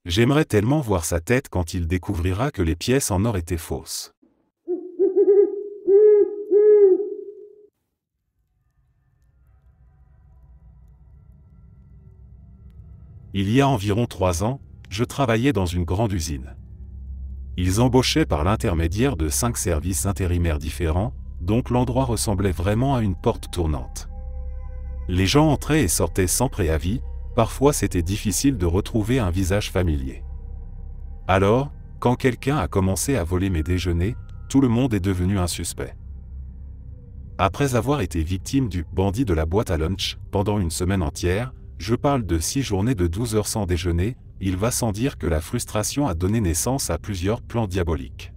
J'aimerais tellement voir sa tête quand il découvrira que les pièces en or étaient fausses. Il y a environ 3 ans, je travaillais dans une grande usine. Ils embauchaient par l'intermédiaire de 5 services intérimaires différents, donc l'endroit ressemblait vraiment à une porte tournante. Les gens entraient et sortaient sans préavis, parfois c'était difficile de retrouver un visage familier. Alors, quand quelqu'un a commencé à voler mes déjeuners, tout le monde est devenu un suspect. Après avoir été victime du « bandit de la boîte à lunch » pendant une semaine entière, je parle de 6 journées de 12 heures sans déjeuner, il va sans dire que la frustration a donné naissance à plusieurs plans diaboliques.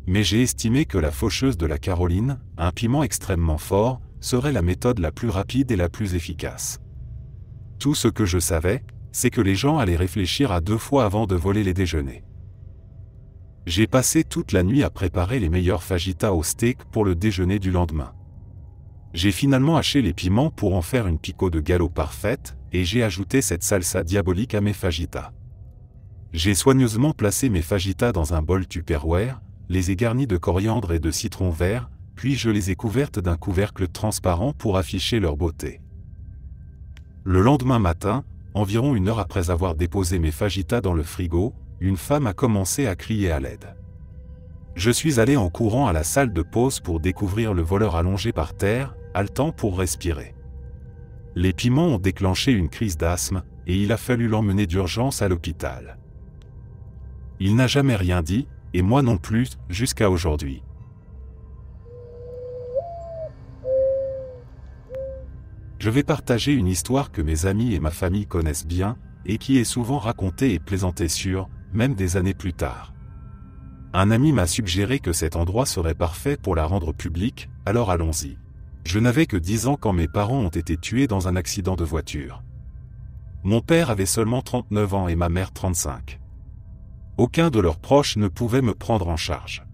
Mais j'ai estimé que la faucheuse de la Caroline, un piment extrêmement fort, serait la méthode la plus rapide et la plus efficace. Tout ce que je savais, c'est que les gens allaient réfléchir à 2 fois avant de voler les déjeuners. J'ai passé toute la nuit à préparer les meilleurs fajitas au steak pour le déjeuner du lendemain. J'ai finalement haché les piments pour en faire une pico de galop parfaite, et j'ai ajouté cette salsa diabolique à mes fajitas. J'ai soigneusement placé mes fajitas dans un bol Tupperware, les ai garnis de coriandre et de citron vert, puis je les ai couvertes d'un couvercle transparent pour afficher leur beauté. Le lendemain matin, environ 1 heure après avoir déposé mes fajitas dans le frigo, une femme a commencé à crier à l'aide. Je suis allé en courant à la salle de pause pour découvrir le voleur allongé par terre, haletant pour respirer. Les piments ont déclenché une crise d'asthme, et il a fallu l'emmener d'urgence à l'hôpital. Il n'a jamais rien dit, et moi non plus, jusqu'à aujourd'hui. Je vais partager une histoire que mes amis et ma famille connaissent bien, et qui est souvent racontée et plaisantée sur, même des années plus tard. Un ami m'a suggéré que cet endroit serait parfait pour la rendre publique, alors allons-y. Je n'avais que 10 ans quand mes parents ont été tués dans un accident de voiture. Mon père avait seulement 39 ans et ma mère 35. Aucun de leurs proches ne pouvait me prendre en charge.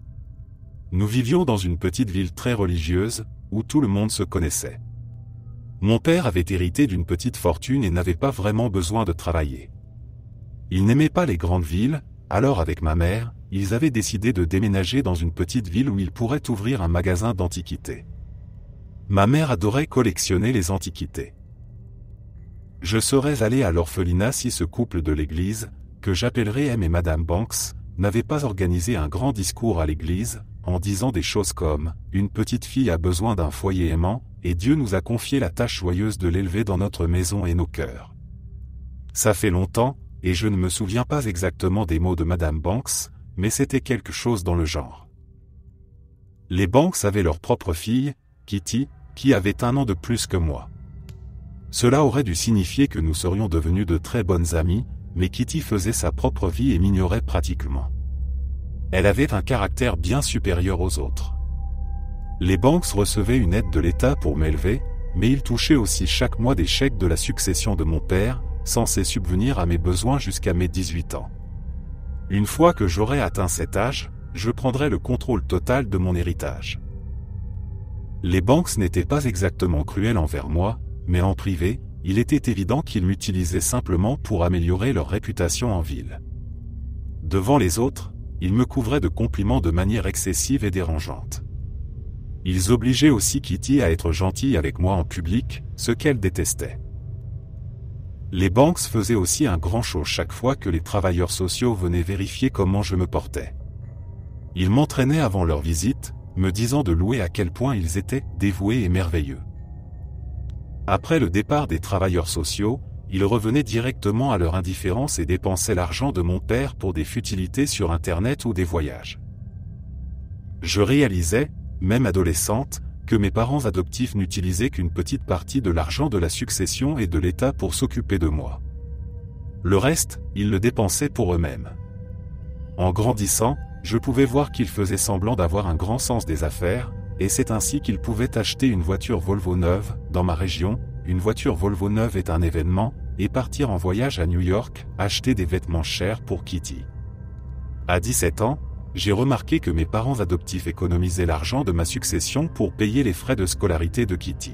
Nous vivions dans une petite ville très religieuse, où tout le monde se connaissait. Mon père avait hérité d'une petite fortune et n'avait pas vraiment besoin de travailler. Il n'aimait pas les grandes villes, alors avec ma mère, ils avaient décidé de déménager dans une petite ville où ils pourraient ouvrir un magasin d'antiquités. Ma mère adorait collectionner les antiquités. Je serais allé à l'orphelinat si ce couple de l'église, que j'appellerais M et Madame Banks, n'avait pas organisé un grand discours à l'église, en disant des choses comme « Une petite fille a besoin d'un foyer aimant, et Dieu nous a confié la tâche joyeuse de l'élever dans notre maison et nos cœurs. » Ça fait longtemps, et je ne me souviens pas exactement des mots de Madame Banks, mais c'était quelque chose dans le genre. Les Banks avaient leur propre fille, Kitty, qui avait 1 an de plus que moi. Cela aurait dû signifier que nous serions devenus de très bonnes amies, mais Kitty faisait sa propre vie et m'ignorait pratiquement. Elle avait un caractère bien supérieur aux autres. Les Banks recevaient une aide de l'État pour m'élever, mais ils touchaient aussi chaque mois des chèques de la succession de mon père, censés subvenir à mes besoins jusqu'à mes 18 ans. Une fois que j'aurais atteint cet âge, je prendrais le contrôle total de mon héritage. Les Banks n'étaient pas exactement cruels envers moi, mais en privé, il était évident qu'ils m'utilisaient simplement pour améliorer leur réputation en ville. Devant les autres, ils me couvraient de compliments de manière excessive et dérangeante. Ils obligeaient aussi Kitty à être gentille avec moi en public, ce qu'elle détestait. Les Banks faisaient aussi un grand show chaque fois que les travailleurs sociaux venaient vérifier comment je me portais. Ils m'entraînaient avant leur visite, me disant de louer à quel point ils étaient dévoués et merveilleux. Après le départ des travailleurs sociaux, ils revenaient directement à leur indifférence et dépensaient l'argent de mon père pour des futilités sur Internet ou des voyages. Je réalisais, même adolescente, que mes parents adoptifs n'utilisaient qu'une petite partie de l'argent de la succession et de l'État pour s'occuper de moi. Le reste, ils le dépensaient pour eux-mêmes. En grandissant, je pouvais voir qu'ils faisaient semblant d'avoir un grand sens des affaires, et c'est ainsi qu'ils pouvaient acheter une voiture Volvo neuve. Dans ma région, une voiture Volvo neuve est un événement, et partir en voyage à New York, acheter des vêtements chers pour Kitty. À 17 ans, j'ai remarqué que mes parents adoptifs économisaient l'argent de ma succession pour payer les frais de scolarité de Kitty.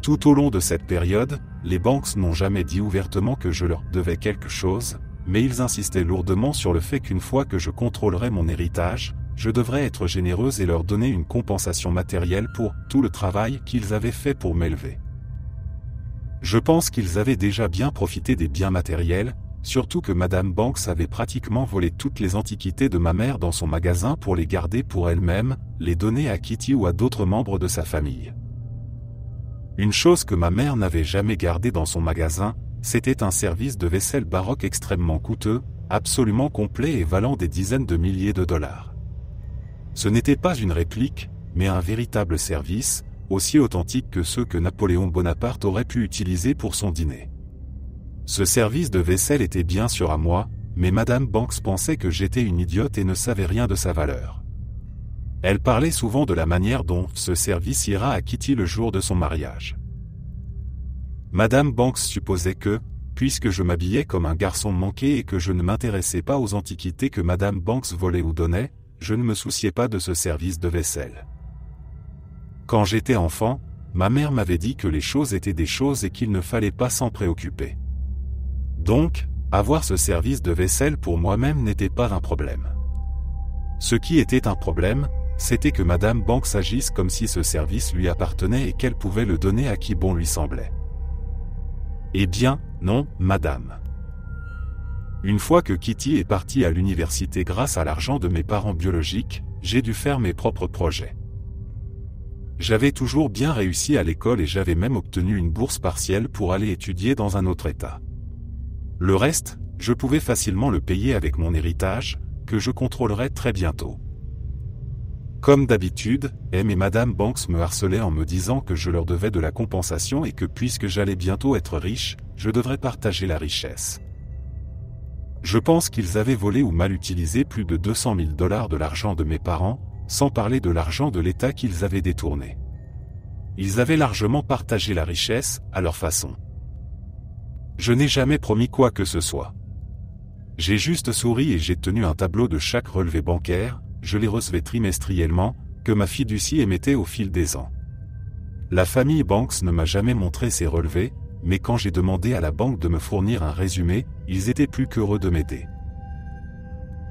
Tout au long de cette période, les banques n'ont jamais dit ouvertement que je leur devais quelque chose, mais ils insistaient lourdement sur le fait qu'une fois que je contrôlerais mon héritage, je devrais être généreuse et leur donner une compensation matérielle pour tout le travail qu'ils avaient fait pour m'élever. Je pense qu'ils avaient déjà bien profité des biens matériels, surtout que Madame Banks avait pratiquement volé toutes les antiquités de ma mère dans son magasin pour les garder pour elle-même, les donner à Kitty ou à d'autres membres de sa famille. Une chose que ma mère n'avait jamais gardée dans son magasin, c'était un service de vaisselle baroque extrêmement coûteux, absolument complet et valant des dizaines de milliers de dollars. Ce n'était pas une réplique, mais un véritable service, aussi authentique que ceux que Napoléon Bonaparte aurait pu utiliser pour son dîner. Ce service de vaisselle était bien sûr à moi, mais Madame Banks pensait que j'étais une idiote et ne savait rien de sa valeur. Elle parlait souvent de la manière dont ce service ira à Kitty le jour de son mariage. Madame Banks supposait que, puisque je m'habillais comme un garçon manqué et que je ne m'intéressais pas aux antiquités que Madame Banks volait ou donnait, je ne me souciais pas de ce service de vaisselle. Quand j'étais enfant, ma mère m'avait dit que les choses étaient des choses et qu'il ne fallait pas s'en préoccuper. Donc, avoir ce service de vaisselle pour moi-même n'était pas un problème. Ce qui était un problème, c'était que Madame Banks agisse comme si ce service lui appartenait et qu'elle pouvait le donner à qui bon lui semblait. Eh bien, non, madame. Une fois que Kitty est partie à l'université grâce à l'argent de mes parents biologiques, j'ai dû faire mes propres projets. J'avais toujours bien réussi à l'école et j'avais même obtenu une bourse partielle pour aller étudier dans un autre État. Le reste, je pouvais facilement le payer avec mon héritage, que je contrôlerais très bientôt. Comme d'habitude, M et Madame Banks me harcelaient en me disant que je leur devais de la compensation et que puisque j'allais bientôt être riche, je devrais partager la richesse. Je pense qu'ils avaient volé ou mal utilisé plus de 200 000 $ de l'argent de mes parents, sans parler de l'argent de l'État qu'ils avaient détourné. Ils avaient largement partagé la richesse, à leur façon. Je n'ai jamais promis quoi que ce soit. J'ai juste souri et j'ai tenu un tableau de chaque relevé bancaire, je les recevais trimestriellement, que ma fiducie émettait au fil des ans. La famille Banks ne m'a jamais montré ces relevés, mais quand j'ai demandé à la banque de me fournir un résumé, ils étaient plus qu'heureux de m'aider.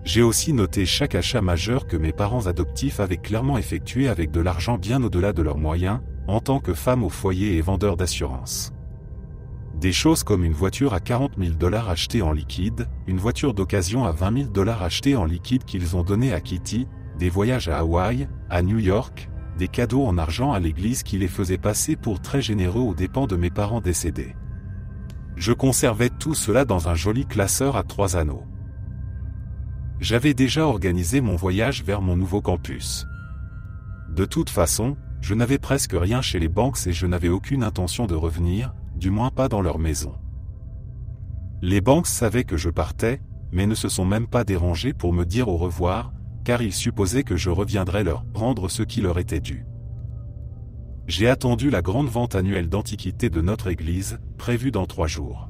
J'ai aussi noté chaque achat majeur que mes parents adoptifs avaient clairement effectué avec de l'argent bien au-delà de leurs moyens, en tant que femme au foyer et vendeur d'assurance. Des choses comme une voiture à 40 000 $ achetée en liquide, une voiture d'occasion à 20 000 $ achetée en liquide qu'ils ont donné à Kitty, des voyages à Hawaï, à New York, des cadeaux en argent à l'église qui les faisaient passer pour très généreux aux dépens de mes parents décédés. Je conservais tout cela dans un joli classeur à 3 anneaux. J'avais déjà organisé mon voyage vers mon nouveau campus. De toute façon, je n'avais presque rien chez les Banks et je n'avais aucune intention de revenir, du moins pas dans leur maison. Les Banks savaient que je partais, mais ne se sont même pas dérangés pour me dire au revoir, car ils supposaient que je reviendrais leur prendre ce qui leur était dû. J'ai attendu la grande vente annuelle d'antiquités de notre église, prévue dans 3 jours.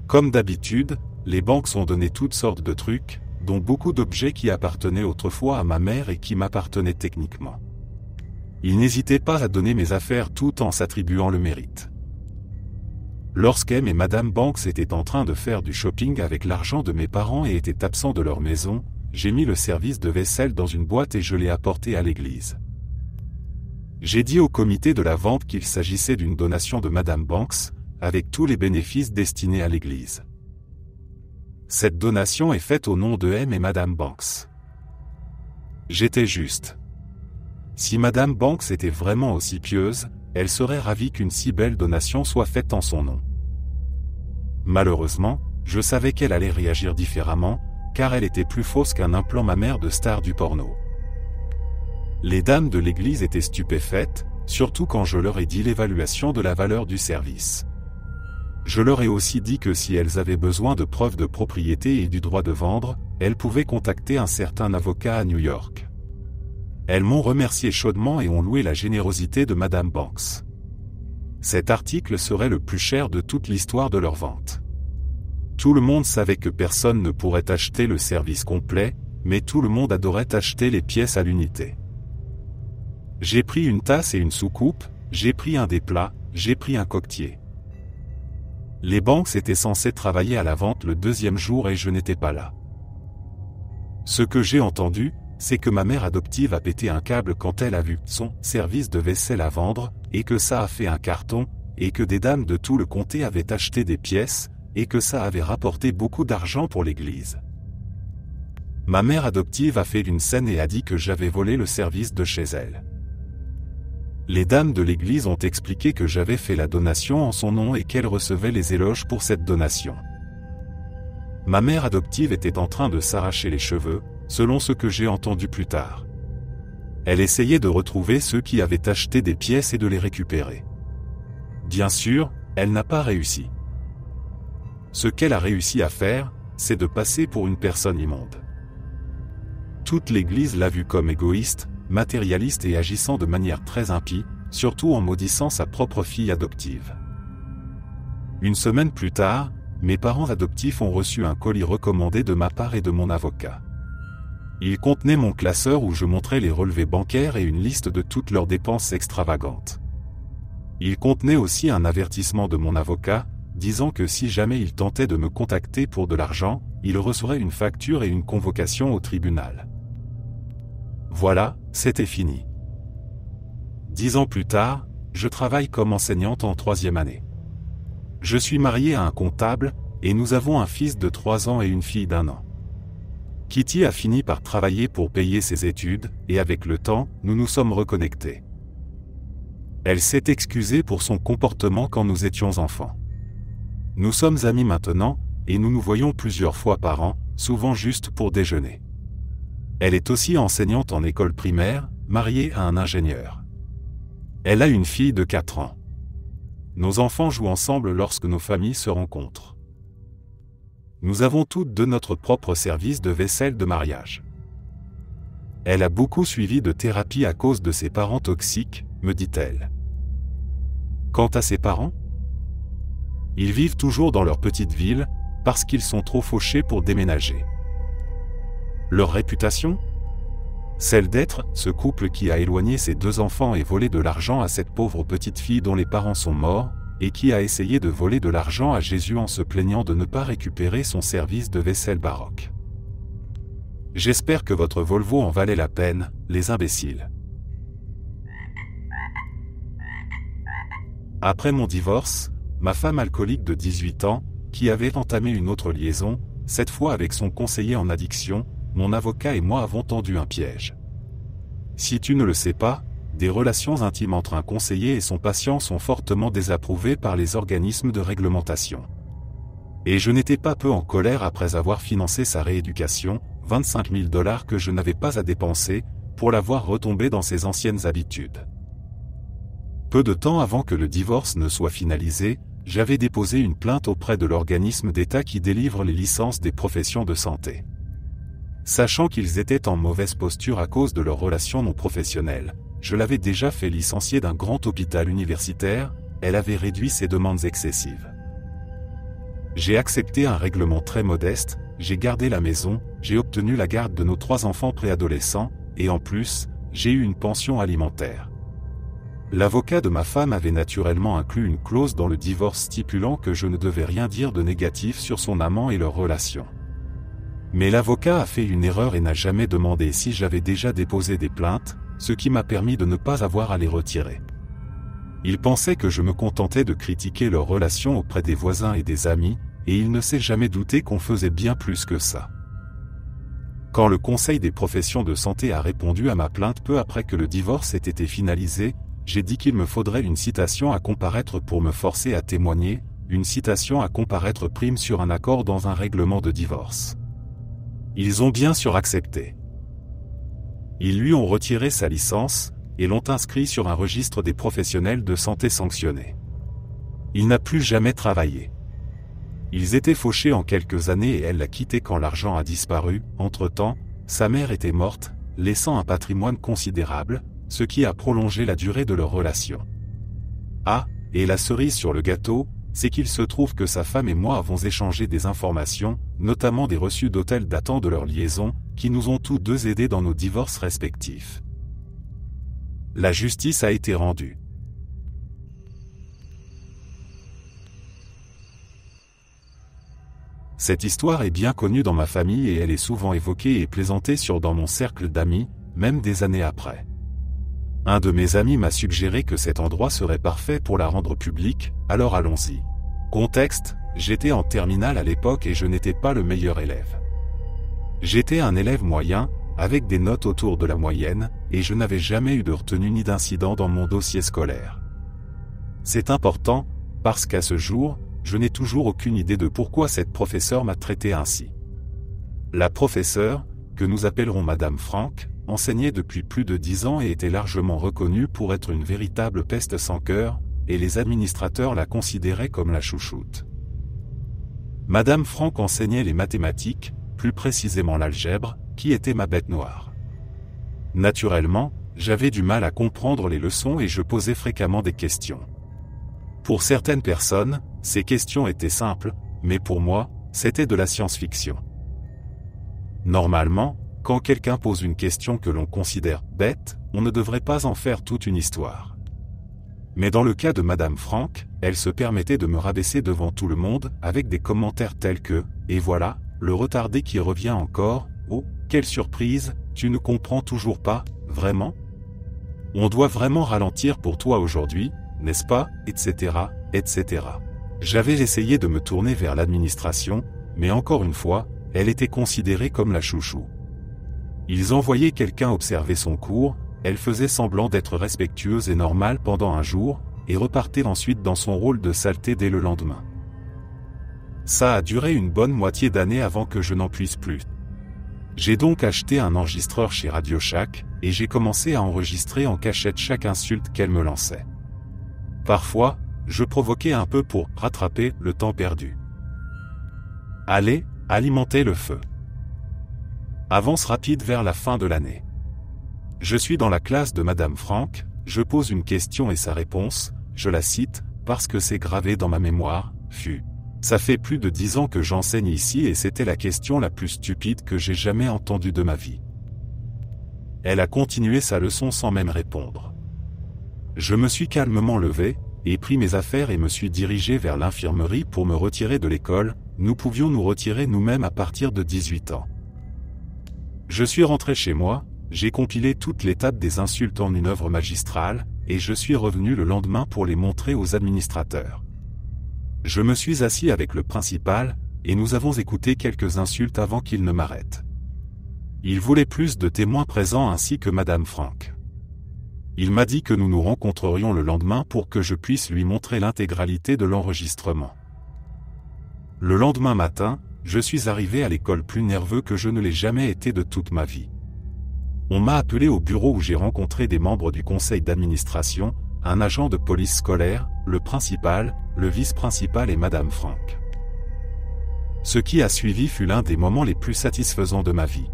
Comme d'habitude, les Banks ont donné toutes sortes de trucs, dont beaucoup d'objets qui appartenaient autrefois à ma mère et qui m'appartenaient techniquement. Ils n'hésitaient pas à donner mes affaires tout en s'attribuant le mérite. Lorsqu'M et Madame Banks étaient en train de faire du shopping avec l'argent de mes parents et étaient absents de leur maison, j'ai mis le service de vaisselle dans une boîte et je l'ai apporté à l'église. J'ai dit au comité de la vente qu'il s'agissait d'une donation de Madame Banks, avec tous les bénéfices destinés à l'église. Cette donation est faite au nom de M et Madame Banks. J'étais juste. Si Madame Banks était vraiment aussi pieuse, elle serait ravie qu'une si belle donation soit faite en son nom. Malheureusement, je savais qu'elle allait réagir différemment, car elle était plus fausse qu'un implant mammaire de star du porno. Les dames de l'église étaient stupéfaites, surtout quand je leur ai dit l'évaluation de la valeur du service. Je leur ai aussi dit que si elles avaient besoin de preuves de propriété et du droit de vendre, elles pouvaient contacter un certain avocat à New York. Elles m'ont remercié chaudement et ont loué la générosité de Madame Banks. Cet article serait le plus cher de toute l'histoire de leur vente. Tout le monde savait que personne ne pourrait acheter le service complet, mais tout le monde adorait acheter les pièces à l'unité. J'ai pris une tasse et une soucoupe, j'ai pris un des plats, j'ai pris un coquetier. Les banques étaient censées travailler à la vente le deuxième jour et je n'étais pas là. Ce que j'ai entendu, c'est que ma mère adoptive a pété un câble quand elle a vu son service de vaisselle à vendre, et que ça a fait un carton, et que des dames de tout le comté avaient acheté des pièces, et que ça avait rapporté beaucoup d'argent pour l'église. Ma mère adoptive a fait une scène et a dit que j'avais volé le service de chez elle. Les dames de l'église ont expliqué que j'avais fait la donation en son nom et qu'elle recevait les éloges pour cette donation. Ma mère adoptive était en train de s'arracher les cheveux, selon ce que j'ai entendu plus tard. Elle essayait de retrouver ceux qui avaient acheté des pièces et de les récupérer. Bien sûr, elle n'a pas réussi. Ce qu'elle a réussi à faire, c'est de passer pour une personne immonde. Toute l'Église l'a vue comme égoïste, matérialiste et agissant de manière très impie, surtout en maudissant sa propre fille adoptive. Une semaine plus tard, mes parents adoptifs ont reçu un colis recommandé de ma part et de mon avocat. Il contenait mon classeur où je montrais les relevés bancaires et une liste de toutes leurs dépenses extravagantes. Il contenait aussi un avertissement de mon avocat, disant que si jamais il tentait de me contacter pour de l'argent, il recevrait une facture et une convocation au tribunal. Voilà, c'était fini. 10 ans plus tard, je travaille comme enseignante en 3e année. Je suis mariée à un comptable, et nous avons un fils de 3 ans et une fille d'1 an. Kitty a fini par travailler pour payer ses études, et avec le temps, nous nous sommes reconnectés. Elle s'est excusée pour son comportement quand nous étions enfants. Nous sommes amis maintenant, et nous nous voyons plusieurs fois par an, souvent juste pour déjeuner. Elle est aussi enseignante en école primaire, mariée à un ingénieur. Elle a une fille de 4 ans. Nos enfants jouent ensemble lorsque nos familles se rencontrent. Nous avons toutes deux notre propre service de vaisselle de mariage. Elle a beaucoup suivi de thérapie à cause de ses parents toxiques, me dit-elle. Quant à ses parents, ils vivent toujours dans leur petite ville, parce qu'ils sont trop fauchés pour déménager. Leur réputation ? Celle d'être ce couple qui a éloigné ses 2 enfants et volé de l'argent à cette pauvre petite fille dont les parents sont morts, et qui a essayé de voler de l'argent à Jésus en se plaignant de ne pas récupérer son service de vaisselle baroque. J'espère que votre Volvo en valait la peine, les imbéciles. Après mon divorce, ma femme alcoolique de 18 ans, qui avait entamé une autre liaison, cette fois avec son conseiller en addiction, mon avocat et moi avons tendu un piège. Si tu ne le sais pas, des relations intimes entre un conseiller et son patient sont fortement désapprouvées par les organismes de réglementation. Et je n'étais pas peu en colère après avoir financé sa rééducation, 25 000 $ que je n'avais pas à dépenser, pour l'avoir retombé dans ses anciennes habitudes. Peu de temps avant que le divorce ne soit finalisé, j'avais déposé une plainte auprès de l'organisme d'État qui délivre les licences des professions de santé. Sachant qu'ils étaient en mauvaise posture à cause de leurs relations non professionnelles, je l'avais déjà fait licencier d'un grand hôpital universitaire, elle avait réduit ses demandes excessives. J'ai accepté un règlement très modeste, j'ai gardé la maison, j'ai obtenu la garde de nos 3 enfants préadolescents, et en plus, j'ai eu une pension alimentaire. L'avocat de ma femme avait naturellement inclus une clause dans le divorce stipulant que je ne devais rien dire de négatif sur son amant et leur relation. Mais l'avocat a fait une erreur et n'a jamais demandé si j'avais déjà déposé des plaintes, ce qui m'a permis de ne pas avoir à les retirer. Il pensait que je me contentais de critiquer leur relation auprès des voisins et des amis, et il ne s'est jamais douté qu'on faisait bien plus que ça. Quand le Conseil des professions de santé a répondu à ma plainte peu après que le divorce ait été finalisé, j'ai dit qu'il me faudrait une citation à comparaître pour me forcer à témoigner, une citation à comparaître prime sur un accord dans un règlement de divorce. Ils ont bien sûr accepté. Ils lui ont retiré sa licence, et l'ont inscrit sur un registre des professionnels de santé sanctionnés. Il n'a plus jamais travaillé. Ils étaient fauchés en quelques années et elle l'a quitté quand l'argent a disparu. Entre-temps, sa mère était morte, laissant un patrimoine considérable, ce qui a prolongé la durée de leur relation. Ah, et la cerise sur le gâteau, c'est qu'il se trouve que sa femme et moi avons échangé des informations, notamment des reçus d'hôtel datant de leur liaison, qui nous ont tous deux aidés dans nos divorces respectifs. La justice a été rendue. Cette histoire est bien connue dans ma famille et elle est souvent évoquée et plaisantée sur dans mon cercle d'amis, même des années après. Un de mes amis m'a suggéré que cet endroit serait parfait pour la rendre publique, alors allons-y. Contexte, j'étais en terminale à l'époque et je n'étais pas le meilleur élève. J'étais un élève moyen, avec des notes autour de la moyenne, et je n'avais jamais eu de retenue ni d'incident dans mon dossier scolaire. C'est important, parce qu'à ce jour, je n'ai toujours aucune idée de pourquoi cette professeure m'a traité ainsi. La professeure, que nous appellerons Madame Franck, enseignait depuis plus de 10 ans et était largement reconnue pour être une véritable peste sans cœur, et les administrateurs la considéraient comme la chouchoute. Madame Franck enseignait les mathématiques, plus précisément l'algèbre, qui était ma bête noire. Naturellement, j'avais du mal à comprendre les leçons et je posais fréquemment des questions. Pour certaines personnes, ces questions étaient simples, mais pour moi, c'était de la science-fiction. Normalement, quand quelqu'un pose une question que l'on considère bête, on ne devrait pas en faire toute une histoire. Mais dans le cas de Madame Franck, elle se permettait de me rabaisser devant tout le monde avec des commentaires tels que « Et voilà, le retardé qui revient encore, oh, quelle surprise, tu ne comprends toujours pas, vraiment ? On doit vraiment ralentir pour toi aujourd'hui, n'est-ce pas, etc., etc. » J'avais essayé de me tourner vers l'administration, mais encore une fois, elle était considérée comme la chouchou. Ils envoyaient quelqu'un observer son cours, elle faisait semblant d'être respectueuse et normale pendant un jour, et repartait ensuite dans son rôle de saleté dès le lendemain. Ça a duré une bonne moitié d'année avant que je n'en puisse plus. J'ai donc acheté un enregistreur chez Radio Shack, et j'ai commencé à enregistrer en cachette chaque insulte qu'elle me lançait. Parfois, je provoquais un peu pour rattraper le temps perdu. Allez, alimenter le feu. Avance rapide vers la fin de l'année. Je suis dans la classe de Madame Franck, je pose une question et sa réponse, je la cite, parce que c'est gravé dans ma mémoire, fut « Ça fait plus de 10 ans que j'enseigne ici et c'était la question la plus stupide que j'ai jamais entendue de ma vie. » Elle a continué sa leçon sans même répondre. Je me suis calmement levé, et pris mes affaires et me suis dirigé vers l'infirmerie pour me retirer de l'école, nous pouvions nous retirer nous-mêmes à partir de 18 ans. Je suis rentré chez moi, j'ai compilé toutes les tables des insultes en une œuvre magistrale, et je suis revenu le lendemain pour les montrer aux administrateurs. Je me suis assis avec le principal, et nous avons écouté quelques insultes avant qu'il ne m'arrête. Il voulait plus de témoins présents ainsi que Madame Franck. Il m'a dit que nous nous rencontrerions le lendemain pour que je puisse lui montrer l'intégralité de l'enregistrement. Le lendemain matin, je suis arrivé à l'école plus nerveux que je ne l'ai jamais été de toute ma vie. On m'a appelé au bureau où j'ai rencontré des membres du conseil d'administration, un agent de police scolaire, le principal, le vice-principal et Madame Franck. Ce qui a suivi fut l'un des moments les plus satisfaisants de ma vie.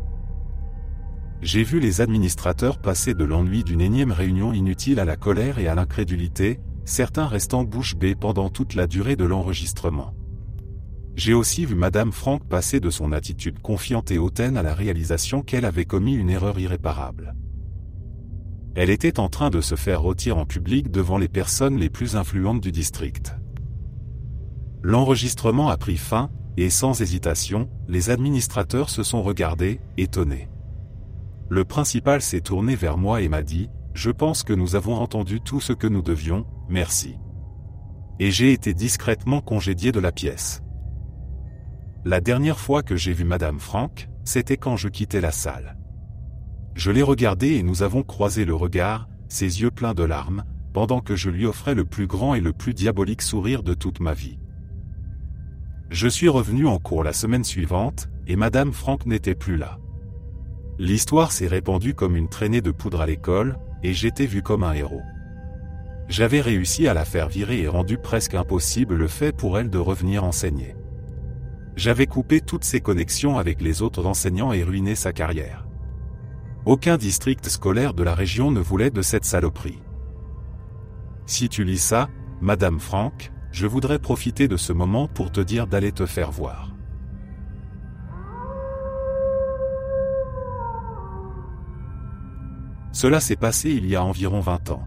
J'ai vu les administrateurs passer de l'ennui d'une énième réunion inutile à la colère et à l'incrédulité, certains restant bouche bée pendant toute la durée de l'enregistrement. J'ai aussi vu Madame Franck passer de son attitude confiante et hautaine à la réalisation qu'elle avait commis une erreur irréparable. Elle était en train de se faire rôtir en public devant les personnes les plus influentes du district. L'enregistrement a pris fin, et sans hésitation, les administrateurs se sont regardés, étonnés. Le principal s'est tourné vers moi et m'a dit « Je pense que nous avons entendu tout ce que nous devions, merci. » Et j'ai été discrètement congédié de la pièce. La dernière fois que j'ai vu Madame Franck, c'était quand je quittais la salle. Je l'ai regardée et nous avons croisé le regard, ses yeux pleins de larmes, pendant que je lui offrais le plus grand et le plus diabolique sourire de toute ma vie. Je suis revenu en cours la semaine suivante, et Madame Franck n'était plus là. L'histoire s'est répandue comme une traînée de poudre à l'école, et j'étais vu comme un héros. J'avais réussi à la faire virer et rendu presque impossible le fait pour elle de revenir enseigner. J'avais coupé toutes ses connexions avec les autres enseignants et ruiné sa carrière. Aucun district scolaire de la région ne voulait de cette saloperie. Si tu lis ça, Madame Franck, je voudrais profiter de ce moment pour te dire d'aller te faire voir. Cela s'est passé il y a environ 20 ans.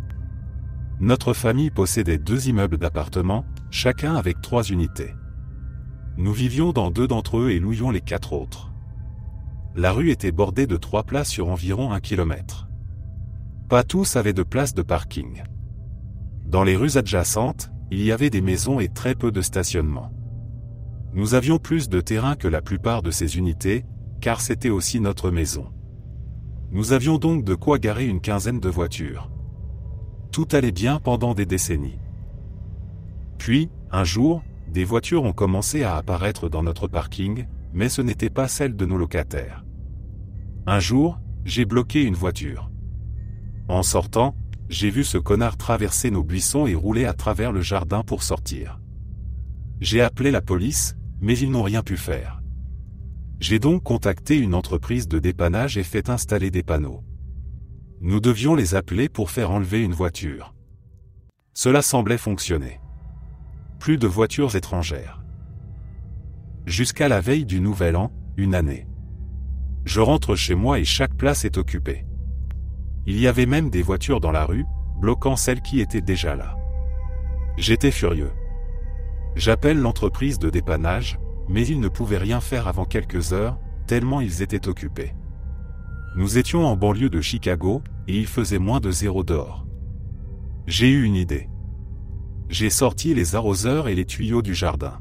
Notre famille possédait 2 immeubles d'appartements, chacun avec 3 unités. Nous vivions dans 2 d'entre eux et louions les 4 autres. La rue était bordée de 3 places sur environ 1 kilomètre. Pas tous avaient de place de parking. Dans les rues adjacentes, il y avait des maisons et très peu de stationnement. Nous avions plus de terrain que la plupart de ces unités, car c'était aussi notre maison. Nous avions donc de quoi garer une quinzaine de voitures. Tout allait bien pendant des décennies. Puis, un jour, des voitures ont commencé à apparaître dans notre parking, mais ce n'étaient pas celles de nos locataires. Un jour, j'ai bloqué une voiture. En sortant, j'ai vu ce connard traverser nos buissons et rouler à travers le jardin pour sortir. J'ai appelé la police, mais ils n'ont rien pu faire. J'ai donc contacté une entreprise de dépannage et fait installer des panneaux. Nous devions les appeler pour faire enlever une voiture. Cela semblait fonctionner. Plus de voitures étrangères. Jusqu'à la veille du Nouvel An, une année. Je rentre chez moi et chaque place est occupée. Il y avait même des voitures dans la rue, bloquant celles qui étaient déjà là. J'étais furieux. J'appelle l'entreprise de dépannage, mais ils ne pouvaient rien faire avant quelques heures, tellement ils étaient occupés. Nous étions en banlieue de Chicago, et il faisait moins de 0 dehors. J'ai eu une idée. J'ai sorti les arroseurs et les tuyaux du jardin.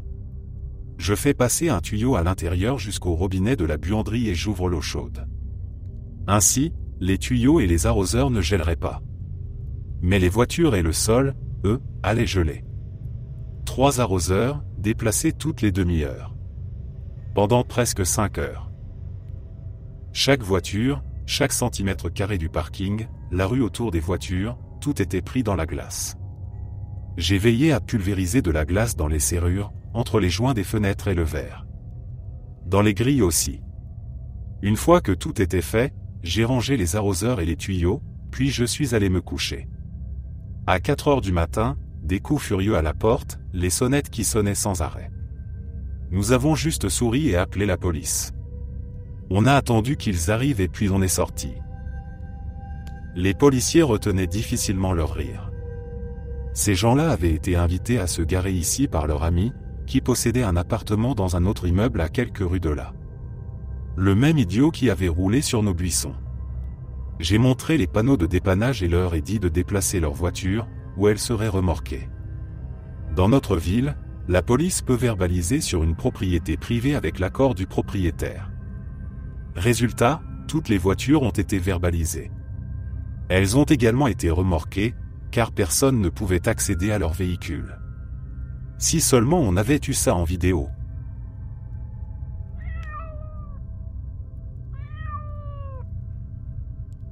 Je fais passer un tuyau à l'intérieur jusqu'au robinet de la buanderie et j'ouvre l'eau chaude. Ainsi, les tuyaux et les arroseurs ne gèleraient pas. Mais les voitures et le sol, eux, allaient geler. 3 arroseurs, déplacés toutes les demi-heures. Pendant presque 5 heures. Chaque voiture, chaque centimètre carré du parking, la rue autour des voitures, tout était pris dans la glace. J'ai veillé à pulvériser de la glace dans les serrures, entre les joints des fenêtres et le verre. Dans les grilles aussi. Une fois que tout était fait, j'ai rangé les arroseurs et les tuyaux, puis je suis allé me coucher. À 4 heures du matin, des coups furieux à la porte, les sonnettes qui sonnaient sans arrêt. Nous avons juste souri et appelé la police. On a attendu qu'ils arrivent et puis on est sorti. Les policiers retenaient difficilement leur rire. Ces gens-là avaient été invités à se garer ici par leur ami, qui possédait un appartement dans un autre immeuble à quelques rues de là. Le même idiot qui avait roulé sur nos buissons. J'ai montré les panneaux de dépannage et leur ai dit de déplacer leur voiture, où elle serait remorquée. Dans notre ville, la police peut verbaliser sur une propriété privée avec l'accord du propriétaire. Résultat, toutes les voitures ont été verbalisées. Elles ont également été remorquées, car personne ne pouvait accéder à leur véhicule. Si seulement on avait eu ça en vidéo.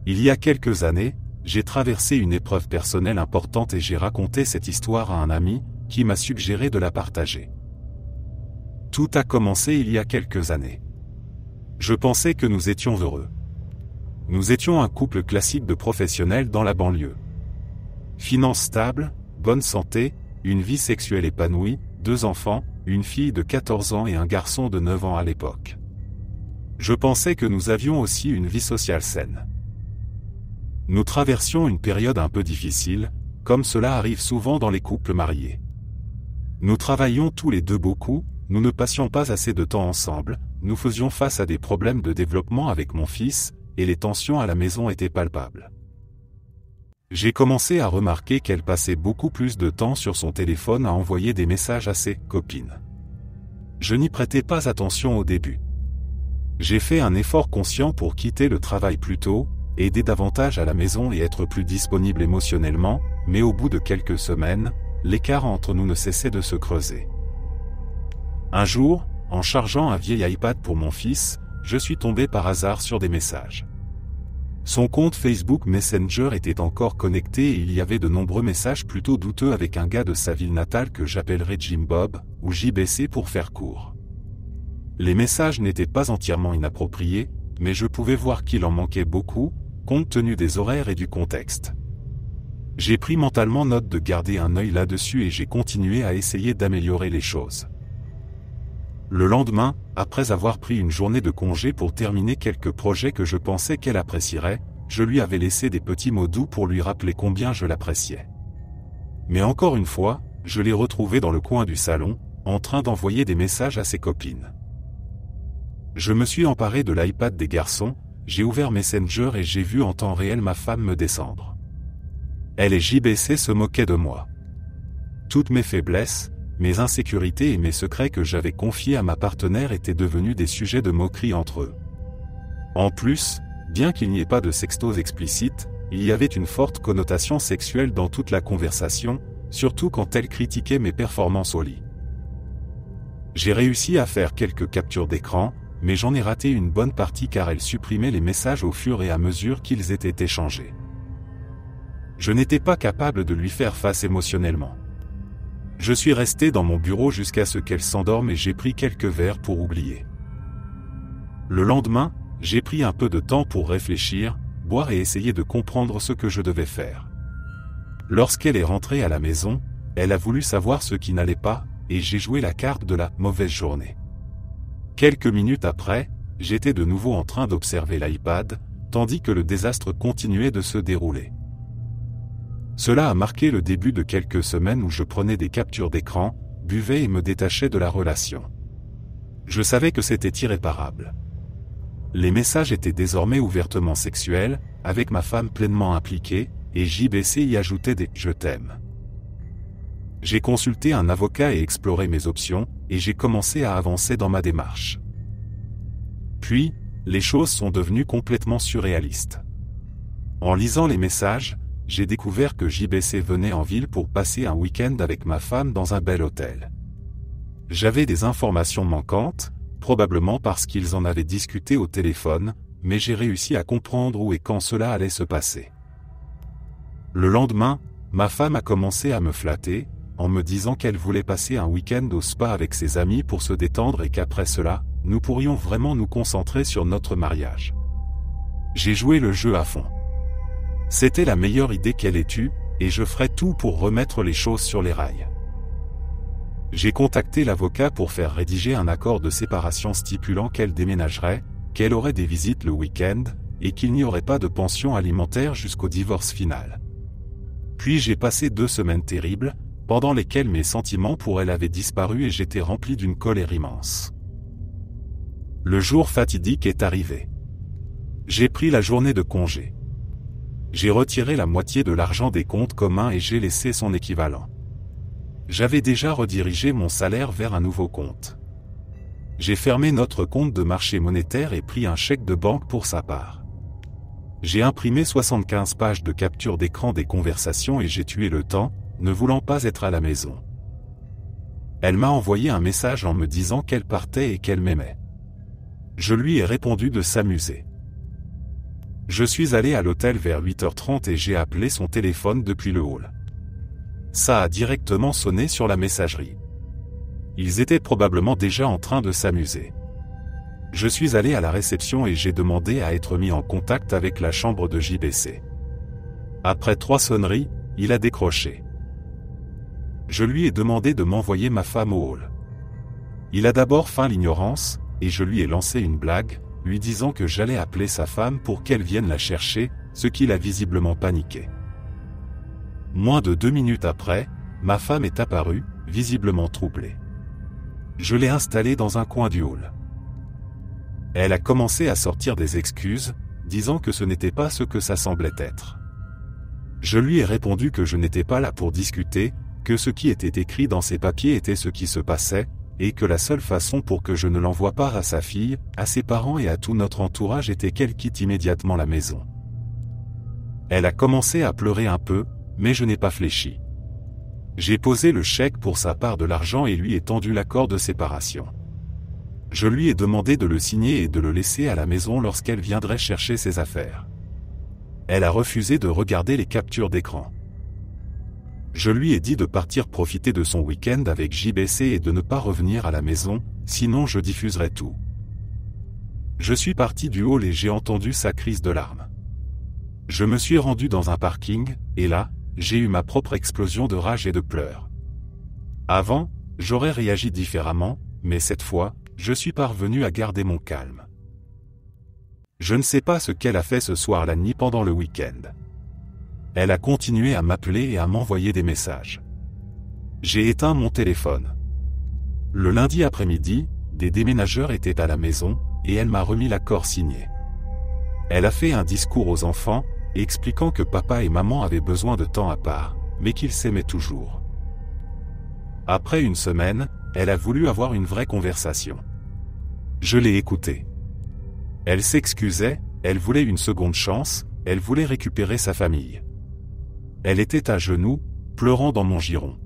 Il y a quelques années, j'ai traversé une épreuve personnelle importante et j'ai raconté cette histoire à un ami, qui m'a suggéré de la partager. Tout a commencé il y a quelques années. Je pensais que nous étions heureux. Nous étions un couple classique de professionnels dans la banlieue. Finances stables, bonne santé, une vie sexuelle épanouie, 2 enfants, une fille de 14 ans et un garçon de 9 ans à l'époque. Je pensais que nous avions aussi une vie sociale saine. Nous traversions une période un peu difficile, comme cela arrive souvent dans les couples mariés. Nous travaillions tous les deux beaucoup, nous ne passions pas assez de temps ensemble, nous faisions face à des problèmes de développement avec mon fils, et les tensions à la maison étaient palpables. J'ai commencé à remarquer qu'elle passait beaucoup plus de temps sur son téléphone à envoyer des messages à ses copines. Je n'y prêtais pas attention au début. J'ai fait un effort conscient pour quitter le travail plus tôt, aider davantage à la maison et être plus disponible émotionnellement, mais au bout de quelques semaines, l'écart entre nous ne cessait de se creuser. Un jour, en chargeant un vieil iPad pour mon fils, je suis tombé par hasard sur des messages. Son compte Facebook Messenger était encore connecté et il y avait de nombreux messages plutôt douteux avec un gars de sa ville natale que j'appellerai Jim Bob, ou JBC pour faire court. Les messages n'étaient pas entièrement inappropriés, mais je pouvais voir qu'il en manquait beaucoup, compte tenu des horaires et du contexte. J'ai pris mentalement note de garder un œil là-dessus et j'ai continué à essayer d'améliorer les choses. Le lendemain, après avoir pris une journée de congé pour terminer quelques projets que je pensais qu'elle apprécierait, je lui avais laissé des petits mots doux pour lui rappeler combien je l'appréciais. Mais encore une fois, je l'ai retrouvée dans le coin du salon, en train d'envoyer des messages à ses copines. Je me suis emparé de l'iPad des garçons, j'ai ouvert Messenger et j'ai vu en temps réel ma femme me descendre. Elle et JBC se moquaient de moi. Toutes mes faiblesses, mes insécurités et mes secrets que j'avais confiés à ma partenaire étaient devenus des sujets de moquerie entre eux. En plus, bien qu'il n'y ait pas de sextos explicites, il y avait une forte connotation sexuelle dans toute la conversation, surtout quand elle critiquait mes performances au lit. J'ai réussi à faire quelques captures d'écran, mais j'en ai raté une bonne partie car elle supprimait les messages au fur et à mesure qu'ils étaient échangés. Je n'étais pas capable de lui faire face émotionnellement. Je suis resté dans mon bureau jusqu'à ce qu'elle s'endorme et j'ai pris quelques verres pour oublier. Le lendemain, j'ai pris un peu de temps pour réfléchir, boire et essayer de comprendre ce que je devais faire. Lorsqu'elle est rentrée à la maison, elle a voulu savoir ce qui n'allait pas, et j'ai joué la carte de la mauvaise journée. Quelques minutes après, j'étais de nouveau en train d'observer l'iPad, tandis que le désastre continuait de se dérouler. Cela a marqué le début de quelques semaines où je prenais des captures d'écran, buvais et me détachais de la relation. Je savais que c'était irréparable. Les messages étaient désormais ouvertement sexuels, avec ma femme pleinement impliquée, et JBC y ajoutait des « je t'aime ». J'ai consulté un avocat et exploré mes options, et j'ai commencé à avancer dans ma démarche. Puis, les choses sont devenues complètement surréalistes. En lisant les messages, j'ai découvert que JBC venait en ville pour passer un week-end avec ma femme dans un bel hôtel. J'avais des informations manquantes, probablement parce qu'ils en avaient discuté au téléphone, mais j'ai réussi à comprendre où et quand cela allait se passer. Le lendemain, ma femme a commencé à me flatter, en me disant qu'elle voulait passer un week-end au spa avec ses amis pour se détendre et qu'après cela, nous pourrions vraiment nous concentrer sur notre mariage. J'ai joué le jeu à fond. C'était la meilleure idée qu'elle ait eue, et je ferai tout pour remettre les choses sur les rails. J'ai contacté l'avocat pour faire rédiger un accord de séparation stipulant qu'elle déménagerait, qu'elle aurait des visites le week-end, et qu'il n'y aurait pas de pension alimentaire jusqu'au divorce final. Puis j'ai passé 2 semaines terribles, pendant lesquelles mes sentiments pour elle avaient disparu et j'étais rempli d'une colère immense. Le jour fatidique est arrivé. J'ai pris la journée de congé. J'ai retiré la moitié de l'argent des comptes communs et j'ai laissé son équivalent. J'avais déjà redirigé mon salaire vers un nouveau compte. J'ai fermé notre compte de marché monétaire et pris un chèque de banque pour sa part. J'ai imprimé 75 pages de capture d'écran des conversations et j'ai tué le temps, ne voulant pas être à la maison. Elle m'a envoyé un message en me disant qu'elle partait et qu'elle m'aimait. Je lui ai répondu de s'amuser. Je suis allé à l'hôtel vers 8h30 et j'ai appelé son téléphone depuis le hall. Ça a directement sonné sur la messagerie. Ils étaient probablement déjà en train de s'amuser. Je suis allé à la réception et j'ai demandé à être mis en contact avec la chambre de JBC. Après 3 sonneries, il a décroché. Je lui ai demandé de m'envoyer ma femme au hall. Il a d'abord feint l'ignorance, et je lui ai lancé une blague, lui disant que j'allais appeler sa femme pour qu'elle vienne la chercher, ce qui l'a visiblement paniqué. Moins de 2 minutes après, ma femme est apparue, visiblement troublée. Je l'ai installée dans un coin du hall. Elle a commencé à sortir des excuses, disant que ce n'était pas ce que ça semblait être. Je lui ai répondu que je n'étais pas là pour discuter, que ce qui était écrit dans ces papiers était ce qui se passait, et que la seule façon pour que je ne l'envoie pas à sa fille, à ses parents et à tout notre entourage était qu'elle quitte immédiatement la maison. Elle a commencé à pleurer un peu, mais je n'ai pas fléchi. J'ai posé le chèque pour sa part de l'argent et lui ai tendu l'accord de séparation. Je lui ai demandé de le signer et de le laisser à la maison lorsqu'elle viendrait chercher ses affaires. Elle a refusé de regarder les captures d'écran. Je lui ai dit de partir profiter de son week-end avec JBC et de ne pas revenir à la maison, sinon je diffuserai tout. Je suis parti du hall et j'ai entendu sa crise de larmes. Je me suis rendu dans un parking, et là, j'ai eu ma propre explosion de rage et de pleurs. Avant, j'aurais réagi différemment, mais cette fois, je suis parvenu à garder mon calme. Je ne sais pas ce qu'elle a fait ce soir-là ni pendant le week-end. Elle a continué à m'appeler et à m'envoyer des messages. J'ai éteint mon téléphone. Le lundi après-midi, des déménageurs étaient à la maison, et elle m'a remis l'accord signé. Elle a fait un discours aux enfants, expliquant que papa et maman avaient besoin de temps à part, mais qu'ils s'aimaient toujours. Après une semaine, elle a voulu avoir une vraie conversation. Je l'ai écoutée. Elle s'excusait, elle voulait une seconde chance, elle voulait récupérer sa famille. Elle était à genoux, pleurant dans mon giron.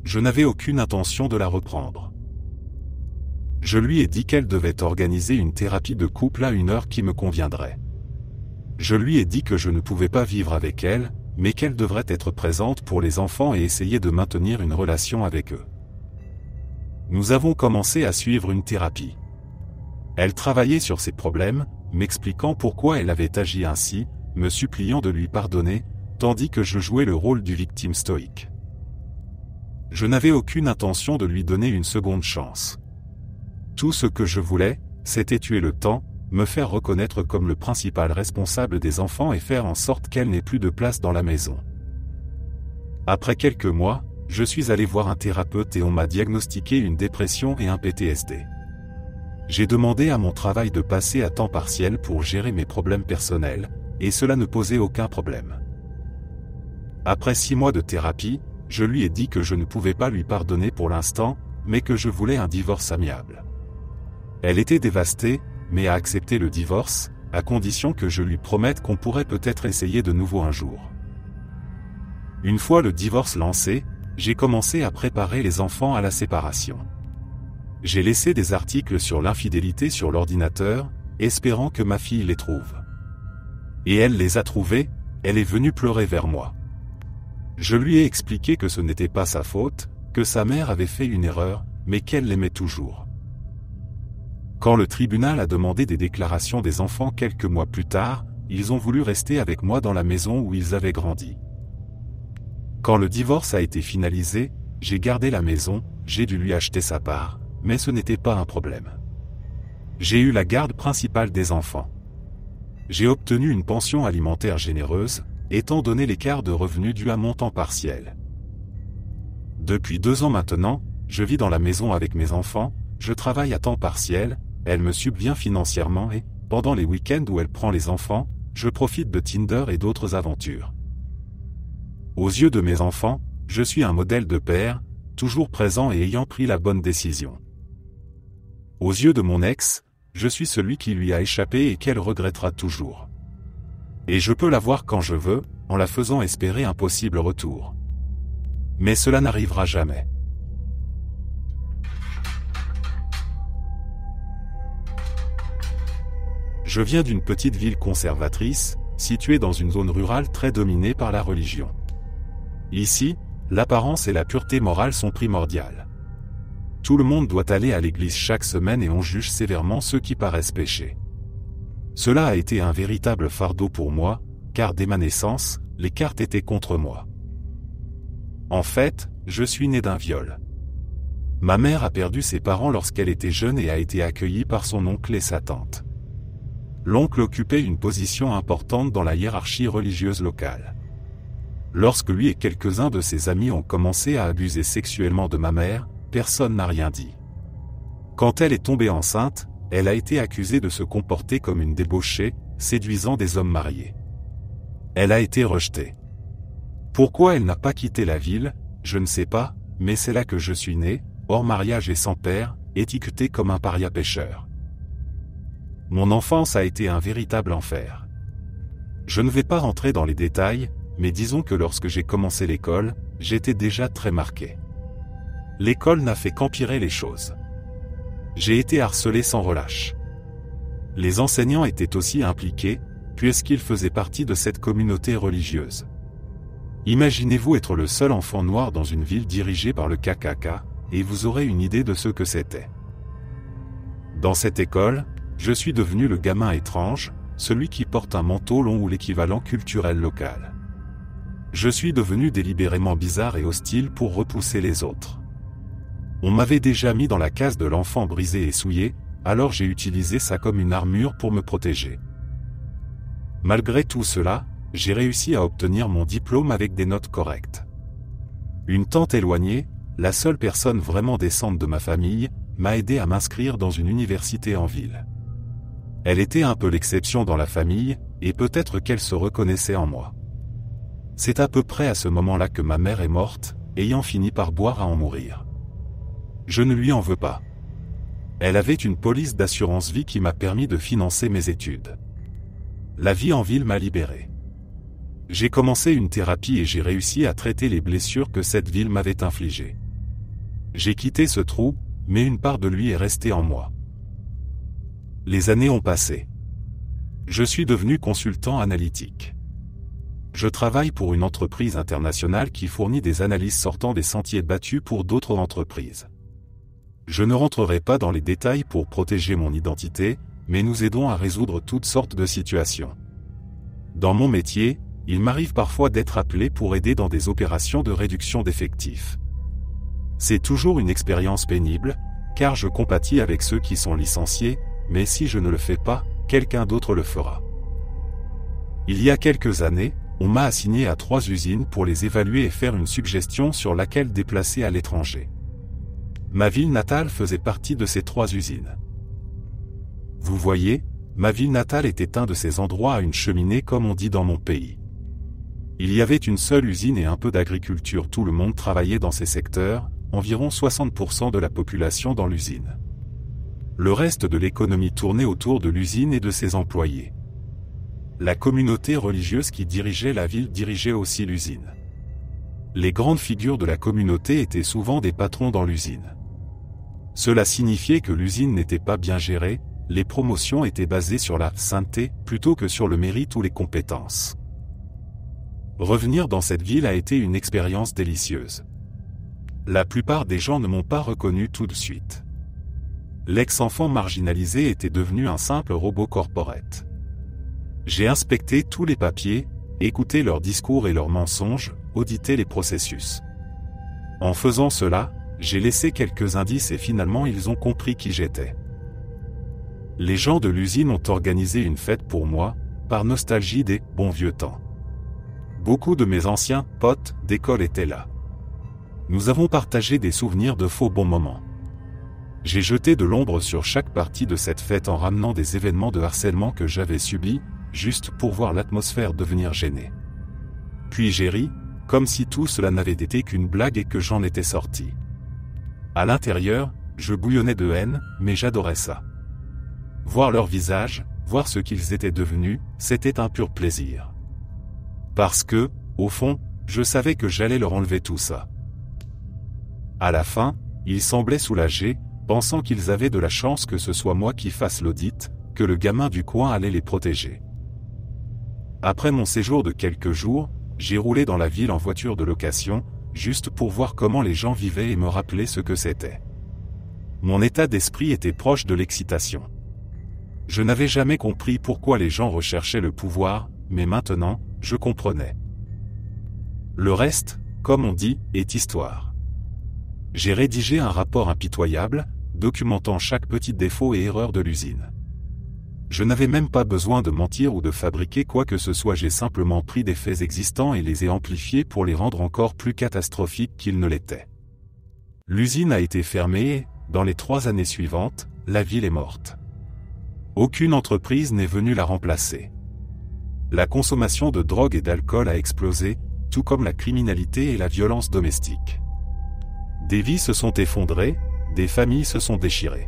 Je n'avais aucune intention de la reprendre. Je lui ai dit qu'elle devait organiser une thérapie de couple à une heure qui me conviendrait. Je lui ai dit que je ne pouvais pas vivre avec elle, mais qu'elle devrait être présente pour les enfants et essayer de maintenir une relation avec eux. Nous avons commencé à suivre une thérapie. Elle travaillait sur ses problèmes, m'expliquant pourquoi elle avait agi ainsi, me suppliant de lui pardonner, tandis que je jouais le rôle du victime stoïque. Je n'avais aucune intention de lui donner une seconde chance. Tout ce que je voulais, c'était tuer le temps, me faire reconnaître comme le principal responsable des enfants et faire en sorte qu'elle n'ait plus de place dans la maison. Après quelques mois, je suis allé voir un thérapeute et on m'a diagnostiqué une dépression et un PTSD. J'ai demandé à mon travail de passer à temps partiel pour gérer mes problèmes personnels, et cela ne posait aucun problème. Après 6 mois de thérapie, je lui ai dit que je ne pouvais pas lui pardonner pour l'instant, mais que je voulais un divorce amiable. Elle était dévastée, mais a accepté le divorce, à condition que je lui promette qu'on pourrait peut-être essayer de nouveau un jour. Une fois le divorce lancé, j'ai commencé à préparer les enfants à la séparation. J'ai laissé des articles sur l'infidélité sur l'ordinateur, espérant que ma fille les trouve. Et elle les a trouvés, elle est venue pleurer vers moi. Je lui ai expliqué que ce n'était pas sa faute, que sa mère avait fait une erreur, mais qu'elle l'aimait toujours. Quand le tribunal a demandé des déclarations des enfants quelques mois plus tard, ils ont voulu rester avec moi dans la maison où ils avaient grandi. Quand le divorce a été finalisé, j'ai gardé la maison, j'ai dû lui acheter sa part, mais ce n'était pas un problème. J'ai eu la garde principale des enfants. J'ai obtenu une pension alimentaire généreuse, étant donné l'écart de revenus dû à mon temps partiel. Depuis 2 ans maintenant, je vis dans la maison avec mes enfants, je travaille à temps partiel, elle me subvient financièrement et, pendant les week-ends où elle prend les enfants, je profite de Tinder et d'autres aventures. Aux yeux de mes enfants, je suis un modèle de père, toujours présent et ayant pris la bonne décision. Aux yeux de mon ex, je suis celui qui lui a échappé et qu'elle regrettera toujours. Et je peux la voir quand je veux, en la faisant espérer un possible retour. Mais cela n'arrivera jamais. Je viens d'une petite ville conservatrice, située dans une zone rurale très dominée par la religion. Ici, l'apparence et la pureté morale sont primordiales. Tout le monde doit aller à l'église chaque semaine et on juge sévèrement ceux qui paraissent pécher. Cela a été un véritable fardeau pour moi, car dès ma naissance, les cartes étaient contre moi. En fait, je suis né d'un viol. Ma mère a perdu ses parents lorsqu'elle était jeune et a été accueillie par son oncle et sa tante. L'oncle occupait une position importante dans la hiérarchie religieuse locale. Lorsque lui et quelques-uns de ses amis ont commencé à abuser sexuellement de ma mère, personne n'a rien dit. Quand elle est tombée enceinte, elle a été accusée de se comporter comme une débauchée, séduisant des hommes mariés. Elle a été rejetée. Pourquoi elle n'a pas quitté la ville, je ne sais pas, mais c'est là que je suis né, hors mariage et sans père, étiqueté comme un paria pécheur. Mon enfance a été un véritable enfer. Je ne vais pas rentrer dans les détails, mais disons que lorsque j'ai commencé l'école, j'étais déjà très marqué. L'école n'a fait qu'empirer les choses. J'ai été harcelé sans relâche. Les enseignants étaient aussi impliqués, puisqu'ils faisaient partie de cette communauté religieuse. Imaginez-vous être le seul enfant noir dans une ville dirigée par le KKK, et vous aurez une idée de ce que c'était. Dans cette école, je suis devenu le gamin étrange, celui qui porte un manteau long ou l'équivalent culturel local. Je suis devenu délibérément bizarre et hostile pour repousser les autres. On m'avait déjà mis dans la case de l'enfant brisé et souillé, alors j'ai utilisé ça comme une armure pour me protéger. Malgré tout cela, j'ai réussi à obtenir mon diplôme avec des notes correctes. Une tante éloignée, la seule personne vraiment décente de ma famille, m'a aidé à m'inscrire dans une université en ville. Elle était un peu l'exception dans la famille, et peut-être qu'elle se reconnaissait en moi. C'est à peu près à ce moment-là que ma mère est morte, ayant fini par boire à en mourir. Je ne lui en veux pas. Elle avait une police d'assurance vie qui m'a permis de financer mes études. La vie en ville m'a libéré. J'ai commencé une thérapie et j'ai réussi à traiter les blessures que cette ville m'avait infligées. J'ai quitté ce trou, mais une part de lui est restée en moi. Les années ont passé. Je suis devenu consultant analytique. Je travaille pour une entreprise internationale qui fournit des analyses sortant des sentiers battus pour d'autres entreprises. Je ne rentrerai pas dans les détails pour protéger mon identité, mais nous aidons à résoudre toutes sortes de situations. Dans mon métier, il m'arrive parfois d'être appelé pour aider dans des opérations de réduction d'effectifs. C'est toujours une expérience pénible, car je compatis avec ceux qui sont licenciés, mais si je ne le fais pas, quelqu'un d'autre le fera. Il y a quelques années, on m'a assigné à 3 usines pour les évaluer et faire une suggestion sur laquelle déplacer à l'étranger. Ma ville natale faisait partie de ces 3 usines. Vous voyez, ma ville natale était un de ces endroits à une cheminée comme on dit dans mon pays. Il y avait une seule usine et un peu d'agriculture, tout le monde travaillait dans ces secteurs, environ 60% de la population dans l'usine. Le reste de l'économie tournait autour de l'usine et de ses employés. La communauté religieuse qui dirigeait la ville dirigeait aussi l'usine. Les grandes figures de la communauté étaient souvent des patrons dans l'usine. Cela signifiait que l'usine n'était pas bien gérée, les promotions étaient basées sur la sainteté plutôt que sur le mérite ou les compétences. Revenir dans cette ville a été une expérience délicieuse. La plupart des gens ne m'ont pas reconnu tout de suite. L'ex-enfant marginalisé était devenu un simple robot corporate. J'ai inspecté tous les papiers, écouté leurs discours et leurs mensonges, audité les processus. En faisant cela, j'ai laissé quelques indices et finalement ils ont compris qui j'étais. Les gens de l'usine ont organisé une fête pour moi, par nostalgie des bons vieux temps. Beaucoup de mes anciens potes d'école étaient là. Nous avons partagé des souvenirs de faux bons moments. J'ai jeté de l'ombre sur chaque partie de cette fête en ramenant des événements de harcèlement que j'avais subis, juste pour voir l'atmosphère devenir gênée. Puis j'ai ri, comme si tout cela n'avait été qu'une blague et que j'en étais sorti. À l'intérieur, je bouillonnais de haine, mais j'adorais ça. Voir leur visage, voir ce qu'ils étaient devenus, c'était un pur plaisir. Parce que, au fond, je savais que j'allais leur enlever tout ça. À la fin, ils semblaient soulagés, pensant qu'ils avaient de la chance que ce soit moi qui fasse l'audit, que le gamin du coin allait les protéger. Après mon séjour de quelques jours, j'ai roulé dans la ville en voiture de location, juste pour voir comment les gens vivaient et me rappeler ce que c'était. Mon état d'esprit était proche de l'excitation. Je n'avais jamais compris pourquoi les gens recherchaient le pouvoir, mais maintenant, je comprenais. Le reste, comme on dit, est histoire. J'ai rédigé un rapport impitoyable, documentant chaque petit défaut et erreur de l'usine. Je n'avais même pas besoin de mentir ou de fabriquer quoi que ce soit, j'ai simplement pris des faits existants et les ai amplifiés pour les rendre encore plus catastrophiques qu'ils ne l'étaient. L'usine a été fermée et, dans les 3 années suivantes, la ville est morte. Aucune entreprise n'est venue la remplacer. La consommation de drogue et d'alcool a explosé, tout comme la criminalité et la violence domestique. Des vies se sont effondrées, des familles se sont déchirées.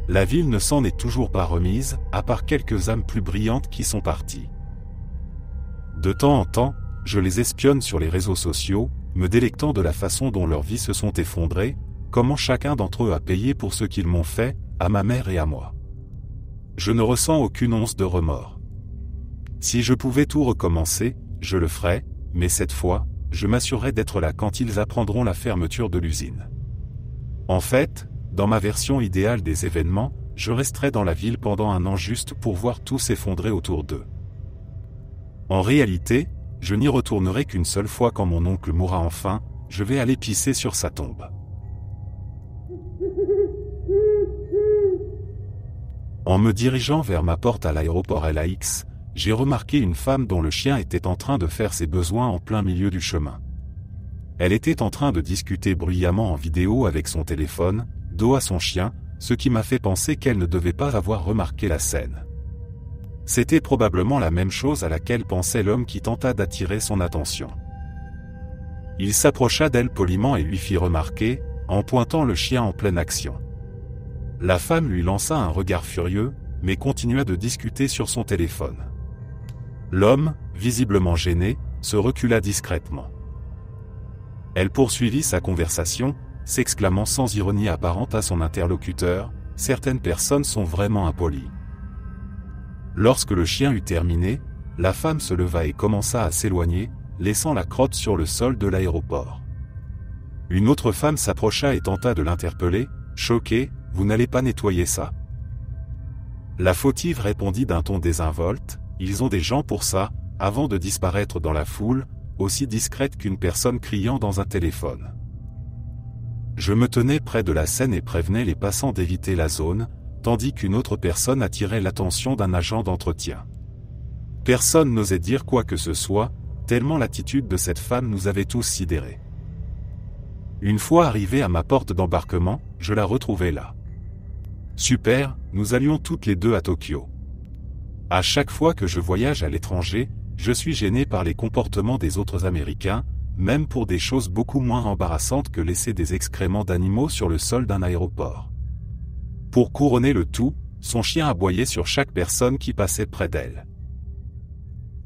La ville ne s'en est toujours pas remise, à part quelques âmes plus brillantes qui sont parties. De temps en temps, je les espionne sur les réseaux sociaux, me délectant de la façon dont leurs vies se sont effondrées, comment chacun d'entre eux a payé pour ce qu'ils m'ont fait, à ma mère et à moi. Je ne ressens aucune once de remords. Si je pouvais tout recommencer, je le ferais, mais cette fois, je m'assurerais d'être là quand ils apprendront la fermeture de l'usine. En fait, dans ma version idéale des événements, je resterai dans la ville pendant 1 an juste pour voir tout s'effondrer autour d'eux. En réalité, je n'y retournerai qu'une seule fois quand mon oncle mourra enfin, je vais aller pisser sur sa tombe. En me dirigeant vers ma porte à l'aéroport LAX, j'ai remarqué une femme dont le chien était en train de faire ses besoins en plein milieu du chemin. Elle était en train de discuter bruyamment en vidéo avec son téléphone, dos à son chien, ce qui m'a fait penser qu'elle ne devait pas avoir remarqué la scène. C'était probablement la même chose à laquelle pensait l'homme qui tenta d'attirer son attention. Il s'approcha d'elle poliment et lui fit remarquer, en pointant le chien en pleine action. La femme lui lança un regard furieux, mais continua de discuter sur son téléphone. L'homme, visiblement gêné, se recula discrètement. Elle poursuivit sa conversation, s'exclamant sans ironie apparente à son interlocuteur, « Certaines personnes sont vraiment impolies. » Lorsque le chien eut terminé, la femme se leva et commença à s'éloigner, laissant la crotte sur le sol de l'aéroport. Une autre femme s'approcha et tenta de l'interpeller, choquée, « Vous n'allez pas nettoyer ça ?» La fautive répondit d'un ton désinvolte, « Ils ont des gens pour ça », avant de disparaître dans la foule, aussi discrète qu'une personne criant dans un téléphone. Je me tenais près de la scène et prévenais les passants d'éviter la zone, tandis qu'une autre personne attirait l'attention d'un agent d'entretien. Personne n'osait dire quoi que ce soit, tellement l'attitude de cette femme nous avait tous sidérés. Une fois arrivé à ma porte d'embarquement, je la retrouvai là. Super, nous allions toutes les deux à Tokyo. À chaque fois que je voyage à l'étranger, je suis gêné par les comportements des autres Américains, même pour des choses beaucoup moins embarrassantes que laisser des excréments d'animaux sur le sol d'un aéroport. Pour couronner le tout, son chien aboyait sur chaque personne qui passait près d'elle.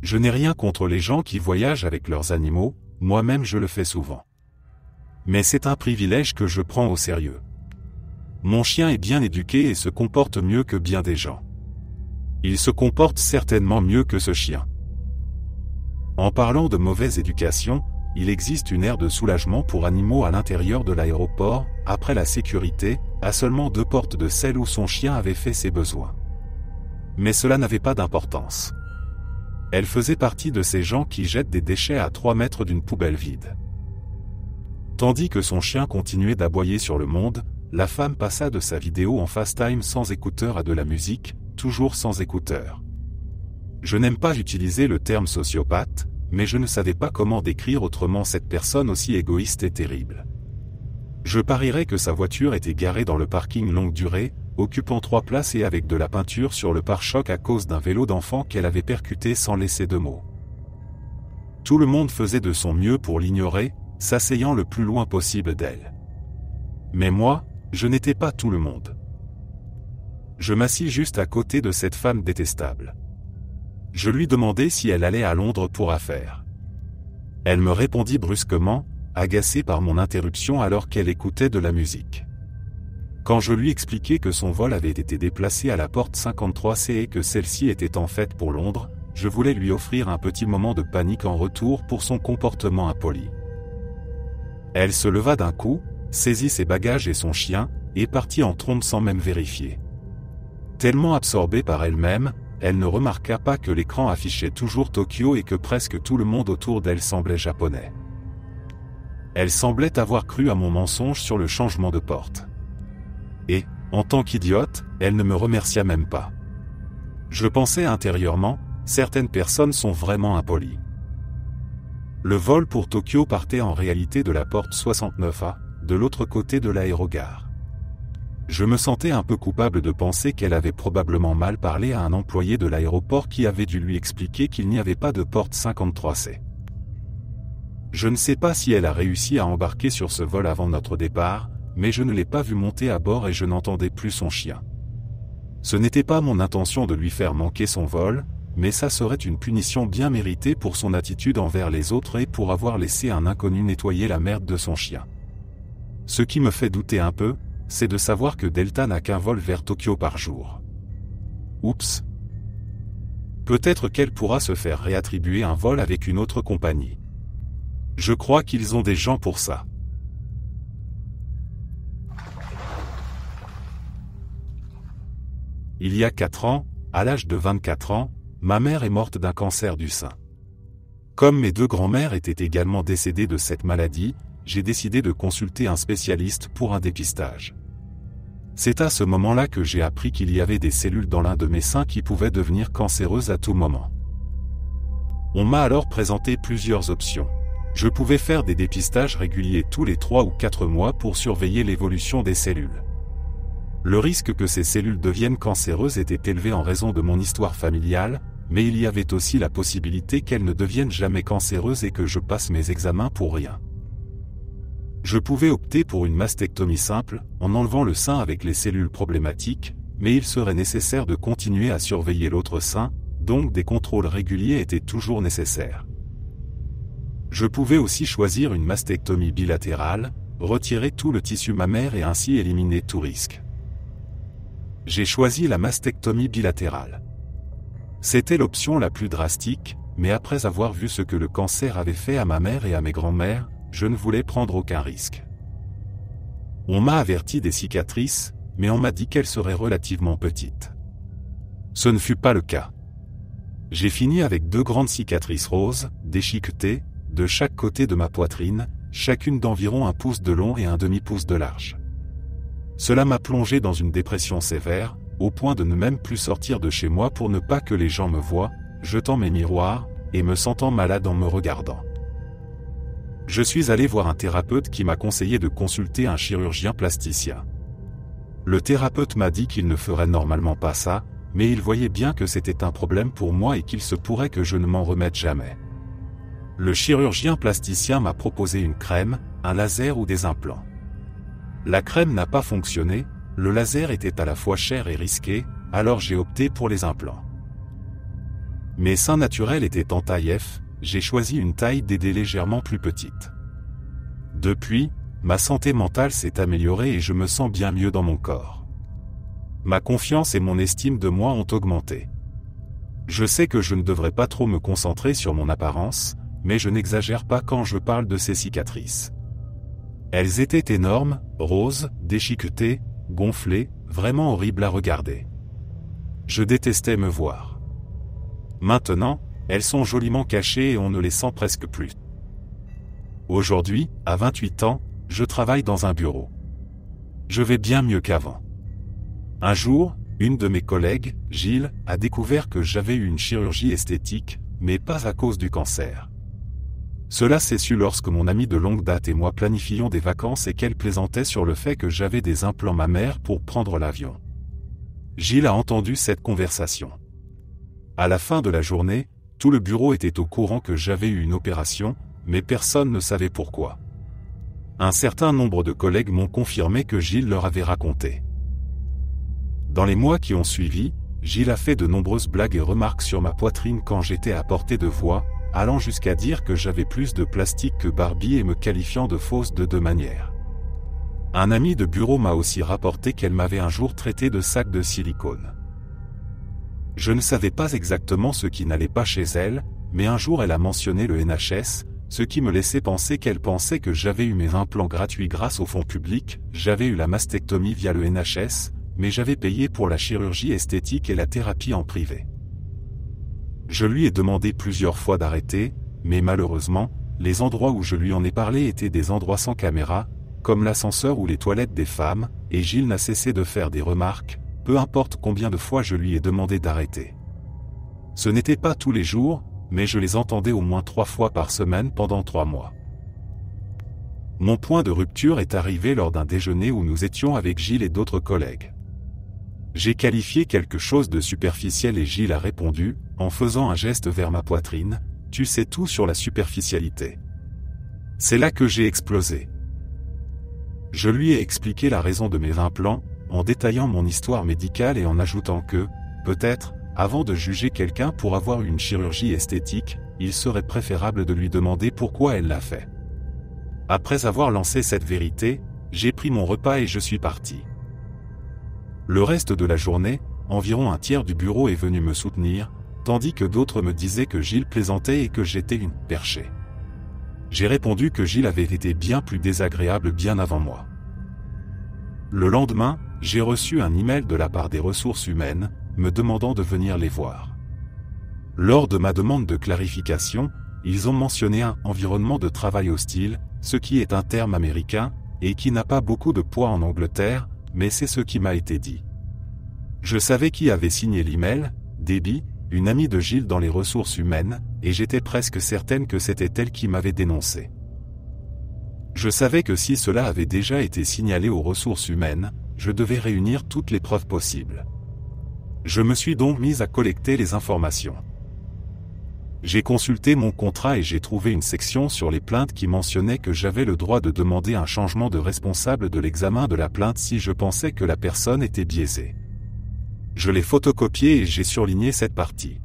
Je n'ai rien contre les gens qui voyagent avec leurs animaux, moi-même je le fais souvent. Mais c'est un privilège que je prends au sérieux. Mon chien est bien éduqué et se comporte mieux que bien des gens. Il se comporte certainement mieux que ce chien. En parlant de mauvaise éducation, il existe une aire de soulagement pour animaux à l'intérieur de l'aéroport, après la sécurité, à seulement 2 portes de celle où son chien avait fait ses besoins. Mais cela n'avait pas d'importance. Elle faisait partie de ces gens qui jettent des déchets à 3 mètres d'une poubelle vide. Tandis que son chien continuait d'aboyer sur le monde, la femme passa de sa vidéo en FaceTime sans écouteur à de la musique, toujours sans écouteur. Je n'aime pas utiliser le terme sociopathe, mais je ne savais pas comment décrire autrement cette personne aussi égoïste et terrible. Je parierais que sa voiture était garée dans le parking longue durée, occupant 3 places et avec de la peinture sur le pare-choc à cause d'un vélo d'enfant qu'elle avait percuté sans laisser de mots. Tout le monde faisait de son mieux pour l'ignorer, s'asseyant le plus loin possible d'elle. Mais moi, je n'étais pas tout le monde. Je m'assis juste à côté de cette femme détestable. Je lui demandai si elle allait à Londres pour affaires. Elle me répondit brusquement, agacée par mon interruption alors qu'elle écoutait de la musique. Quand je lui expliquai que son vol avait été déplacé à la porte 53C et que celle-ci était en fait pour Londres, je voulais lui offrir un petit moment de panique en retour pour son comportement impoli. Elle se leva d'un coup, saisit ses bagages et son chien, et partit en trombe sans même vérifier. Tellement absorbée par elle-même, elle ne remarqua pas que l'écran affichait toujours Tokyo et que presque tout le monde autour d'elle semblait japonais. Elle semblait avoir cru à mon mensonge sur le changement de porte. Et, en tant qu'idiote, elle ne me remercia même pas. Je pensais intérieurement, certaines personnes sont vraiment impolies. Le vol pour Tokyo partait en réalité de la porte 69A, de l'autre côté de l'aérogare. Je me sentais un peu coupable de penser qu'elle avait probablement mal parlé à un employé de l'aéroport qui avait dû lui expliquer qu'il n'y avait pas de porte 53C. Je ne sais pas si elle a réussi à embarquer sur ce vol avant notre départ, mais je ne l'ai pas vue monter à bord et je n'entendais plus son chien. Ce n'était pas mon intention de lui faire manquer son vol, mais ça serait une punition bien méritée pour son attitude envers les autres et pour avoir laissé un inconnu nettoyer la merde de son chien. Ce qui me fait douter un peu, c'est de savoir que Delta n'a qu'un vol vers Tokyo par jour. Oups. Peut-être qu'elle pourra se faire réattribuer un vol avec une autre compagnie. Je crois qu'ils ont des gens pour ça. Il y a 4 ans, à l'âge de 24 ans, ma mère est morte d'un cancer du sein. Comme mes 2 grands-mères étaient également décédées de cette maladie, j'ai décidé de consulter un spécialiste pour un dépistage. C'est à ce moment-là que j'ai appris qu'il y avait des cellules dans l'un de mes seins qui pouvaient devenir cancéreuses à tout moment. On m'a alors présenté plusieurs options. Je pouvais faire des dépistages réguliers tous les 3 ou 4 mois pour surveiller l'évolution des cellules. Le risque que ces cellules deviennent cancéreuses était élevé en raison de mon histoire familiale, mais il y avait aussi la possibilité qu'elles ne deviennent jamais cancéreuses et que je passe mes examens pour rien. Je pouvais opter pour une mastectomie simple, en enlevant le sein avec les cellules problématiques, mais il serait nécessaire de continuer à surveiller l'autre sein, donc des contrôles réguliers étaient toujours nécessaires. Je pouvais aussi choisir une mastectomie bilatérale, retirer tout le tissu mammaire et ainsi éliminer tout risque. J'ai choisi la mastectomie bilatérale. C'était l'option la plus drastique, mais après avoir vu ce que le cancer avait fait à ma mère et à mes grands-mères, je ne voulais prendre aucun risque. On m'a averti des cicatrices, mais on m'a dit qu'elles seraient relativement petites. Ce ne fut pas le cas. J'ai fini avec 2 grandes cicatrices roses, déchiquetées, de chaque côté de ma poitrine, chacune d'environ 1 pouce de long et 1 demi-pouce de large. Cela m'a plongé dans une dépression sévère, au point de ne même plus sortir de chez moi pour ne pas que les gens me voient, jetant mes miroirs, et me sentant malade en me regardant. Je suis allé voir un thérapeute qui m'a conseillé de consulter un chirurgien plasticien. Le thérapeute m'a dit qu'il ne ferait normalement pas ça, mais il voyait bien que c'était un problème pour moi et qu'il se pourrait que je ne m'en remette jamais. Le chirurgien plasticien m'a proposé une crème, un laser ou des implants. La crème n'a pas fonctionné, le laser était à la fois cher et risqué, alors j'ai opté pour les implants. Mes seins naturels étaient en taille F, j'ai choisi une taille DD légèrement plus petite. Depuis, ma santé mentale s'est améliorée et je me sens bien mieux dans mon corps. Ma confiance et mon estime de moi ont augmenté. Je sais que je ne devrais pas trop me concentrer sur mon apparence, mais je n'exagère pas quand je parle de ces cicatrices. Elles étaient énormes, roses, déchiquetées, gonflées, vraiment horribles à regarder. Je détestais me voir. Maintenant, elles sont joliment cachées et on ne les sent presque plus. Aujourd'hui, à 28 ans, je travaille dans un bureau. Je vais bien mieux qu'avant. Un jour, une de mes collègues, Gilles, a découvert que j'avais eu une chirurgie esthétique, mais pas à cause du cancer. Cela s'est su lorsque mon amie de longue date et moi planifions des vacances et qu'elle plaisantait sur le fait que j'avais des implants mammaires pour prendre l'avion. Gilles a entendu cette conversation. À la fin de la journée, tout le bureau était au courant que j'avais eu une opération, mais personne ne savait pourquoi. Un certain nombre de collègues m'ont confirmé que Gilles leur avait raconté. Dans les mois qui ont suivi, Gilles a fait de nombreuses blagues et remarques sur ma poitrine quand j'étais à portée de voix, allant jusqu'à dire que j'avais plus de plastique que Barbie et me qualifiant de fausse de 2 manières. Un ami de bureau m'a aussi rapporté qu'elle m'avait un jour traité de sac de silicone. Je ne savais pas exactement ce qui n'allait pas chez elle, mais un jour elle a mentionné le NHS, ce qui me laissait penser qu'elle pensait que j'avais eu mes implants gratuits grâce au fonds public, j'avais eu la mastectomie via le NHS, mais j'avais payé pour la chirurgie esthétique et la thérapie en privé. Je lui ai demandé plusieurs fois d'arrêter, mais malheureusement, les endroits où je lui en ai parlé étaient des endroits sans caméra, comme l'ascenseur ou les toilettes des femmes, et Gilles n'a cessé de faire des remarques, peu importe combien de fois je lui ai demandé d'arrêter. Ce n'était pas tous les jours, mais je les entendais au moins 3 fois par semaine pendant 3 mois. Mon point de rupture est arrivé lors d'un déjeuner où nous étions avec Gilles et d'autres collègues. J'ai qualifié quelque chose de superficiel et Gilles a répondu, en faisant un geste vers ma poitrine, « Tu sais tout sur la superficialité. » C'est là que j'ai explosé. Je lui ai expliqué la raison de mes implants, en détaillant mon histoire médicale et en ajoutant que, peut-être, avant de juger quelqu'un pour avoir une chirurgie esthétique, il serait préférable de lui demander pourquoi elle l'a fait. Après avoir lancé cette vérité, j'ai pris mon repas et je suis parti. Le reste de la journée, environ un tiers du bureau est venu me soutenir, tandis que d'autres me disaient que Gilles plaisantait et que j'étais une perchée. J'ai répondu que Gilles avait été bien plus désagréable bien avant moi. Le lendemain, j'ai reçu un email de la part des ressources humaines, me demandant de venir les voir. Lors de ma demande de clarification, ils ont mentionné un « environnement de travail hostile », ce qui est un terme américain, et qui n'a pas beaucoup de poids en Angleterre, mais c'est ce qui m'a été dit. Je savais qui avait signé l'email, Debbie, une amie de Gilles dans les ressources humaines, et j'étais presque certaine que c'était elle qui m'avait dénoncé. Je savais que si cela avait déjà été signalé aux ressources humaines, je devais réunir toutes les preuves possibles. Je me suis donc mise à collecter les informations. J'ai consulté mon contrat et j'ai trouvé une section sur les plaintes qui mentionnait que j'avais le droit de demander un changement de responsable de l'examen de la plainte si je pensais que la personne était biaisée. Je l'ai photocopié et j'ai surligné cette partie.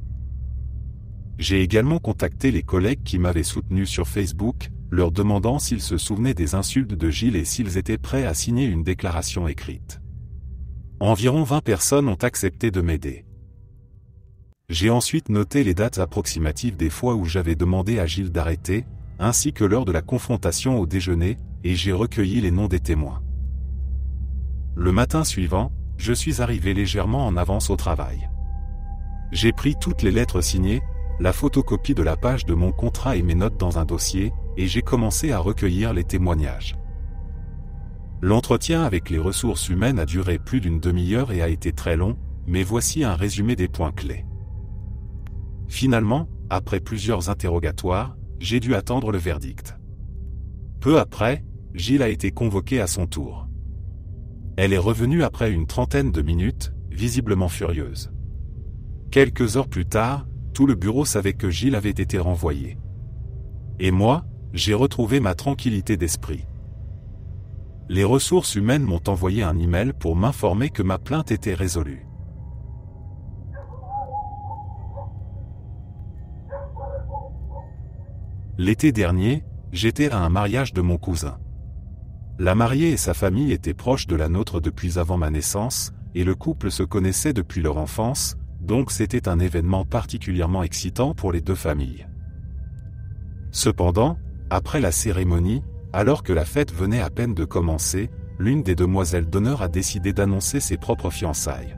J'ai également contacté les collègues qui m'avaient soutenu sur Facebook, leur demandant s'ils se souvenaient des insultes de Gilles et s'ils étaient prêts à signer une déclaration écrite. Environ 20 personnes ont accepté de m'aider. J'ai ensuite noté les dates approximatives des fois où j'avais demandé à Gilles d'arrêter, ainsi que l'heure de la confrontation au déjeuner, et j'ai recueilli les noms des témoins. Le matin suivant, je suis arrivé légèrement en avance au travail. J'ai pris toutes les lettres signées, la photocopie de la page de mon contrat et mes notes dans un dossier, et j'ai commencé à recueillir les témoignages. L'entretien avec les ressources humaines a duré plus d'une demi-heure et a été très long, mais voici un résumé des points clés. Finalement, après plusieurs interrogatoires, j'ai dû attendre le verdict. Peu après, Gilles a été convoqué à son tour. Elle est revenue après une trentaine de minutes, visiblement furieuse. Quelques heures plus tard, tout le bureau savait que Gilles avait été renvoyé. Et moi, j'ai retrouvé ma tranquillité d'esprit. Les ressources humaines m'ont envoyé un email pour m'informer que ma plainte était résolue. L'été dernier, j'étais à un mariage de mon cousin. La mariée et sa famille étaient proches de la nôtre depuis avant ma naissance, et le couple se connaissait depuis leur enfance, donc c'était un événement particulièrement excitant pour les deux familles. Cependant, après la cérémonie, alors que la fête venait à peine de commencer, l'une des demoiselles d'honneur a décidé d'annoncer ses propres fiançailles.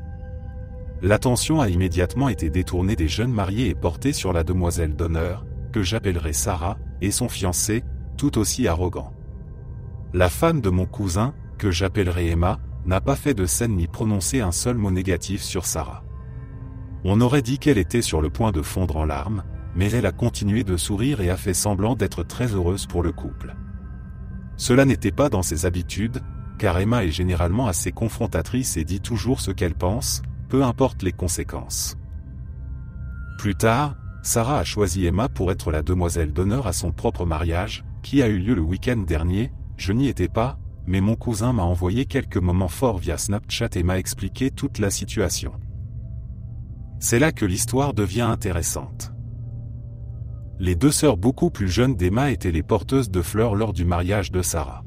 L'attention a immédiatement été détournée des jeunes mariés et portée sur la demoiselle d'honneur, que j'appellerai Sarah, et son fiancé, tout aussi arrogant. La femme de mon cousin, que j'appellerai Emma, n'a pas fait de scène ni prononcé un seul mot négatif sur Sarah. On aurait dit qu'elle était sur le point de fondre en larmes, mais elle a continué de sourire et a fait semblant d'être très heureuse pour le couple. Cela n'était pas dans ses habitudes, car Emma est généralement assez confrontatrice et dit toujours ce qu'elle pense, peu importe les conséquences. Plus tard, Sarah a choisi Emma pour être la demoiselle d'honneur à son propre mariage, qui a eu lieu le week-end dernier. Je n'y étais pas, mais mon cousin m'a envoyé quelques moments forts via Snapchat et m'a expliqué toute la situation. C'est là que l'histoire devient intéressante. Les deux sœurs beaucoup plus jeunes d'Emma étaient les porteuses de fleurs lors du mariage de Sarah.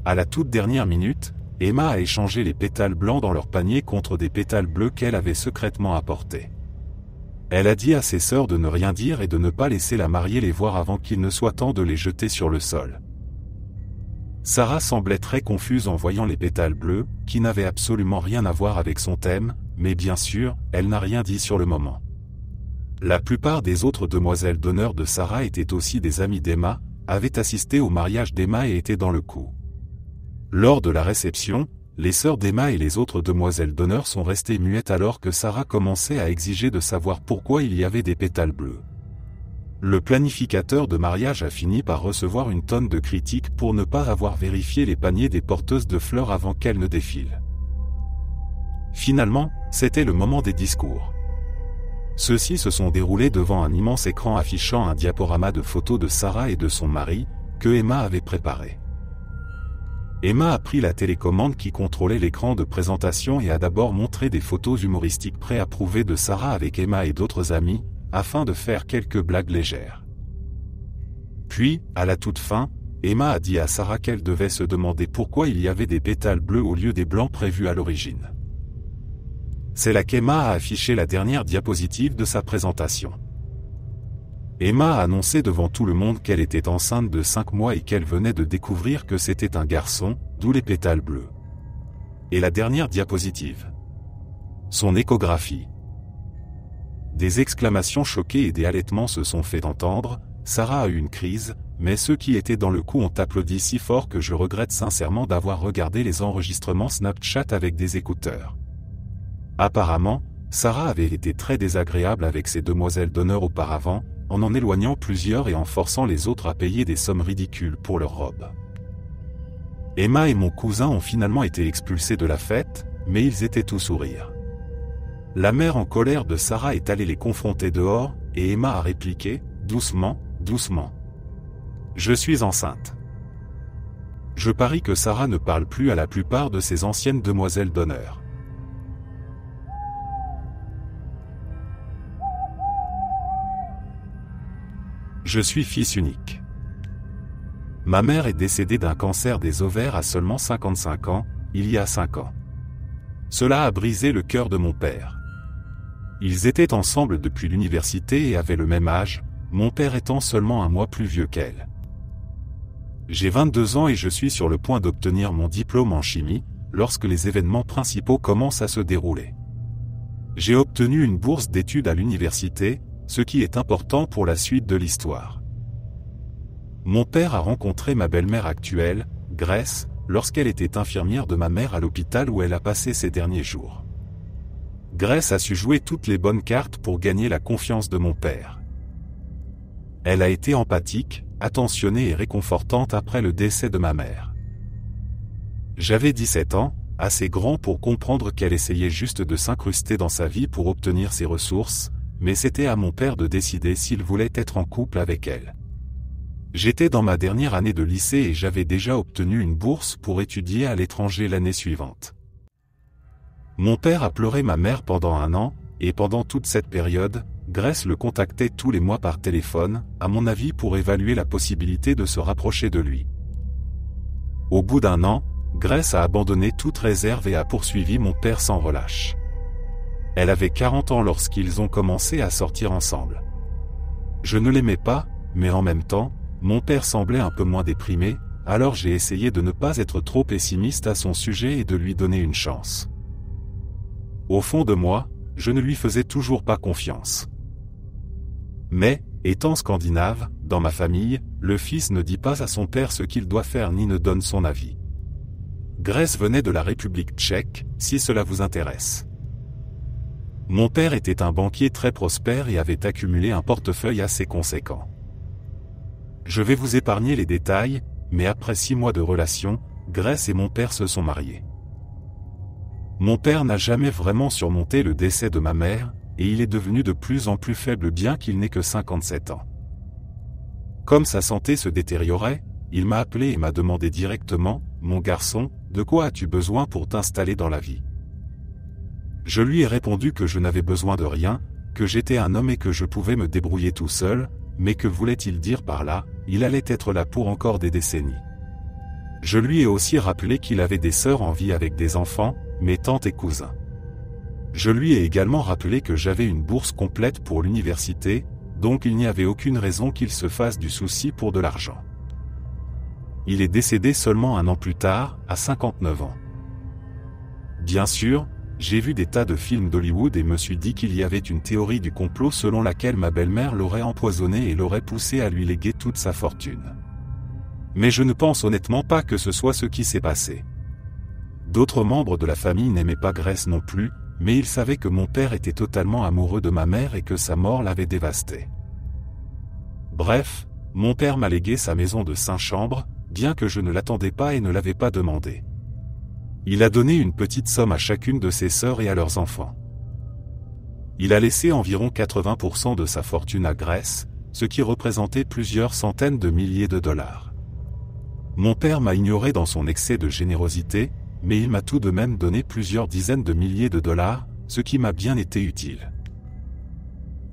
À la toute dernière minute, Emma a échangé les pétales blancs dans leur panier contre des pétales bleus qu'elle avait secrètement apportés. Elle a dit à ses sœurs de ne rien dire et de ne pas laisser la mariée les voir avant qu'il ne soit temps de les jeter sur le sol. Sarah semblait très confuse en voyant les pétales bleus, qui n'avaient absolument rien à voir avec son thème, mais bien sûr, elle n'a rien dit sur le moment. La plupart des autres demoiselles d'honneur de Sarah étaient aussi des amies d'Emma, avaient assisté au mariage d'Emma et étaient dans le coup. Lors de la réception, les sœurs d'Emma et les autres demoiselles d'honneur sont restées muettes alors que Sarah commençait à exiger de savoir pourquoi il y avait des pétales bleus. Le planificateur de mariage a fini par recevoir une tonne de critiques pour ne pas avoir vérifié les paniers des porteuses de fleurs avant qu'elles ne défilent. Finalement, c'était le moment des discours. Ceux-ci se sont déroulés devant un immense écran affichant un diaporama de photos de Sarah et de son mari, que Emma avait préparé. Emma a pris la télécommande qui contrôlait l'écran de présentation et a d'abord montré des photos humoristiques préapprouvées de Sarah avec Emma et d'autres amis, afin de faire quelques blagues légères. Puis, à la toute fin, Emma a dit à Sarah qu'elle devait se demander pourquoi il y avait des pétales bleus au lieu des blancs prévus à l'origine. C'est là qu'Emma a affiché la dernière diapositive de sa présentation. Emma a annoncé devant tout le monde qu'elle était enceinte de 5 mois et qu'elle venait de découvrir que c'était un garçon, d'où les pétales bleus. Et la dernière diapositive. Son échographie. Des exclamations choquées et des halètements se sont fait entendre. Sarah a eu une crise, mais ceux qui étaient dans le coup ont applaudi si fort que je regrette sincèrement d'avoir regardé les enregistrements Snapchat avec des écouteurs. Apparemment, Sarah avait été très désagréable avec ses demoiselles d'honneur auparavant, en éloignant plusieurs et en forçant les autres à payer des sommes ridicules pour leurs robes. Emma et mon cousin ont finalement été expulsés de la fête, mais ils étaient tout sourire. La mère en colère de Sarah est allée les confronter dehors, et Emma a répliqué, doucement, doucement. Je suis enceinte. Je parie que Sarah ne parle plus à la plupart de ses anciennes demoiselles d'honneur. Je suis fils unique. Ma mère est décédée d'un cancer des ovaires à seulement 55 ans, il y a 5 ans. Cela a brisé le cœur de mon père. Ils étaient ensemble depuis l'université et avaient le même âge, mon père étant seulement un mois plus vieux qu'elle. J'ai 22 ans et je suis sur le point d'obtenir mon diplôme en chimie, lorsque les événements principaux commencent à se dérouler. J'ai obtenu une bourse d'études à l'université, ce qui est important pour la suite de l'histoire. Mon père a rencontré ma belle-mère actuelle, Grace, lorsqu'elle était infirmière de ma mère à l'hôpital où elle a passé ses derniers jours. Grace a su jouer toutes les bonnes cartes pour gagner la confiance de mon père. Elle a été empathique, attentionnée et réconfortante après le décès de ma mère. J'avais 17 ans, assez grand pour comprendre qu'elle essayait juste de s'incruster dans sa vie pour obtenir ses ressources, mais c'était à mon père de décider s'il voulait être en couple avec elle. J'étais dans ma dernière année de lycée et j'avais déjà obtenu une bourse pour étudier à l'étranger l'année suivante. Mon père a pleuré ma mère pendant 1 an, et pendant toute cette période, Grace le contactait tous les mois par téléphone, à mon avis pour évaluer la possibilité de se rapprocher de lui. Au bout d'1 an, Grace a abandonné toute réserve et a poursuivi mon père sans relâche. Elle avait 40 ans lorsqu'ils ont commencé à sortir ensemble. Je ne l'aimais pas, mais en même temps, mon père semblait un peu moins déprimé, alors j'ai essayé de ne pas être trop pessimiste à son sujet et de lui donner une chance. Au fond de moi, je ne lui faisais toujours pas confiance. Mais, étant scandinave, dans ma famille, le fils ne dit pas à son père ce qu'il doit faire ni ne donne son avis. Grace venait de la République tchèque, si cela vous intéresse. Mon père était un banquier très prospère et avait accumulé un portefeuille assez conséquent. Je vais vous épargner les détails, mais après 6 mois de relation, Grace et mon père se sont mariés. Mon père n'a jamais vraiment surmonté le décès de ma mère, et il est devenu de plus en plus faible bien qu'il n'ait que 57 ans. Comme sa santé se détériorait, il m'a appelé et m'a demandé directement, « Mon garçon, de quoi as-tu besoin pour t'installer dans la vie ?» Je lui ai répondu que je n'avais besoin de rien, que j'étais un homme et que je pouvais me débrouiller tout seul, mais que voulait-il dire par là, il allait être là pour encore des décennies. Je lui ai aussi rappelé qu'il avait des sœurs en vie avec des enfants, mes tantes et cousins. Je lui ai également rappelé que j'avais une bourse complète pour l'université, donc il n'y avait aucune raison qu'il se fasse du souci pour de l'argent. Il est décédé seulement 1 an plus tard, à 59 ans. Bien sûr, j'ai vu des tas de films d'Hollywood et me suis dit qu'il y avait une théorie du complot selon laquelle ma belle-mère l'aurait empoisonné et l'aurait poussé à lui léguer toute sa fortune. Mais je ne pense honnêtement pas que ce soit ce qui s'est passé. D'autres membres de la famille n'aimaient pas Grace non plus, mais ils savaient que mon père était totalement amoureux de ma mère et que sa mort l'avait dévasté. Bref, mon père m'a légué sa maison de 5 chambres, bien que je ne l'attendais pas et ne l'avais pas demandé. Il a donné une petite somme à chacune de ses sœurs et à leurs enfants. Il a laissé environ 80% de sa fortune à Grace, ce qui représentait plusieurs centaines de milliers de dollars. Mon père m'a ignoré dans son excès de générosité, mais il m'a tout de même donné plusieurs dizaines de milliers de dollars, ce qui m'a bien été utile.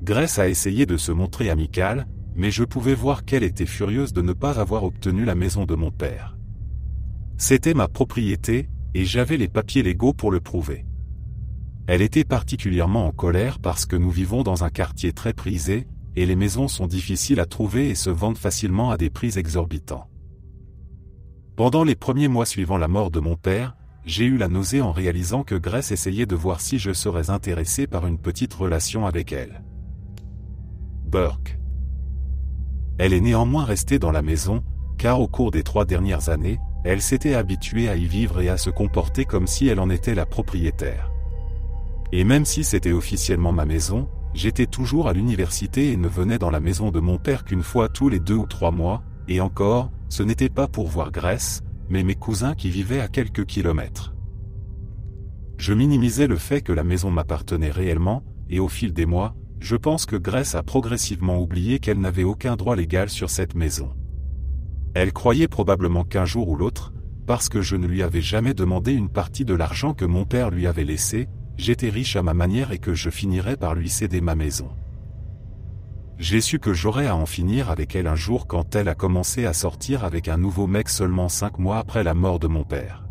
Grace a essayé de se montrer amicale, mais je pouvais voir qu'elle était furieuse de ne pas avoir obtenu la maison de mon père. C'était ma propriété, et j'avais les papiers légaux pour le prouver. Elle était particulièrement en colère parce que nous vivons dans un quartier très prisé, et les maisons sont difficiles à trouver et se vendent facilement à des prix exorbitants. Pendant les premiers mois suivant la mort de mon père, j'ai eu la nausée en réalisant que Grace essayait de voir si je serais intéressé par une petite relation avec elle. Burke. Elle est néanmoins restée dans la maison, car au cours des 3 dernières années, elle s'était habituée à y vivre et à se comporter comme si elle en était la propriétaire. Et même si c'était officiellement ma maison, j'étais toujours à l'université et ne venais dans la maison de mon père qu'une fois tous les 2 ou 3 mois, et encore, ce n'était pas pour voir Grace, mais mes cousins qui vivaient à quelques kilomètres. Je minimisais le fait que la maison m'appartenait réellement, et au fil des mois, je pense que Grace a progressivement oublié qu'elle n'avait aucun droit légal sur cette maison. Elle croyait probablement qu'un jour ou l'autre, parce que je ne lui avais jamais demandé une partie de l'argent que mon père lui avait laissé, j'étais riche à ma manière et que je finirais par lui céder ma maison. J'ai su que j'aurais à en finir avec elle un jour quand elle a commencé à sortir avec un nouveau mec seulement 5 mois après la mort de mon père.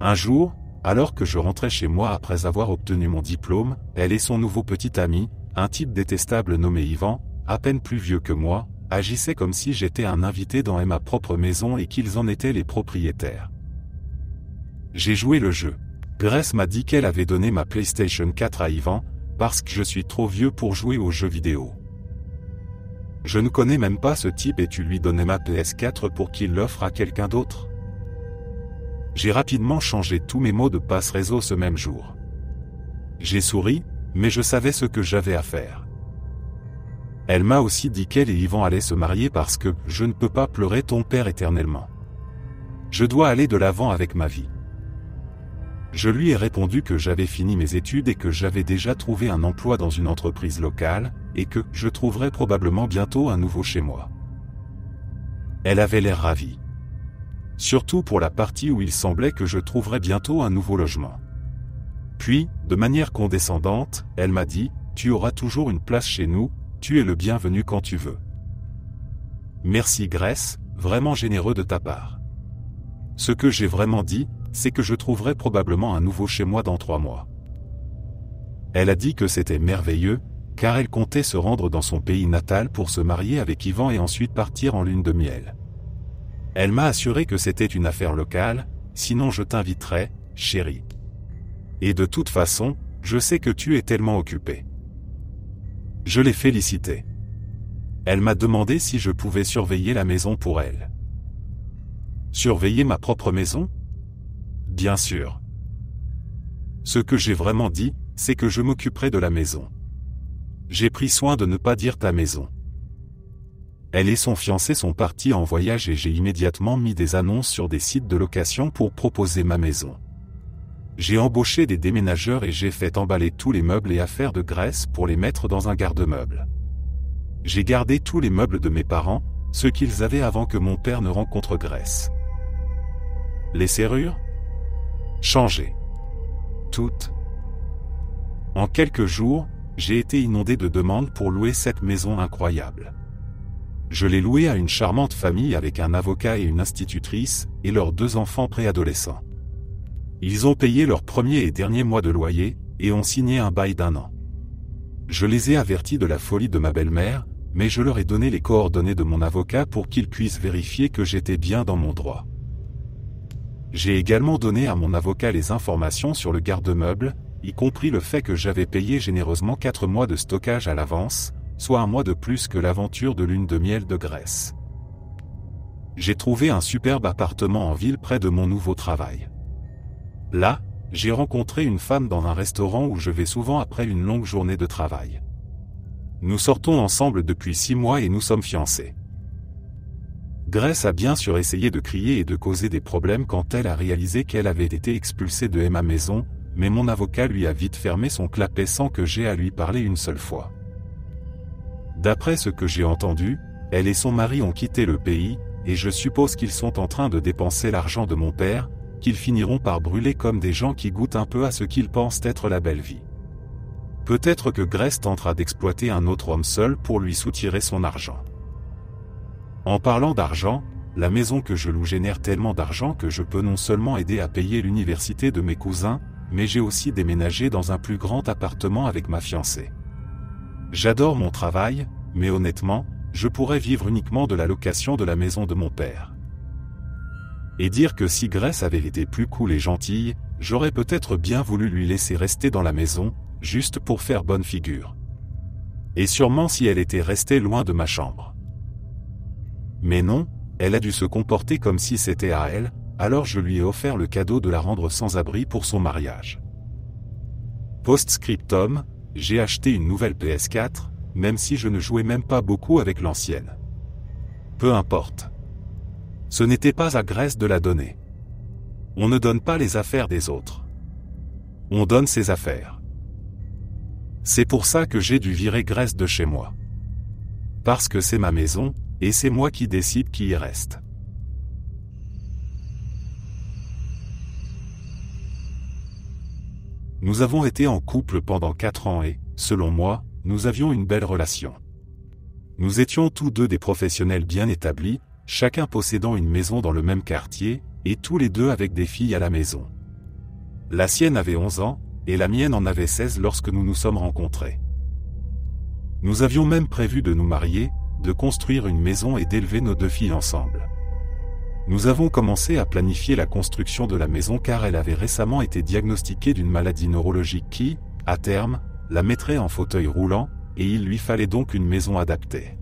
Un jour, alors que je rentrais chez moi après avoir obtenu mon diplôme, elle et son nouveau petit ami, un type détestable nommé Ivan, à peine plus vieux que moi, agissaient comme si j'étais un invité dans ma propre maison et qu'ils en étaient les propriétaires. J'ai joué le jeu. Grace m'a dit qu'elle avait donné ma PlayStation 4 à Ivan, parce que je suis trop vieux pour jouer aux jeux vidéo. Je ne connais même pas ce type et tu lui donnais ma PS4 pour qu'il l'offre à quelqu'un d'autre? J'ai rapidement changé tous mes mots de passe réseau ce même jour. J'ai souri, mais je savais ce que j'avais à faire. Elle m'a aussi dit qu'elle et Ivan allaient se marier parce que je ne peux pas pleurer ton père éternellement. Je dois aller de l'avant avec ma vie. Je lui ai répondu que j'avais fini mes études et que j'avais déjà trouvé un emploi dans une entreprise locale, et que je trouverais probablement bientôt un nouveau chez moi. Elle avait l'air ravie. Surtout pour la partie où il semblait que je trouverais bientôt un nouveau logement. Puis, de manière condescendante, elle m'a dit, « Tu auras toujours une place chez nous, tu es le bienvenu quand tu veux. » Merci Grace, vraiment généreux de ta part. Ce que j'ai vraiment dit, c'est que je trouverais probablement un nouveau chez moi dans 3 mois. Elle a dit que c'était merveilleux, car elle comptait se rendre dans son pays natal pour se marier avec Ivan et ensuite partir en lune de miel. Elle m'a assuré que c'était une affaire locale, sinon je t'inviterais, chérie. Et de toute façon, je sais que tu es tellement occupée. Je l'ai félicitée. Elle m'a demandé si je pouvais surveiller la maison pour elle. Surveiller ma propre maison? Bien sûr. Ce que j'ai vraiment dit, c'est que je m'occuperai de la maison. J'ai pris soin de ne pas dire ta maison. Elle et son fiancé sont partis en voyage et j'ai immédiatement mis des annonces sur des sites de location pour proposer ma maison. J'ai embauché des déménageurs et j'ai fait emballer tous les meubles et affaires de Grace pour les mettre dans un garde-meubles. J'ai gardé tous les meubles de mes parents, ceux qu'ils avaient avant que mon père ne rencontre Grace. Les serrures? Changées. Toutes. En quelques jours, j'ai été inondé de demandes pour louer cette maison incroyable. Je l'ai louée à une charmante famille avec un avocat et une institutrice, et leurs 2 enfants préadolescents. Ils ont payé leur premier et dernier mois de loyer, et ont signé un bail d'1 an. Je les ai avertis de la folie de ma belle-mère, mais je leur ai donné les coordonnées de mon avocat pour qu'ils puissent vérifier que j'étais bien dans mon droit. J'ai également donné à mon avocat les informations sur le garde-meubles, y compris le fait que j'avais payé généreusement 4 mois de stockage à l'avance, soit 1 mois de plus que l'aventure de lune de miel de Grace. J'ai trouvé un superbe appartement en ville près de mon nouveau travail. Là, j'ai rencontré une femme dans un restaurant où je vais souvent après une longue journée de travail. Nous sortons ensemble depuis 6 mois et nous sommes fiancés. Grace a bien sûr essayé de crier et de causer des problèmes quand elle a réalisé qu'elle avait été expulsée de ma maison, mais mon avocat lui a vite fermé son clapet sans que j'aie à lui parler une seule fois. D'après ce que j'ai entendu, elle et son mari ont quitté le pays, et je suppose qu'ils sont en train de dépenser l'argent de mon père, qu'ils finiront par brûler comme des gens qui goûtent un peu à ce qu'ils pensent être la belle vie. Peut-être que Grace tentera d'exploiter un autre homme seul pour lui soutirer son argent. En parlant d'argent, la maison que je loue génère tellement d'argent que je peux non seulement aider à payer l'université de mes cousins, mais j'ai aussi déménagé dans un plus grand appartement avec ma fiancée. J'adore mon travail, mais honnêtement, je pourrais vivre uniquement de la location de la maison de mon père. Et dire que si Grace avait été plus cool et gentille, j'aurais peut-être bien voulu lui laisser rester dans la maison, juste pour faire bonne figure. Et sûrement si elle était restée loin de ma chambre. Mais non, elle a dû se comporter comme si c'était à elle, alors je lui ai offert le cadeau de la rendre sans abri pour son mariage. Post-scriptum, j'ai acheté une nouvelle PS4, même si je ne jouais même pas beaucoup avec l'ancienne. Peu importe. Ce n'était pas à Grèce de la donner. On ne donne pas les affaires des autres. On donne ses affaires. C'est pour ça que j'ai dû virer Grèce de chez moi. Parce que c'est ma maison, et c'est moi qui décide qui y reste. Nous avons été en couple pendant 4 ans et, selon moi, nous avions une belle relation. Nous étions tous deux des professionnels bien établis, chacun possédant une maison dans le même quartier, et tous les deux avec des filles à la maison. La sienne avait 11 ans, et la mienne en avait 16 lorsque nous nous sommes rencontrés. Nous avions même prévu de nous marier, de construire une maison et d'élever nos 2 filles ensemble. Nous avons commencé à planifier la construction de la maison car elle avait récemment été diagnostiquée d'une maladie neurologique qui, à terme, la mettrait en fauteuil roulant, et il lui fallait donc une maison adaptée.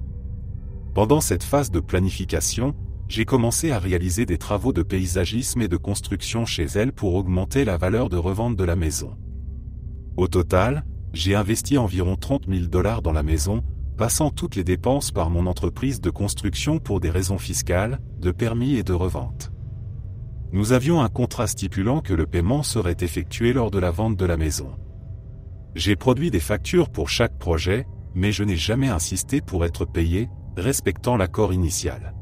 Pendant cette phase de planification, j'ai commencé à réaliser des travaux de paysagisme et de construction chez elle pour augmenter la valeur de revente de la maison. Au total, j'ai investi environ $30 000 dans la maison, passant toutes les dépenses par mon entreprise de construction pour des raisons fiscales, de permis et de revente. Nous avions un contrat stipulant que le paiement serait effectué lors de la vente de la maison. J'ai produit des factures pour chaque projet, mais je n'ai jamais insisté pour être payé, respectant l'accord initial.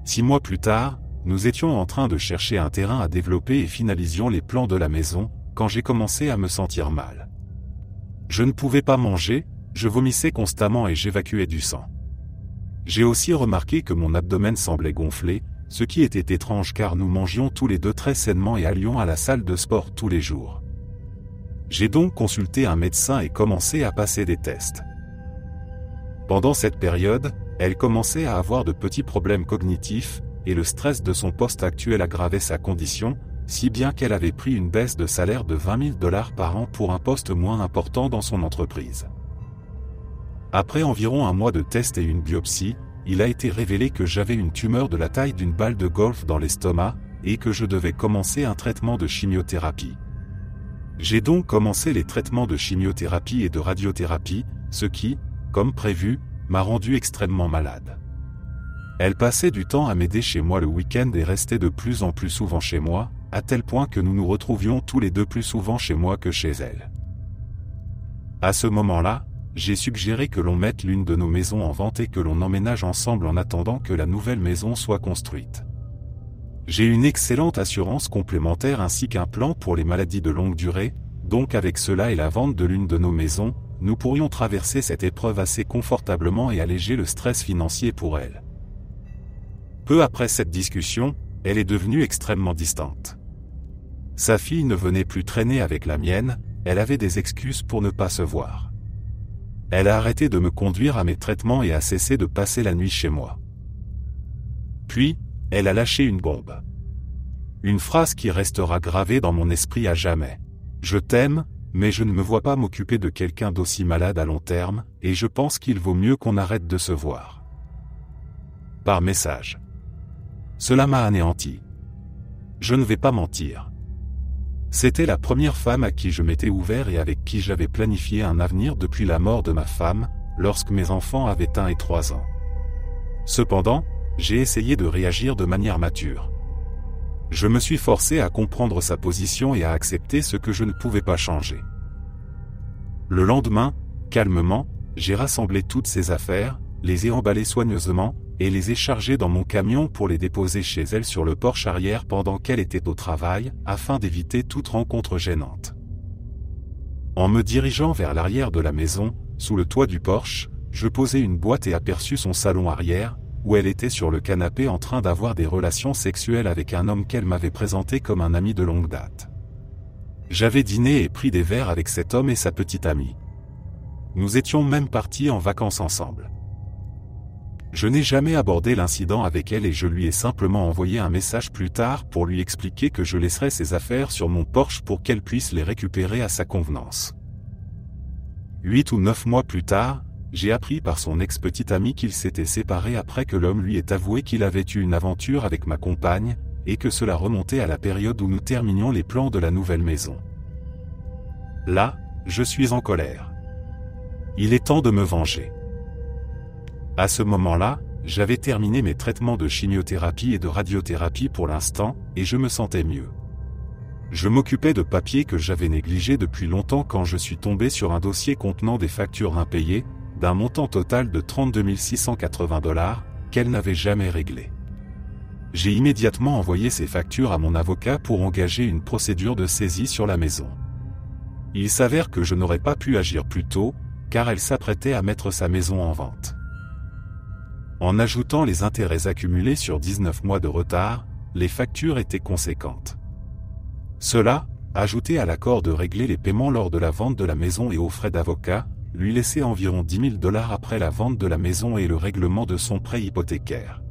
6 mois plus tard, nous étions en train de chercher un terrain à développer et finalisions les plans de la maison, quand j'ai commencé à me sentir mal. Je ne pouvais pas manger, je vomissais constamment et j'évacuais du sang. J'ai aussi remarqué que mon abdomen semblait gonfler, ce qui était étrange car nous mangions tous les deux très sainement et allions à la salle de sport tous les jours. J'ai donc consulté un médecin et commencé à passer des tests. Pendant cette période, elle commençait à avoir de petits problèmes cognitifs, et le stress de son poste actuel aggravait sa condition, si bien qu'elle avait pris une baisse de salaire de $20 000 par an pour un poste moins important dans son entreprise. Après environ 1 mois de tests et une biopsie, il a été révélé que j'avais une tumeur de la taille d'une balle de golf dans l'estomac, et que je devais commencer un traitement de chimiothérapie. J'ai donc commencé les traitements de chimiothérapie et de radiothérapie, ce qui, comme prévu, m'a rendu extrêmement malade. Elle passait du temps à m'aider chez moi le week-end et restait de plus en plus souvent chez moi, à tel point que nous nous retrouvions tous les deux plus souvent chez moi que chez elle. À ce moment-là, j'ai suggéré que l'on mette l'une de nos maisons en vente et que l'on emménage ensemble en attendant que la nouvelle maison soit construite. J'ai une excellente assurance complémentaire ainsi qu'un plan pour les maladies de longue durée, donc avec cela et la vente de l'une de nos maisons, nous pourrions traverser cette épreuve assez confortablement et alléger le stress financier pour elle. Peu après cette discussion, elle est devenue extrêmement distante. Sa fille ne venait plus traîner avec la mienne, elle avait des excuses pour ne pas se voir. Elle a arrêté de me conduire à mes traitements et a cessé de passer la nuit chez moi. Puis, elle a lâché une bombe. Une phrase qui restera gravée dans mon esprit à jamais. Je t'aime, mais je ne me vois pas m'occuper de quelqu'un d'aussi malade à long terme, et je pense qu'il vaut mieux qu'on arrête de se voir. Par message. Cela m'a anéanti. Je ne vais pas mentir. C'était la première femme à qui je m'étais ouvert et avec qui j'avais planifié un avenir depuis la mort de ma femme, lorsque mes enfants avaient 1 et 3 ans. Cependant, j'ai essayé de réagir de manière mature. Je me suis forcé à comprendre sa position et à accepter ce que je ne pouvais pas changer. Le lendemain, calmement, j'ai rassemblé toutes ses affaires, les ai emballées soigneusement, et les ai chargées dans mon camion pour les déposer chez elle sur le porche arrière pendant qu'elle était au travail, afin d'éviter toute rencontre gênante. En me dirigeant vers l'arrière de la maison, sous le toit du porche, je posai une boîte et aperçus son salon arrière, où elle était sur le canapé en train d'avoir des relations sexuelles avec un homme qu'elle m'avait présenté comme un ami de longue date. J'avais dîné et pris des verres avec cet homme et sa petite amie. Nous étions même partis en vacances ensemble. Je n'ai jamais abordé l'incident avec elle et je lui ai simplement envoyé un message plus tard pour lui expliquer que je laisserais ses affaires sur mon porche pour qu'elle puisse les récupérer à sa convenance. 8 ou 9 mois plus tard, j'ai appris par son ex-petite amie qu'il s'était séparé après que l'homme lui ait avoué qu'il avait eu une aventure avec ma compagne, et que cela remontait à la période où nous terminions les plans de la nouvelle maison. Là, je suis en colère. Il est temps de me venger. À ce moment-là, j'avais terminé mes traitements de chimiothérapie et de radiothérapie pour l'instant, et je me sentais mieux. Je m'occupais de papiers que j'avais négligés depuis longtemps quand je suis tombé sur un dossier contenant des factures impayées, d'un montant total de $32 680, qu'elle n'avait jamais réglé. J'ai immédiatement envoyé ces factures à mon avocat pour engager une procédure de saisie sur la maison. Il s'avère que je n'aurais pas pu agir plus tôt, car elle s'apprêtait à mettre sa maison en vente. En ajoutant les intérêts accumulés sur 19 mois de retard, les factures étaient conséquentes. Cela, ajouté à l'accord de régler les paiements lors de la vente de la maison et aux frais d'avocat, lui laissait environ $10 000 après la vente de la maison et le règlement de son prêt hypothécaire.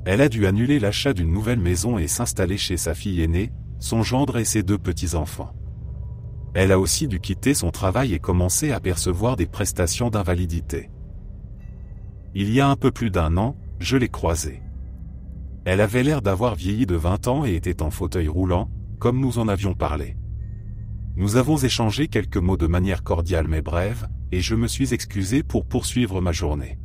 Elle a dû annuler l'achat d'une nouvelle maison et s'installer chez sa fille aînée, son gendre et ses 2 petits-enfants. Elle a aussi dû quitter son travail et commencer à percevoir des prestations d'invalidité. Il y a un peu plus d'1 an, je l'ai croisée. Elle avait l'air d'avoir vieilli de 20 ans et était en fauteuil roulant, comme nous en avions parlé. Nous avons échangé quelques mots de manière cordiale mais brève, et je me suis excusé pour poursuivre ma journée.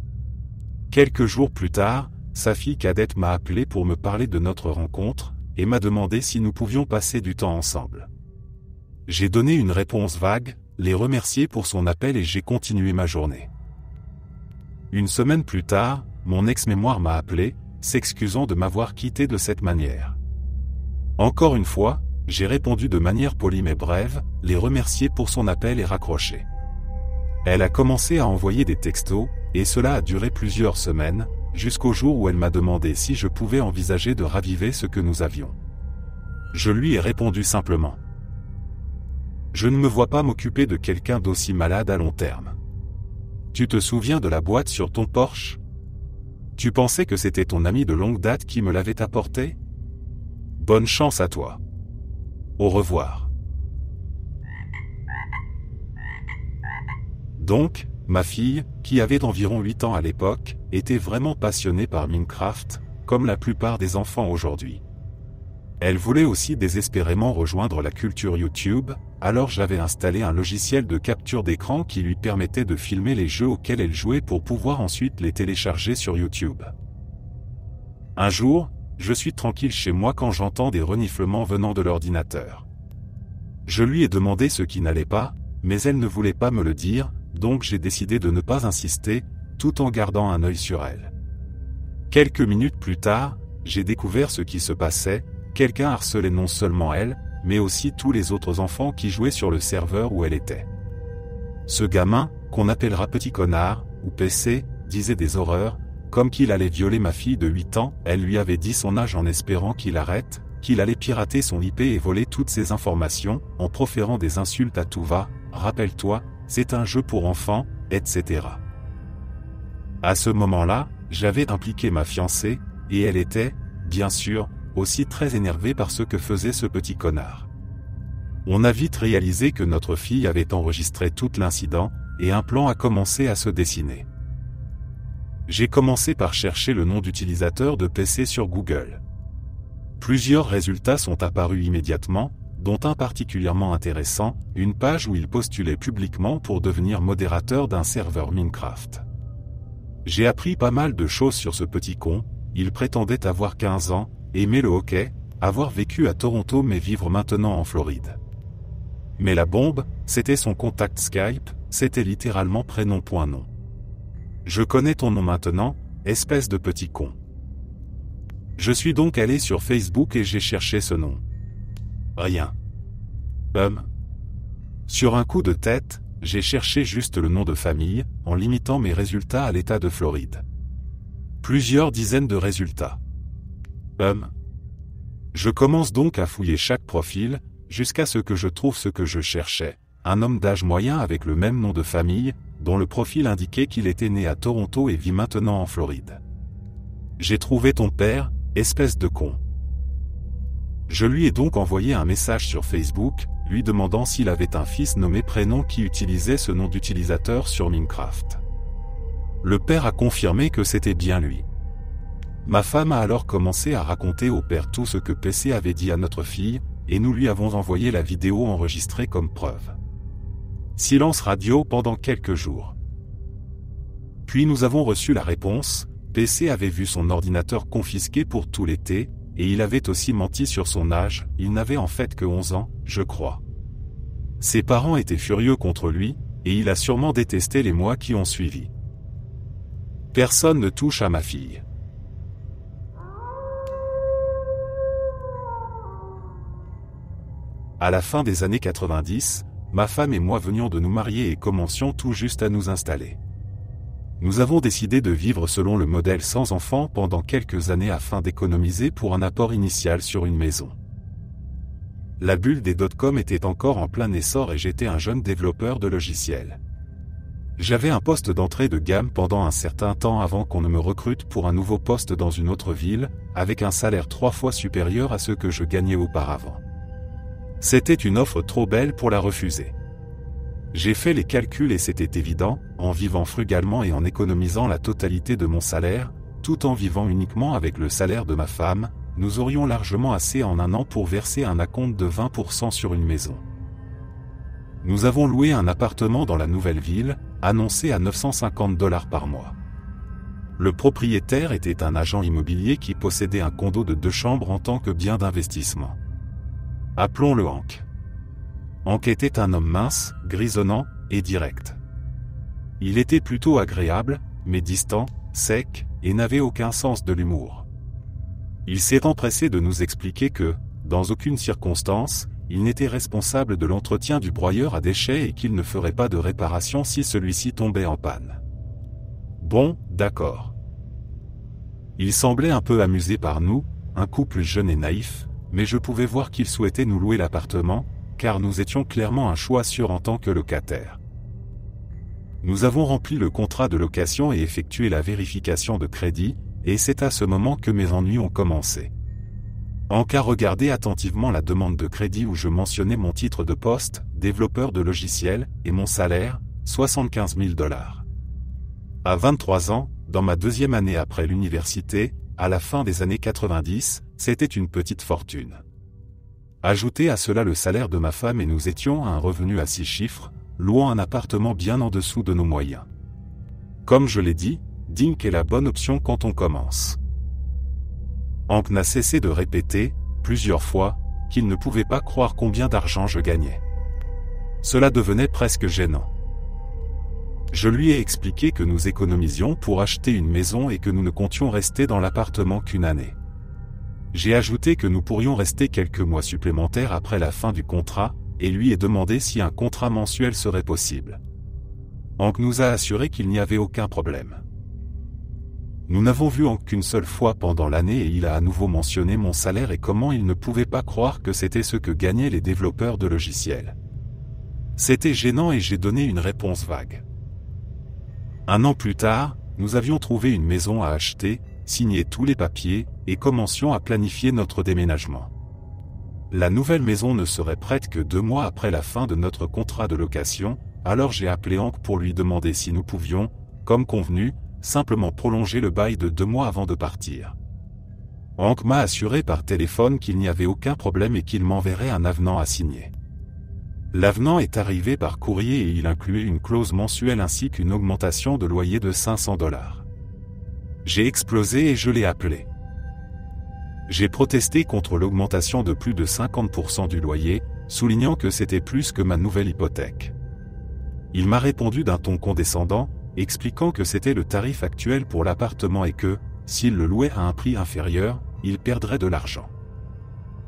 Quelques jours plus tard, sa fille cadette m'a appelé pour me parler de notre rencontre, et m'a demandé si nous pouvions passer du temps ensemble. J'ai donné une réponse vague, les remercié pour son appel et j'ai continué ma journée. Une semaine plus tard, mon ex-mémoire m'a appelé, s'excusant de m'avoir quitté de cette manière. Encore une fois, j'ai répondu de manière polie mais brève, les remercier pour son appel et raccroché. Elle a commencé à envoyer des textos, et cela a duré plusieurs semaines, jusqu'au jour où elle m'a demandé si je pouvais envisager de raviver ce que nous avions. Je lui ai répondu simplement. Je ne me vois pas m'occuper de quelqu'un d'aussi malade à long terme. Tu te souviens de la boîte sur ton Porsche? Tu pensais que c'était ton ami de longue date qui me l'avait apporté? Bonne chance à toi. Au revoir. Donc, ma fille, qui avait environ 8 ans à l'époque, était vraiment passionnée par Minecraft, comme la plupart des enfants aujourd'hui. Elle voulait aussi désespérément rejoindre la culture YouTube, alors j'avais installé un logiciel de capture d'écran qui lui permettait de filmer les jeux auxquels elle jouait pour pouvoir ensuite les télécharger sur YouTube. Un jour, je suis tranquille chez moi quand j'entends des reniflements venant de l'ordinateur. Je lui ai demandé ce qui n'allait pas, mais elle ne voulait pas me le dire, donc j'ai décidé de ne pas insister, tout en gardant un œil sur elle. Quelques minutes plus tard, j'ai découvert ce qui se passait. Quelqu'un harcelait non seulement elle, mais aussi tous les autres enfants qui jouaient sur le serveur où elle était. Ce gamin, qu'on appellera Petit Connard, ou PC, disait des horreurs, comme qu'il allait violer ma fille de 8 ans, elle lui avait dit son âge en espérant qu'il arrête, qu'il allait pirater son IP et voler toutes ses informations, en proférant des insultes à tout va, rappelle-toi, c'est un jeu pour enfants, etc. À ce moment-là, j'avais impliqué ma fiancée, et elle était, bien sûr, aussi très énervée par ce que faisait ce petit connard. On a vite réalisé que notre fille avait enregistré tout l'incident, et un plan a commencé à se dessiner. J'ai commencé par chercher le nom d'utilisateur de PC sur Google. Plusieurs résultats sont apparus immédiatement, dont un particulièrement intéressant, une page où il postulait publiquement pour devenir modérateur d'un serveur Minecraft. J'ai appris pas mal de choses sur ce petit con. Il prétendait avoir 15 ans, aimer le hockey, avoir vécu à Toronto mais vivre maintenant en Floride. Mais la bombe, c'était son contact Skype, c'était littéralement prénom.nom. Je connais ton nom maintenant, espèce de petit con. Je suis donc allé sur Facebook et j'ai cherché ce nom. Rien. Sur un coup de tête, j'ai cherché juste le nom de famille, en limitant mes résultats à l'État de Floride. Plusieurs dizaines de résultats. Je commence donc à fouiller chaque profil, jusqu'à ce que je trouve ce que je cherchais, un homme d'âge moyen avec le même nom de famille, dont le profil indiquait qu'il était né à Toronto et vit maintenant en Floride. J'ai trouvé ton père, espèce de con. Je lui ai donc envoyé un message sur Facebook, lui demandant s'il avait un fils nommé prénom qui utilisait ce nom d'utilisateur sur Minecraft. Le père a confirmé que c'était bien lui. Ma femme a alors commencé à raconter au père tout ce que PC avait dit à notre fille, et nous lui avons envoyé la vidéo enregistrée comme preuve. Silence radio pendant quelques jours. Puis nous avons reçu la réponse, PC avait vu son ordinateur confisqué pour tout l'été, et il avait aussi menti sur son âge, il n'avait en fait que 11 ans, je crois. Ses parents étaient furieux contre lui, et il a sûrement détesté les mois qui ont suivi. Personne ne touche à ma fille. À la fin des années 90, ma femme et moi venions de nous marier et commencions tout juste à nous installer. Nous avons décidé de vivre selon le modèle sans enfants pendant quelques années afin d'économiser pour un apport initial sur une maison. La bulle des dot-com était encore en plein essor et j'étais un jeune développeur de logiciels. J'avais un poste d'entrée de gamme pendant un certain temps avant qu'on ne me recrute pour un nouveau poste dans une autre ville, avec un salaire 3 fois supérieur à ce que je gagnais auparavant. C'était une offre trop belle pour la refuser. J'ai fait les calculs et c'était évident, en vivant frugalement et en économisant la totalité de mon salaire, tout en vivant uniquement avec le salaire de ma femme, nous aurions largement assez en un an pour verser un acompte de 20% sur une maison. Nous avons loué un appartement dans la nouvelle ville, annoncé à $950 par mois. Le propriétaire était un agent immobilier qui possédait un condo de 2 chambres en tant que bien d'investissement. Appelons-le Hank. Hank était un homme mince, grisonnant et direct. Il était plutôt agréable, mais distant, sec, et n'avait aucun sens de l'humour. Il s'est empressé de nous expliquer que, dans aucune circonstance, il n'était responsable de l'entretien du broyeur à déchets et qu'il ne ferait pas de réparation si celui-ci tombait en panne. Bon, d'accord. Il semblait un peu amusé par nous, un couple jeune et naïf, mais je pouvais voir qu'il souhaitait nous louer l'appartement, car nous étions clairement un choix sûr en tant que locataire. Nous avons rempli le contrat de location et effectué la vérification de crédit, et c'est à ce moment que mes ennuis ont commencé. Hank a regardé attentivement la demande de crédit où je mentionnais mon titre de poste, développeur de logiciels, et mon salaire, $75 000. À 23 ans, dans ma 2e année après l'université, à la fin des années 90, c'était une petite fortune. Ajoutez à cela le salaire de ma femme et nous étions à un revenu à 6 chiffres, louant un appartement bien en dessous de nos moyens. Comme je l'ai dit, Dink est la bonne option quand on commence. Hank n'a cessé de répéter, plusieurs fois, qu'il ne pouvait pas croire combien d'argent je gagnais. Cela devenait presque gênant. Je lui ai expliqué que nous économisions pour acheter une maison et que nous ne comptions rester dans l'appartement qu'une année. J'ai ajouté que nous pourrions rester quelques mois supplémentaires après la fin du contrat, et lui ai demandé si un contrat mensuel serait possible. Hank nous a assuré qu'il n'y avait aucun problème. Nous n'avons vu Hank qu'une seule fois pendant l'année et il a à nouveau mentionné mon salaire et comment il ne pouvait pas croire que c'était ce que gagnaient les développeurs de logiciels. C'était gênant et j'ai donné une réponse vague. Un an plus tard, nous avions trouvé une maison à acheter, signé tous les papiers, et commencions à planifier notre déménagement. La nouvelle maison ne serait prête que 2 mois après la fin de notre contrat de location, alors j'ai appelé Hank pour lui demander si nous pouvions, comme convenu, simplement prolonger le bail de 2 mois avant de partir. Hank m'a assuré par téléphone qu'il n'y avait aucun problème et qu'il m'enverrait un avenant à signer. L'avenant est arrivé par courrier et il incluait une clause mensuelle ainsi qu'une augmentation de loyer de $500. J'ai explosé et je l'ai appelé. J'ai protesté contre l'augmentation de plus de 50% du loyer, soulignant que c'était plus que ma nouvelle hypothèque. Il m'a répondu d'un ton condescendant, expliquant que c'était le tarif actuel pour l'appartement et que, s'il le louait à un prix inférieur, il perdrait de l'argent.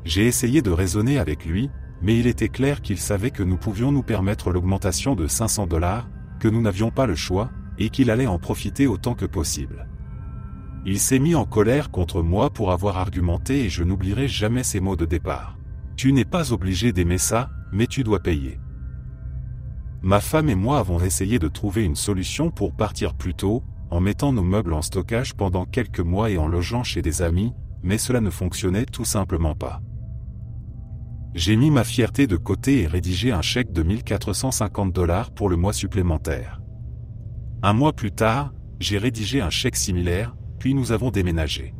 J'ai essayé de raisonner avec lui, mais il était clair qu'il savait que nous pouvions nous permettre l'augmentation de $500, que nous n'avions pas le choix, et qu'il allait en profiter autant que possible. Il s'est mis en colère contre moi pour avoir argumenté et je n'oublierai jamais ses mots de départ. « Tu n'es pas obligé d'aimer ça, mais tu dois payer. » Ma femme et moi avons essayé de trouver une solution pour partir plus tôt, en mettant nos meubles en stockage pendant quelques mois et en logeant chez des amis, mais cela ne fonctionnait tout simplement pas. J'ai mis ma fierté de côté et rédigé un chèque de $1450 pour le mois supplémentaire. Un mois plus tard, j'ai rédigé un chèque similaire, puis nous avons déménagé.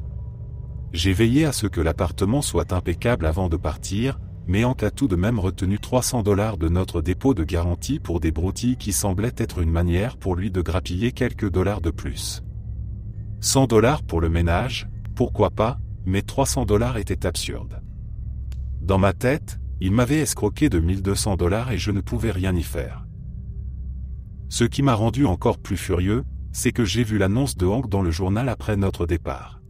J'ai veillé à ce que l'appartement soit impeccable avant de partir, mais Hank a tout de même retenu $300 de notre dépôt de garantie pour des broutilles qui semblaient être une manière pour lui de grappiller quelques dollars de plus. $100 pour le ménage, pourquoi pas, mais $300 étaient absurdes. Dans ma tête, il m'avait escroqué de $1200 et je ne pouvais rien y faire. Ce qui m'a rendu encore plus furieux, c'est que j'ai vu l'annonce de Hank dans le journal après notre départ.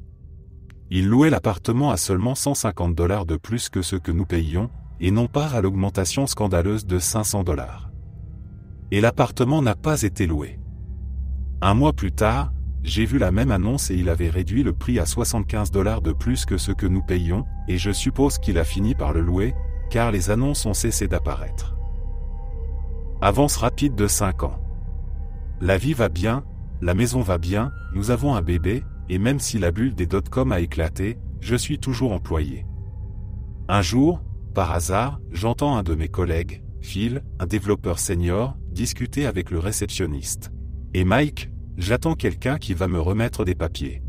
Il louait l'appartement à seulement $150 de plus que ce que nous payions, et non pas à l'augmentation scandaleuse de $500. Et l'appartement n'a pas été loué. Un mois plus tard, j'ai vu la même annonce et il avait réduit le prix à $75 de plus que ce que nous payions, et je suppose qu'il a fini par le louer, car les annonces ont cessé d'apparaître. Avance rapide de 5 ans. La vie va bien, la maison va bien, nous avons un bébé, et même si la bulle des dot-com a éclaté, je suis toujours employé. Un jour, par hasard, j'entends un de mes collègues, Phil, un développeur senior, discuter avec le réceptionniste. Et Mike, j'attends quelqu'un qui va me remettre des papiers.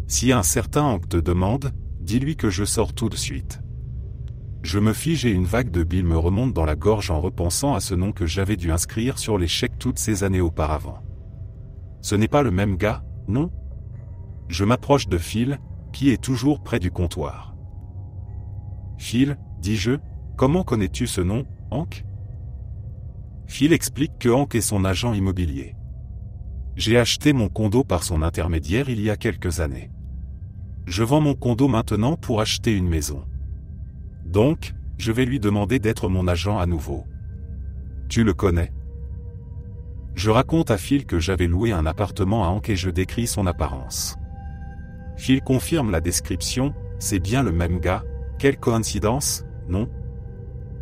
Si un certain Hank te demande, dis-lui que je sors tout de suite. Je me fige et une vague de bile me remonte dans la gorge en repensant à ce nom que j'avais dû inscrire sur les chèques toutes ces années auparavant. Ce n'est pas le même gars, non ? Je m'approche de Phil, qui est toujours près du comptoir. Phil, dis-je, comment connais-tu ce nom, Hank ? Phil explique que Hank est son agent immobilier. J'ai acheté mon condo par son intermédiaire il y a quelques années. Je vends mon condo maintenant pour acheter une maison. Donc, je vais lui demander d'être mon agent à nouveau. Tu le connais ? Je raconte à Phil que j'avais loué un appartement à Hank et je décris son apparence. Phil confirme la description, c'est bien le même gars, quelle coïncidence, non ?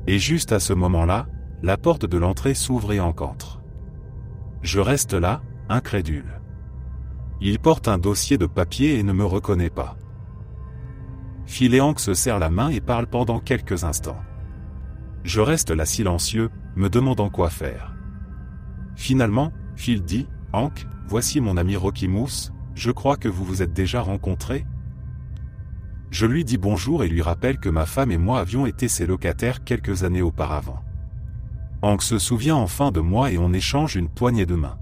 Et juste à ce moment-là, la porte de l'entrée s'ouvre et Hank entre. Je reste là, incrédule. Il porte un dossier de papier et ne me reconnaît pas. Phil et Hank se serrent la main et parlent pendant quelques instants. Je reste là silencieux, me demandant quoi faire. Finalement, Phil dit, « Hank, voici mon ami Rocky Mousse, je crois que vous vous êtes déjà rencontrés ?» Je lui dis bonjour et lui rappelle que ma femme et moi avions été ses locataires quelques années auparavant. Hank se souvient enfin de moi et on échange une poignée de main.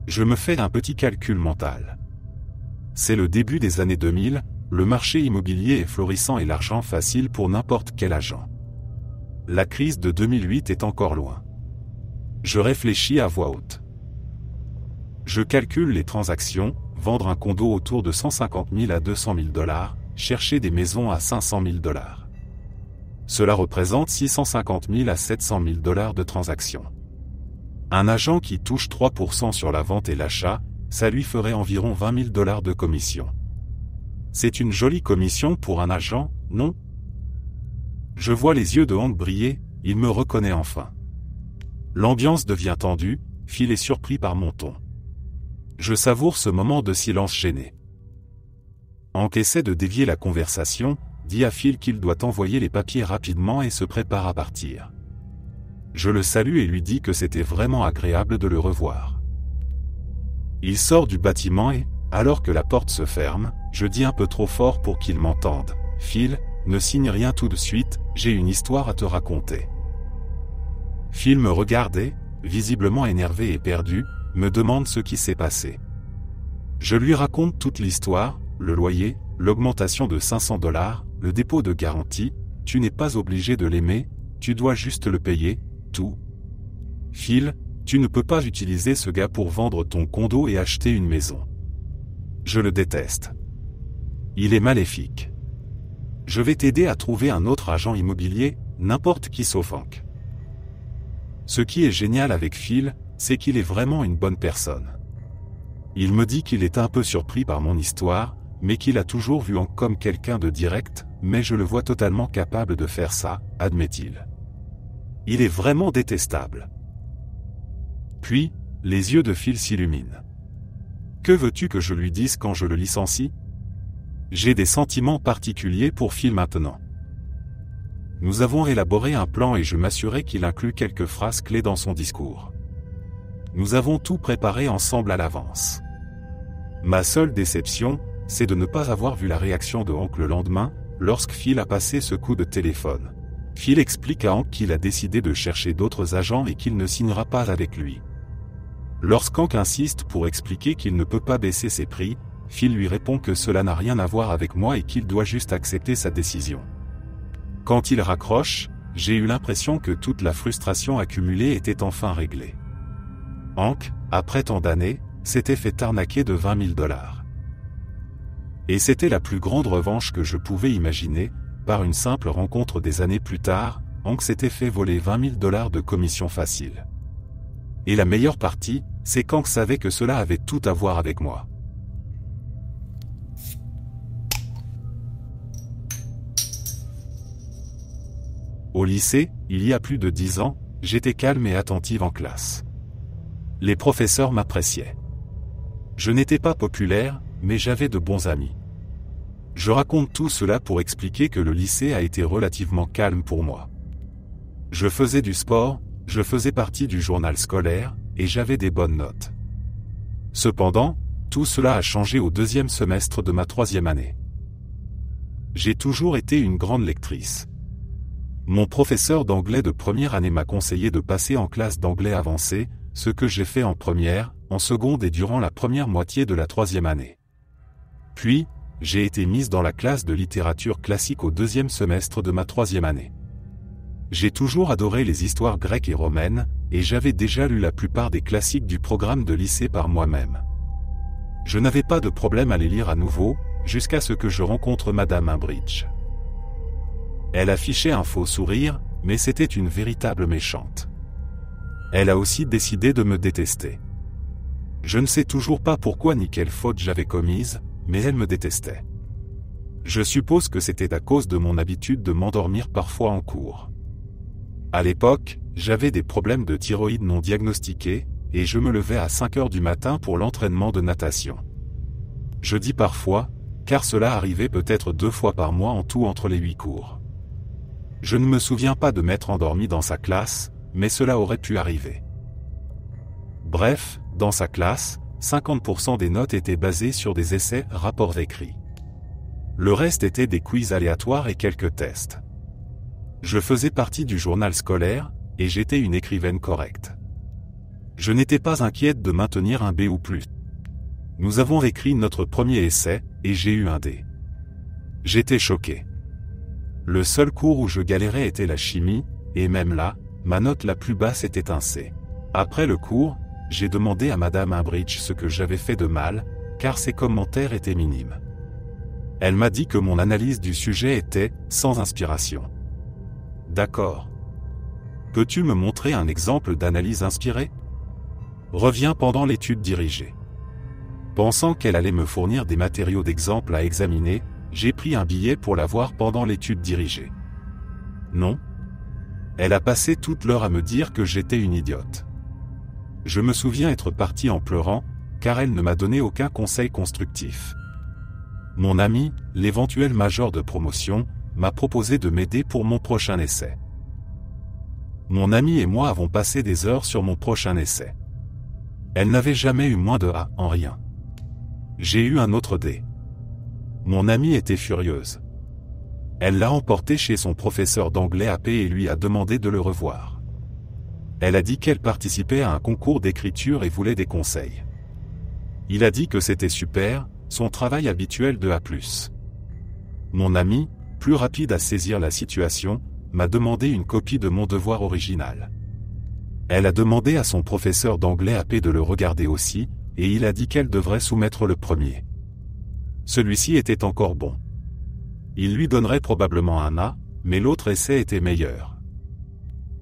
Je me fais un petit calcul mental. C'est le début des années 2000, le marché immobilier est florissant et l'argent facile pour n'importe quel agent. La crise de 2008 est encore loin. Je réfléchis à voix haute. Je calcule les transactions, vendre un condo autour de 150 000 à 200 000 $, chercher des maisons à 500 000 $. Cela représente 650 000 à 700 000 $ de transactions. Un agent qui touche 3% sur la vente et l'achat, ça lui ferait environ 20 000 $ de commission. C'est une jolie commission pour un agent, non ? Je vois les yeux de Hank briller, il me reconnaît enfin. L'ambiance devient tendue, Phil est surpris par mon ton. Je savoure ce moment de silence gêné. Hank essaie de dévier la conversation, dit à Phil qu'il doit envoyer les papiers rapidement et se prépare à partir. Je le salue et lui dis que c'était vraiment agréable de le revoir. Il sort du bâtiment et, alors que la porte se ferme, je dis un peu trop fort pour qu'il m'entende. « Phil, ne signe rien tout de suite, j'ai une histoire à te raconter. » Phil me regardait, visiblement énervé et perdu, me demande ce qui s'est passé. Je lui raconte toute l'histoire, le loyer, l'augmentation de 500 $, le dépôt de garantie, tu n'es pas obligé de l'aimer, tu dois juste le payer, tout. Phil, tu ne peux pas utiliser ce gars pour vendre ton condo et acheter une maison. Je le déteste. Il est maléfique. Je vais t'aider à trouver un autre agent immobilier, n'importe qui sauf Hank. Ce qui est génial avec Phil, c'est qu'il est vraiment une bonne personne. Il me dit qu'il est un peu surpris par mon histoire, mais qu'il a toujours vu Hank comme quelqu'un de direct, mais je le vois totalement capable de faire ça, admet-il. Il est vraiment détestable. Puis, les yeux de Phil s'illuminent. Que veux-tu que je lui dise quand je le licencie ? J'ai des sentiments particuliers pour Phil maintenant. Nous avons élaboré un plan et je m'assurais qu'il inclut quelques phrases clés dans son discours. Nous avons tout préparé ensemble à l'avance. Ma seule déception, c'est de ne pas avoir vu la réaction de Hank le lendemain, lorsque Phil a passé ce coup de téléphone. Phil explique à Hank qu'il a décidé de chercher d'autres agents et qu'il ne signera pas avec lui. Lorsqu'Hank insiste pour expliquer qu'il ne peut pas baisser ses prix, Phil lui répond que cela n'a rien à voir avec moi et qu'il doit juste accepter sa décision. Quand il raccroche, j'ai eu l'impression que toute la frustration accumulée était enfin réglée. Hank, après tant d'années, s'était fait arnaquer de 20 000 $. Et c'était la plus grande revanche que je pouvais imaginer. Par une simple rencontre des années plus tard, Hank s'était fait voler 20 000 $ de commission facile. Et la meilleure partie, c'est qu'Hank savait que cela avait tout à voir avec moi. Au lycée, il y a plus de 10 ans, j'étais calme et attentive en classe. Les professeurs m'appréciaient. Je n'étais pas populaire, mais j'avais de bons amis. Je raconte tout cela pour expliquer que le lycée a été relativement calme pour moi. Je faisais du sport, je faisais partie du journal scolaire, et j'avais des bonnes notes. Cependant, tout cela a changé au deuxième semestre de ma 3e année. J'ai toujours été une grande lectrice. Mon professeur d'anglais de première année m'a conseillé de passer en classe d'anglais avancé, ce que j'ai fait en première, en seconde et durant la première moitié de la 3e année. Puis, j'ai été mise dans la classe de littérature classique au deuxième semestre de ma 3e année. J'ai toujours adoré les histoires grecques et romaines, et j'avais déjà lu la plupart des classiques du programme de lycée par moi-même. Je n'avais pas de problème à les lire à nouveau, jusqu'à ce que je rencontre Madame Umbridge. Elle affichait un faux sourire, mais c'était une véritable méchante. Elle a aussi décidé de me détester. Je ne sais toujours pas pourquoi ni quelle faute j'avais commise, mais elle me détestait. Je suppose que c'était à cause de mon habitude de m'endormir parfois en cours. À l'époque, j'avais des problèmes de thyroïde non diagnostiqués, et je me levais à 5 heures du matin pour l'entraînement de natation. Je dis parfois, car cela arrivait peut-être 2 fois par mois en tout entre les 8 cours. Je ne me souviens pas de m'être endormi dans sa classe, mais cela aurait pu arriver. Bref, dans sa classe, 50% des notes étaient basées sur des essais, rapports écrits. Le reste était des quiz aléatoires et quelques tests. Je faisais partie du journal scolaire, et j'étais une écrivaine correcte. Je n'étais pas inquiète de maintenir un B ou plus. Nous avons écrit notre premier essai, et j'ai eu un D. J'étais choqué. Le seul cours où je galérais était la chimie, et même là, ma note la plus basse était un C. Après le cours, j'ai demandé à Madame Umbridge ce que j'avais fait de mal, car ses commentaires étaient minimes. Elle m'a dit que mon analyse du sujet était « sans inspiration ». D'accord. Peux-tu me montrer un exemple d'analyse inspirée ? Reviens pendant l'étude dirigée. Pensant qu'elle allait me fournir des matériaux d'exemple à examiner, j'ai pris un billet pour la voir pendant l'étude dirigée. Non. Elle a passé toute l'heure à me dire que j'étais une idiote. Je me souviens être parti en pleurant, car elle ne m'a donné aucun conseil constructif. Mon ami, l'éventuel major de promotion, m'a proposé de m'aider pour mon prochain essai. Mon ami et moi avons passé des heures sur mon prochain essai. Elle n'avait jamais eu moins de A en rien. J'ai eu un autre D. Mon amie était furieuse. Elle l'a emporté chez son professeur d'anglais AP et lui a demandé de le revoir. Elle a dit qu'elle participait à un concours d'écriture et voulait des conseils. Il a dit que c'était super, son travail habituel de A+. Mon ami, plus rapide à saisir la situation, m'a demandé une copie de mon devoir original. Elle a demandé à son professeur d'anglais AP de le regarder aussi, et il a dit qu'elle devrait soumettre le premier. Celui-ci était encore bon. Il lui donnerait probablement un A, mais l'autre essai était meilleur.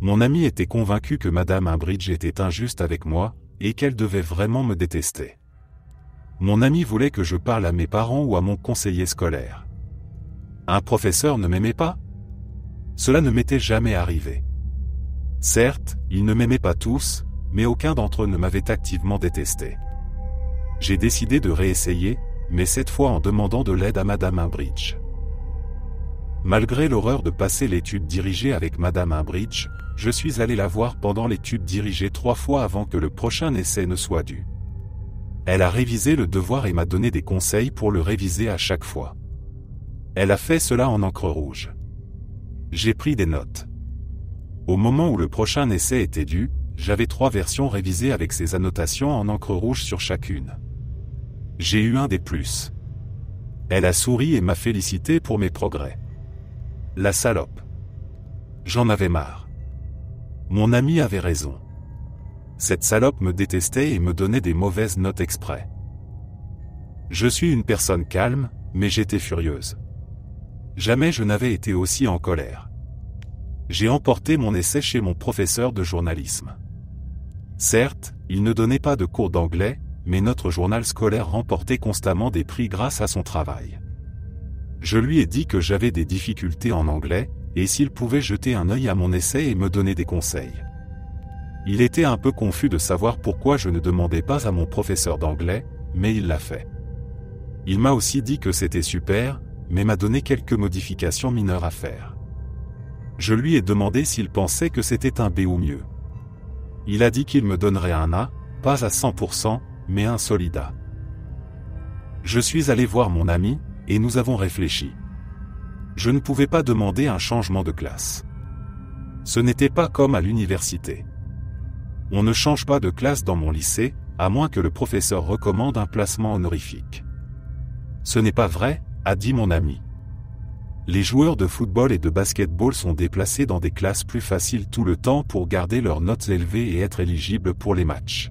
Mon ami était convaincu que Madame Umbridge était injuste avec moi, et qu'elle devait vraiment me détester. Mon ami voulait que je parle à mes parents ou à mon conseiller scolaire. Un professeur ne m'aimait pas ? Cela ne m'était jamais arrivé. Certes, ils ne m'aimaient pas tous, mais aucun d'entre eux ne m'avait activement détesté. J'ai décidé de réessayer, mais cette fois en demandant de l'aide à Madame Umbridge. Malgré l'horreur de passer l'étude dirigée avec Madame Umbridge, je suis allé la voir pendant l'étude dirigée 3 fois avant que le prochain essai ne soit dû. Elle a révisé le devoir et m'a donné des conseils pour le réviser à chaque fois. Elle a fait cela en encre rouge. J'ai pris des notes. Au moment où le prochain essai était dû, j'avais 3 versions révisées avec ces annotations en encre rouge sur chacune. J'ai eu un des plus. Elle a souri et m'a félicité pour mes progrès. La salope. J'en avais marre. Mon ami avait raison. Cette salope me détestait et me donnait des mauvaises notes exprès. Je suis une personne calme, mais j'étais furieuse. Jamais je n'avais été aussi en colère. J'ai emporté mon essai chez mon professeur de journalisme. Certes, il ne donnait pas de cours d'anglais, mais notre journal scolaire remportait constamment des prix grâce à son travail. Je lui ai dit que j'avais des difficultés en anglais, et s'il pouvait jeter un œil à mon essai et me donner des conseils. Il était un peu confus de savoir pourquoi je ne demandais pas à mon professeur d'anglais, mais il l'a fait. Il m'a aussi dit que c'était super, mais m'a donné quelques modifications mineures à faire. Je lui ai demandé s'il pensait que c'était un B ou mieux. Il a dit qu'il me donnerait un A, pas à 100%, mais un solide A. Je suis allé voir mon ami, et nous avons réfléchi. Je ne pouvais pas demander un changement de classe. Ce n'était pas comme à l'université. On ne change pas de classe dans mon lycée, à moins que le professeur recommande un placement honorifique. Ce n'est pas vrai, a dit mon ami. Les joueurs de football et de basketball sont déplacés dans des classes plus faciles tout le temps pour garder leurs notes élevées et être éligibles pour les matchs.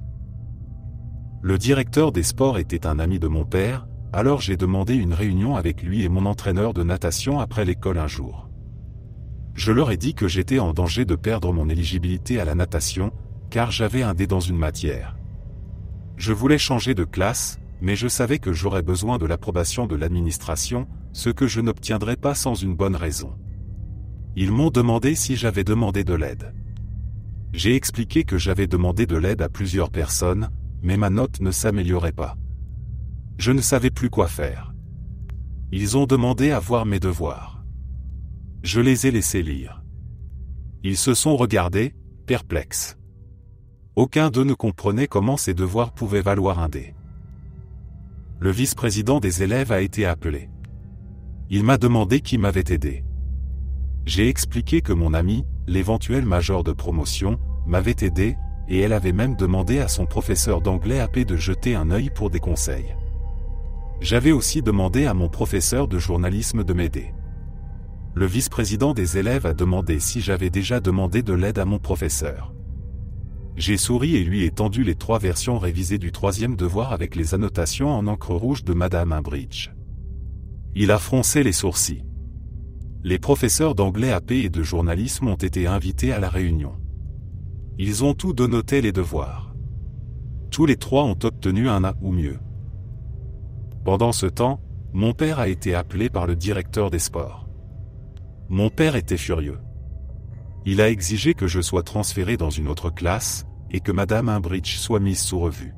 Le directeur des sports était un ami de mon père, alors j'ai demandé une réunion avec lui et mon entraîneur de natation après l'école un jour. Je leur ai dit que j'étais en danger de perdre mon éligibilité à la natation, car j'avais un D dans une matière. Je voulais changer de classe, mais je savais que j'aurais besoin de l'approbation de l'administration, ce que je n'obtiendrais pas sans une bonne raison. Ils m'ont demandé si j'avais demandé de l'aide. J'ai expliqué que j'avais demandé de l'aide à plusieurs personnes, mais ma note ne s'améliorait pas. Je ne savais plus quoi faire. Ils ont demandé à voir mes devoirs. Je les ai laissés lire. Ils se sont regardés, perplexes. Aucun d'eux ne comprenait comment ces devoirs pouvaient valoir un D. Le vice-président des élèves a été appelé. Il m'a demandé qui m'avait aidé. J'ai expliqué que mon ami, l'éventuel major de promotion, m'avait aidé, et elle avait même demandé à son professeur d'anglais AP de jeter un œil pour des conseils. J'avais aussi demandé à mon professeur de journalisme de m'aider. Le vice-président des élèves a demandé si j'avais déjà demandé de l'aide à mon professeur. J'ai souri et lui ai tendu les 3 versions révisées du 3e devoir avec les annotations en encre rouge de Madame Umbridge. Il a froncé les sourcils. Les professeurs d'anglais AP et de journalisme ont été invités à la réunion. Ils ont tous noté les devoirs. Tous les 3 ont obtenu un A ou mieux. Pendant ce temps, mon père a été appelé par le directeur des sports. Mon père était furieux. Il a exigé que je sois transféré dans une autre classe, et que Madame Umbridge soit mise sous revue.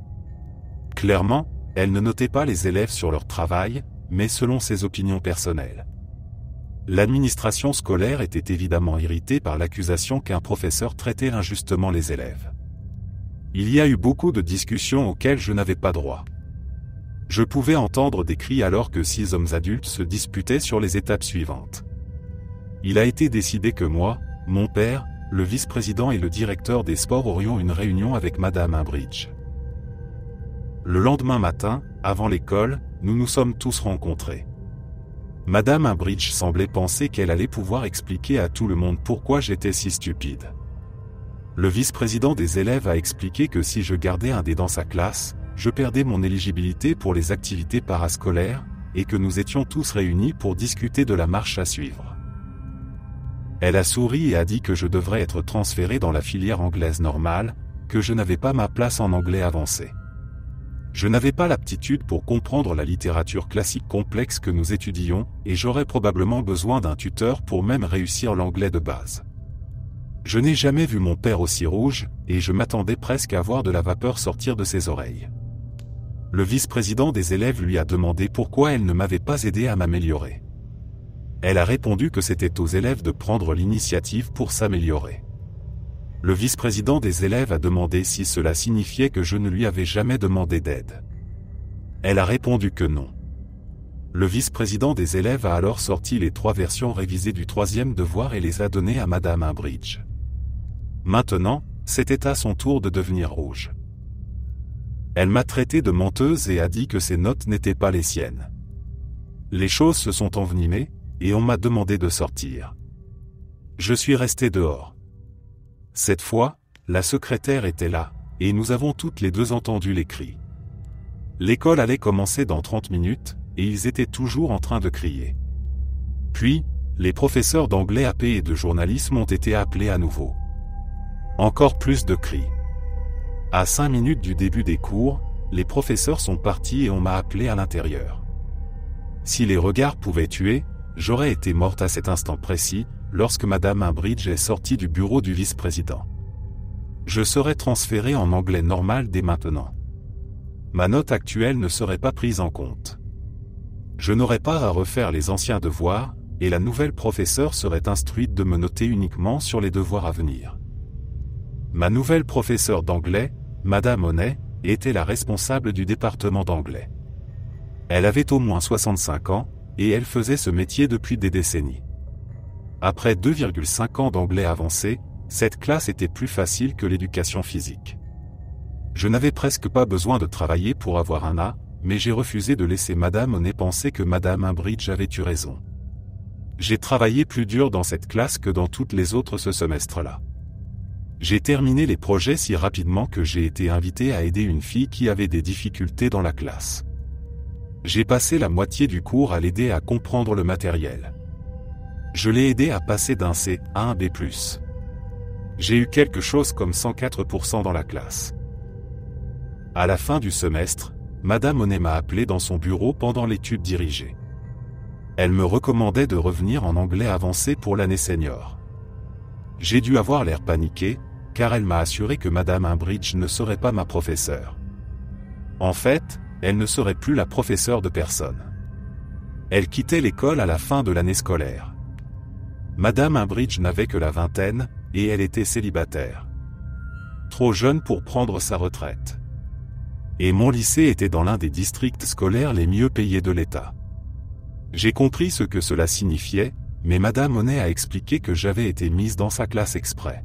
Clairement, elle ne notait pas les élèves sur leur travail, mais selon ses opinions personnelles. L'administration scolaire était évidemment irritée par l'accusation qu'un professeur traitait injustement les élèves. Il y a eu beaucoup de discussions auxquelles je n'avais pas droit. Je pouvais entendre des cris alors que 6 hommes adultes se disputaient sur les étapes suivantes. Il a été décidé que moi, mon père, le vice-président et le directeur des sports aurions une réunion avec Madame Umbridge. Le lendemain matin, avant l'école, nous nous sommes tous rencontrés. Madame Umbridge semblait penser qu'elle allait pouvoir expliquer à tout le monde pourquoi j'étais si stupide. Le vice-président des élèves a expliqué que si je gardais un D dans sa classe, je perdais mon éligibilité pour les activités parascolaires, et que nous étions tous réunis pour discuter de la marche à suivre. Elle a souri et a dit que je devrais être transféré dans la filière anglaise normale, que je n'avais pas ma place en anglais avancé. Je n'avais pas l'aptitude pour comprendre la littérature classique complexe que nous étudions, et j'aurais probablement besoin d'un tuteur pour même réussir l'anglais de base. Je n'ai jamais vu mon père aussi rouge, et je m'attendais presque à voir de la vapeur sortir de ses oreilles. Le vice-président des élèves lui a demandé pourquoi elle ne m'avait pas aidé à m'améliorer. Elle a répondu que c'était aux élèves de prendre l'initiative pour s'améliorer. Le vice-président des élèves a demandé si cela signifiait que je ne lui avais jamais demandé d'aide. Elle a répondu que non. Le vice-président des élèves a alors sorti les 3 versions révisées du 3e devoir et les a données à Madame Umbridge. Maintenant, c'était à son tour de devenir rouge. Elle m'a traité de menteuse et a dit que ses notes n'étaient pas les siennes. Les choses se sont envenimées, et on m'a demandé de sortir. Je suis resté dehors. Cette fois, la secrétaire était là, et nous avons toutes les deux entendu les cris. L'école allait commencer dans 30 minutes, et ils étaient toujours en train de crier. Puis, les professeurs d'anglais AP et de journalisme ont été appelés à nouveau. Encore plus de cris. À 5 minutes du début des cours, les professeurs sont partis et on m'a appelé à l'intérieur. Si les regards pouvaient tuer, j'aurais été morte à cet instant précis, lorsque Madame Umbridge est sortie du bureau du vice-président. Je serais transféré en anglais normal dès maintenant. Ma note actuelle ne serait pas prise en compte. Je n'aurais pas à refaire les anciens devoirs, et la nouvelle professeure serait instruite de me noter uniquement sur les devoirs à venir. Ma nouvelle professeure d'anglais, Madame Honnet, était la responsable du département d'anglais. Elle avait au moins 65 ans, et elle faisait ce métier depuis des décennies. Après 2,5 ans d'anglais avancé, cette classe était plus facile que l'éducation physique. Je n'avais presque pas besoin de travailler pour avoir un A, mais j'ai refusé de laisser Madame Honnet penser que Madame Umbridge avait eu raison. J'ai travaillé plus dur dans cette classe que dans toutes les autres ce semestre-là. J'ai terminé les projets si rapidement que j'ai été invité à aider une fille qui avait des difficultés dans la classe. J'ai passé la moitié du cours à l'aider à comprendre le matériel. Je l'ai aidé à passer d'un C à un B+. J'ai eu quelque chose comme 104% dans la classe. À la fin du semestre, Madame Honnet m'a appelé dans son bureau pendant l'étude dirigée. Elle me recommandait de revenir en anglais avancé pour l'année senior. J'ai dû avoir l'air paniqué, car elle m'a assuré que Madame Umbridge ne serait pas ma professeure. En fait, elle ne serait plus la professeure de personne. Elle quittait l'école à la fin de l'année scolaire. Madame Umbridge n'avait que la vingtaine, et elle était célibataire. Trop jeune pour prendre sa retraite. Et mon lycée était dans l'un des districts scolaires les mieux payés de l'État. J'ai compris ce que cela signifiait, mais Madame Honnet a expliqué que j'avais été mise dans sa classe exprès.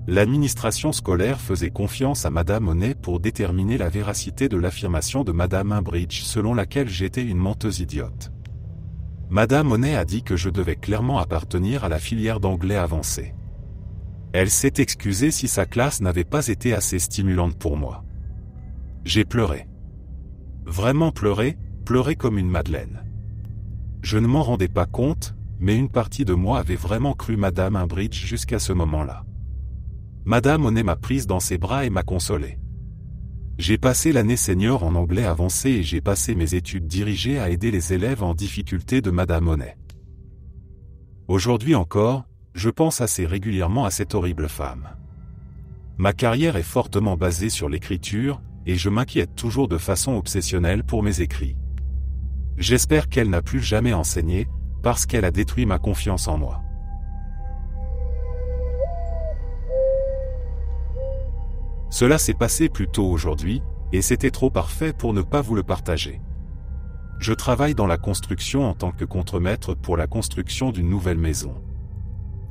L'administration scolaire faisait confiance à Madame Honnet pour déterminer la véracité de l'affirmation de Madame Umbridge selon laquelle j'étais une menteuse idiote. Madame Honnet a dit que je devais clairement appartenir à la filière d'anglais avancé. Elle s'est excusée si sa classe n'avait pas été assez stimulante pour moi. J'ai pleuré. Vraiment pleuré, pleuré comme une madeleine. Je ne m'en rendais pas compte, mais une partie de moi avait vraiment cru Madame Umbridge jusqu'à ce moment-là. Madame Honnet m'a prise dans ses bras et m'a consolé. J'ai passé l'année senior en anglais avancé et j'ai passé mes études dirigées à aider les élèves en difficulté de Madame Honnet. Aujourd'hui encore, je pense assez régulièrement à cette horrible femme. Ma carrière est fortement basée sur l'écriture, et je m'inquiète toujours de façon obsessionnelle pour mes écrits. J'espère qu'elle n'a plus jamais enseigné, parce qu'elle a détruit ma confiance en moi. Cela s'est passé plus tôt aujourd'hui, et c'était trop parfait pour ne pas vous le partager. Je travaille dans la construction en tant que contremaître pour la construction d'une nouvelle maison.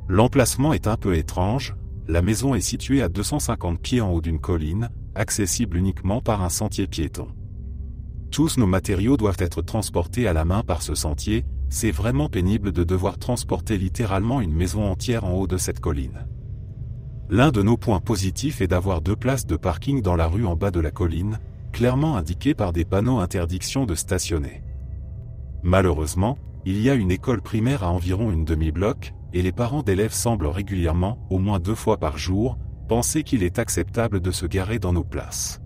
L'emplacement est un peu étrange, la maison est située à 250 pieds en haut d'une colline, accessible uniquement par un sentier piéton. Tous nos matériaux doivent être transportés à la main par ce sentier, c'est vraiment pénible de devoir transporter littéralement une maison entière en haut de cette colline. L'un de nos points positifs est d'avoir 2 places de parking dans la rue en bas de la colline, clairement indiquées par des panneaux interdiction de stationner. Malheureusement, il y a une école primaire à environ une demi-bloc, et les parents d'élèves semblent régulièrement, au moins 2 fois par jour, penser qu'il est acceptable de se garer dans nos places.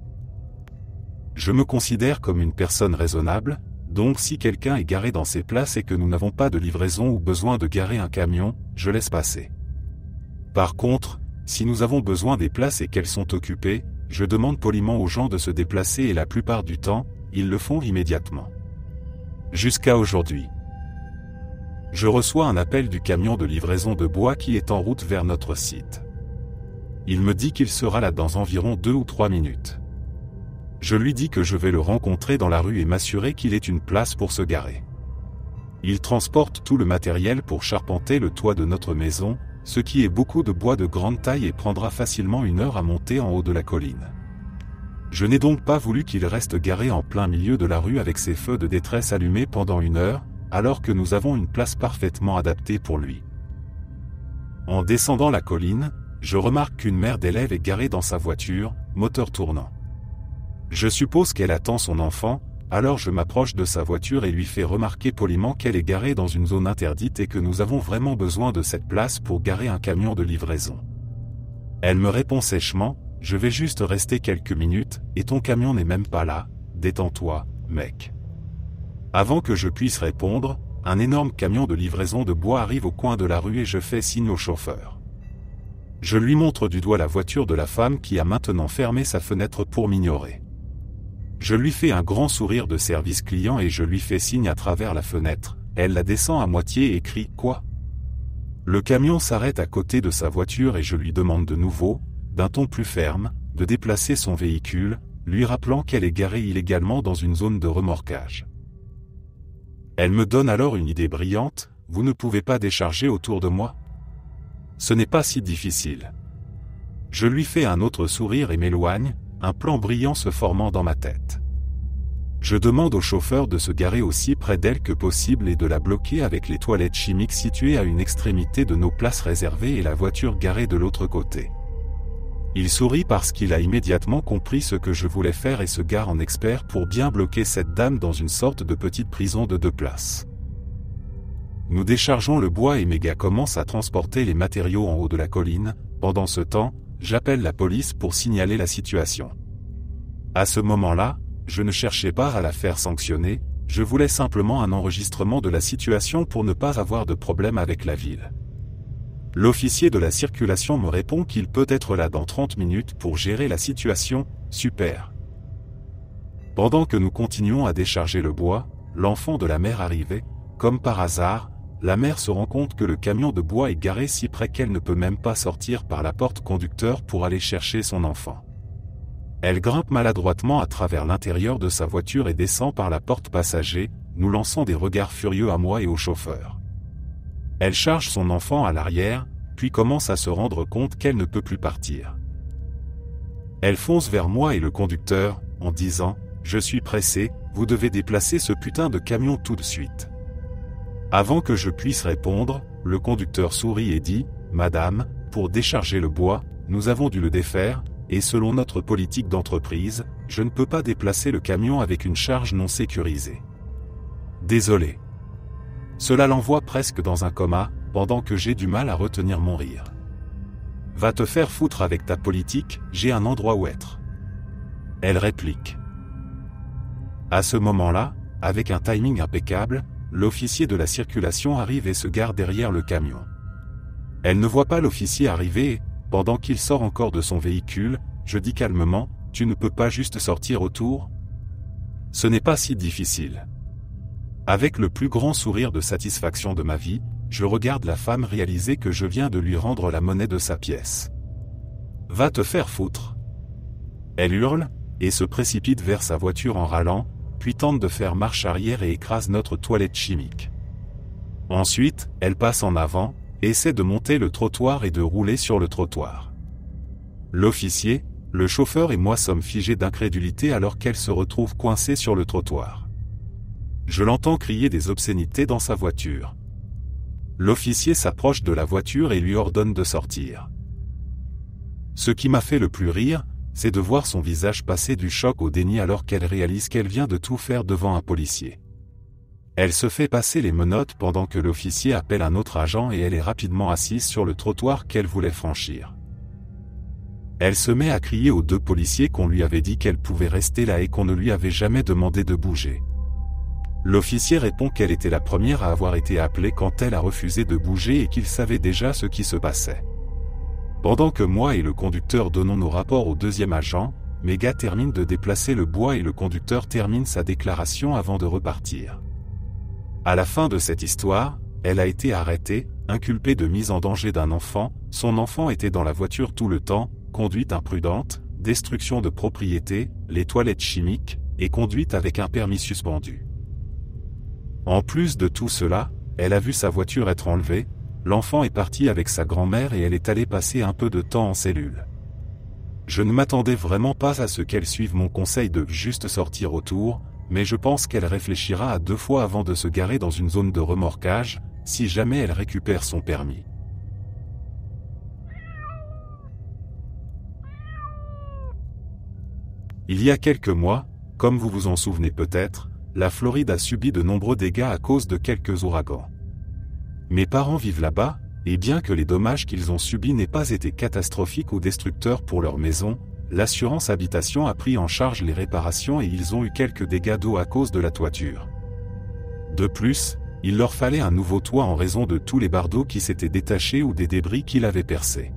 Je me considère comme une personne raisonnable, donc si quelqu'un est garé dans ces places et que nous n'avons pas de livraison ou besoin de garer un camion, je laisse passer. Par contre, si nous avons besoin des places et qu'elles sont occupées, je demande poliment aux gens de se déplacer et la plupart du temps, ils le font immédiatement. Jusqu'à aujourd'hui. Je reçois un appel du camion de livraison de bois qui est en route vers notre site. Il me dit qu'il sera là dans environ 2 ou 3 minutes. Je lui dis que je vais le rencontrer dans la rue et m'assurer qu'il ait une place pour se garer. Il transporte tout le matériel pour charpenter le toit de notre maison, ce qui est beaucoup de bois de grande taille et prendra facilement 1 heure à monter en haut de la colline. Je n'ai donc pas voulu qu'il reste garé en plein milieu de la rue avec ses feux de détresse allumés pendant 1 heure, alors que nous avons une place parfaitement adaptée pour lui. En descendant la colline, je remarque qu'une mère d'élève est garée dans sa voiture, moteur tournant. Je suppose qu'elle attend son enfant, alors je m'approche de sa voiture et lui fais remarquer poliment qu'elle est garée dans une zone interdite et que nous avons vraiment besoin de cette place pour garer un camion de livraison. Elle me répond sèchement, « Je vais juste rester quelques minutes, et ton camion n'est même pas là, détends-toi, mec. » Avant que je puisse répondre, un énorme camion de livraison de bois arrive au coin de la rue et je fais signe au chauffeur. Je lui montre du doigt la voiture de la femme qui a maintenant fermé sa fenêtre pour m'ignorer. Je lui fais un grand sourire de service client et je lui fais signe à travers la fenêtre, elle la descend à moitié et crie « Quoi ?» Le camion s'arrête à côté de sa voiture et je lui demande de nouveau, d'un ton plus ferme, de déplacer son véhicule, lui rappelant qu'elle est garée illégalement dans une zone de remorquage. Elle me donne alors une idée brillante, « Vous ne pouvez pas décharger autour de moi ? Ce n'est pas si difficile. » Je lui fais un autre sourire et m'éloigne, un plan brillant se formant dans ma tête. Je demande au chauffeur de se garer aussi près d'elle que possible et de la bloquer avec les toilettes chimiques situées à une extrémité de nos places réservées et la voiture garée de l'autre côté. Il sourit parce qu'il a immédiatement compris ce que je voulais faire et se gare en expert pour bien bloquer cette dame dans une sorte de petite prison de 2 places. Nous déchargeons le bois et mes gars commencent à transporter les matériaux en haut de la colline. Pendant ce temps, j'appelle la police pour signaler la situation. À ce moment-là, je ne cherchais pas à la faire sanctionner, je voulais simplement un enregistrement de la situation pour ne pas avoir de problème avec la ville. L'officier de la circulation me répond qu'il peut être là dans 30 minutes pour gérer la situation, super. Pendant que nous continuons à décharger le bois, l'enfant de la mère arrivait, comme par hasard, la mère se rend compte que le camion de bois est garé si près qu'elle ne peut même pas sortir par la porte conducteur pour aller chercher son enfant. Elle grimpe maladroitement à travers l'intérieur de sa voiture et descend par la porte passager, nous lançant des regards furieux à moi et au chauffeur. Elle charge son enfant à l'arrière, puis commence à se rendre compte qu'elle ne peut plus partir. Elle fonce vers moi et le conducteur, en disant « Je suis pressé, vous devez déplacer ce putain de camion tout de suite. » Avant que je puisse répondre, le conducteur sourit et dit « Madame, pour décharger le bois, nous avons dû le défaire, et selon notre politique d'entreprise, je ne peux pas déplacer le camion avec une charge non sécurisée. Désolé. » Cela l'envoie presque dans un coma, pendant que j'ai du mal à retenir mon rire. « Va te faire foutre avec ta politique, j'ai un endroit où être. » Elle réplique. À ce moment-là, avec un timing impeccable, l'officier de la circulation arrive et se gare derrière le camion. Elle ne voit pas l'officier arriver et, pendant qu'il sort encore de son véhicule, je dis calmement, « Tu ne peux pas juste sortir autour ? Ce n'est pas si difficile. » Avec le plus grand sourire de satisfaction de ma vie, je regarde la femme réaliser que je viens de lui rendre la monnaie de sa pièce. « Va te faire foutre !» Elle hurle, et se précipite vers sa voiture en râlant, puis tente de faire marche arrière et écrase notre toilette chimique. Ensuite, elle passe en avant, essaie de monter le trottoir et de rouler sur le trottoir. L'officier, le chauffeur et moi sommes figés d'incrédulité alors qu'elle se retrouve coincée sur le trottoir. Je l'entends crier des obscénités dans sa voiture. L'officier s'approche de la voiture et lui ordonne de sortir. Ce qui m'a fait le plus rire, c'est de voir son visage passer du choc au déni alors qu'elle réalise qu'elle vient de tout faire devant un policier. Elle se fait passer les menottes pendant que l'officier appelle un autre agent et elle est rapidement assise sur le trottoir qu'elle voulait franchir. Elle se met à crier aux 2 policiers qu'on lui avait dit qu'elle pouvait rester là et qu'on ne lui avait jamais demandé de bouger. L'officier répond qu'elle était la première à avoir été appelée quand elle a refusé de bouger et qu'il savait déjà ce qui se passait. Pendant que moi et le conducteur donnons nos rapports au 2e agent, mes gars terminent de déplacer le bois et le conducteur termine sa déclaration avant de repartir. À la fin de cette histoire, elle a été arrêtée, inculpée de mise en danger d'un enfant, son enfant était dans la voiture tout le temps, conduite imprudente, destruction de propriété, les toilettes chimiques, et conduite avec un permis suspendu. En plus de tout cela, elle a vu sa voiture être enlevée, l'enfant est parti avec sa grand-mère et elle est allée passer un peu de temps en cellule. Je ne m'attendais vraiment pas à ce qu'elle suive mon conseil de juste sortir autour, mais je pense qu'elle réfléchira à 2 fois avant de se garer dans une zone de remorquage, si jamais elle récupère son permis. Il y a quelques mois, comme vous vous en souvenez peut-être, la Floride a subi de nombreux dégâts à cause de quelques ouragans. Mes parents vivent là-bas, et bien que les dommages qu'ils ont subis n'aient pas été catastrophiques ou destructeurs pour leur maison, l'assurance habitation a pris en charge les réparations et ils ont eu quelques dégâts d'eau à cause de la toiture. De plus, il leur fallait un nouveau toit en raison de tous les bardeaux qui s'étaient détachés ou des débris qui l'avaient percé.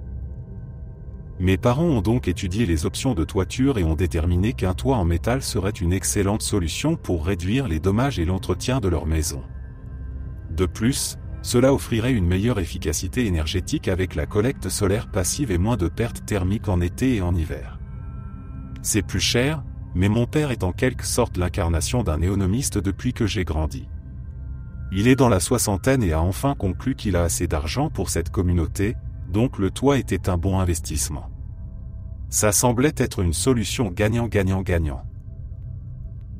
Mes parents ont donc étudié les options de toiture et ont déterminé qu'un toit en métal serait une excellente solution pour réduire les dommages et l'entretien de leur maison. De plus, cela offrirait une meilleure efficacité énergétique avec la collecte solaire passive et moins de pertes thermiques en été et en hiver. C'est plus cher, mais mon père est en quelque sorte l'incarnation d'un économiste depuis que j'ai grandi. Il est dans la soixantaine et a enfin conclu qu'il a assez d'argent pour cette communauté, donc le toit était un bon investissement. Ça semblait être une solution gagnant-gagnant-gagnant.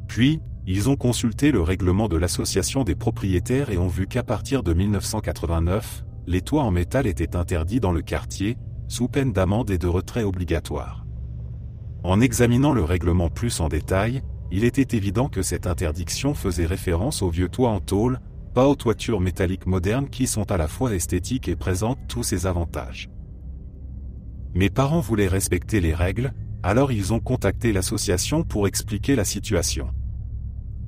Puis, ils ont consulté le règlement de l'association des propriétaires et ont vu qu'à partir de 1989, les toits en métal étaient interdits dans le quartier, sous peine d'amende et de retrait obligatoire. En examinant le règlement plus en détail, il était évident que cette interdiction faisait référence aux vieux toits en tôle, pas aux toitures métalliques modernes qui sont à la fois esthétiques et présentent tous ces avantages. Mes parents voulaient respecter les règles, alors ils ont contacté l'association pour expliquer la situation.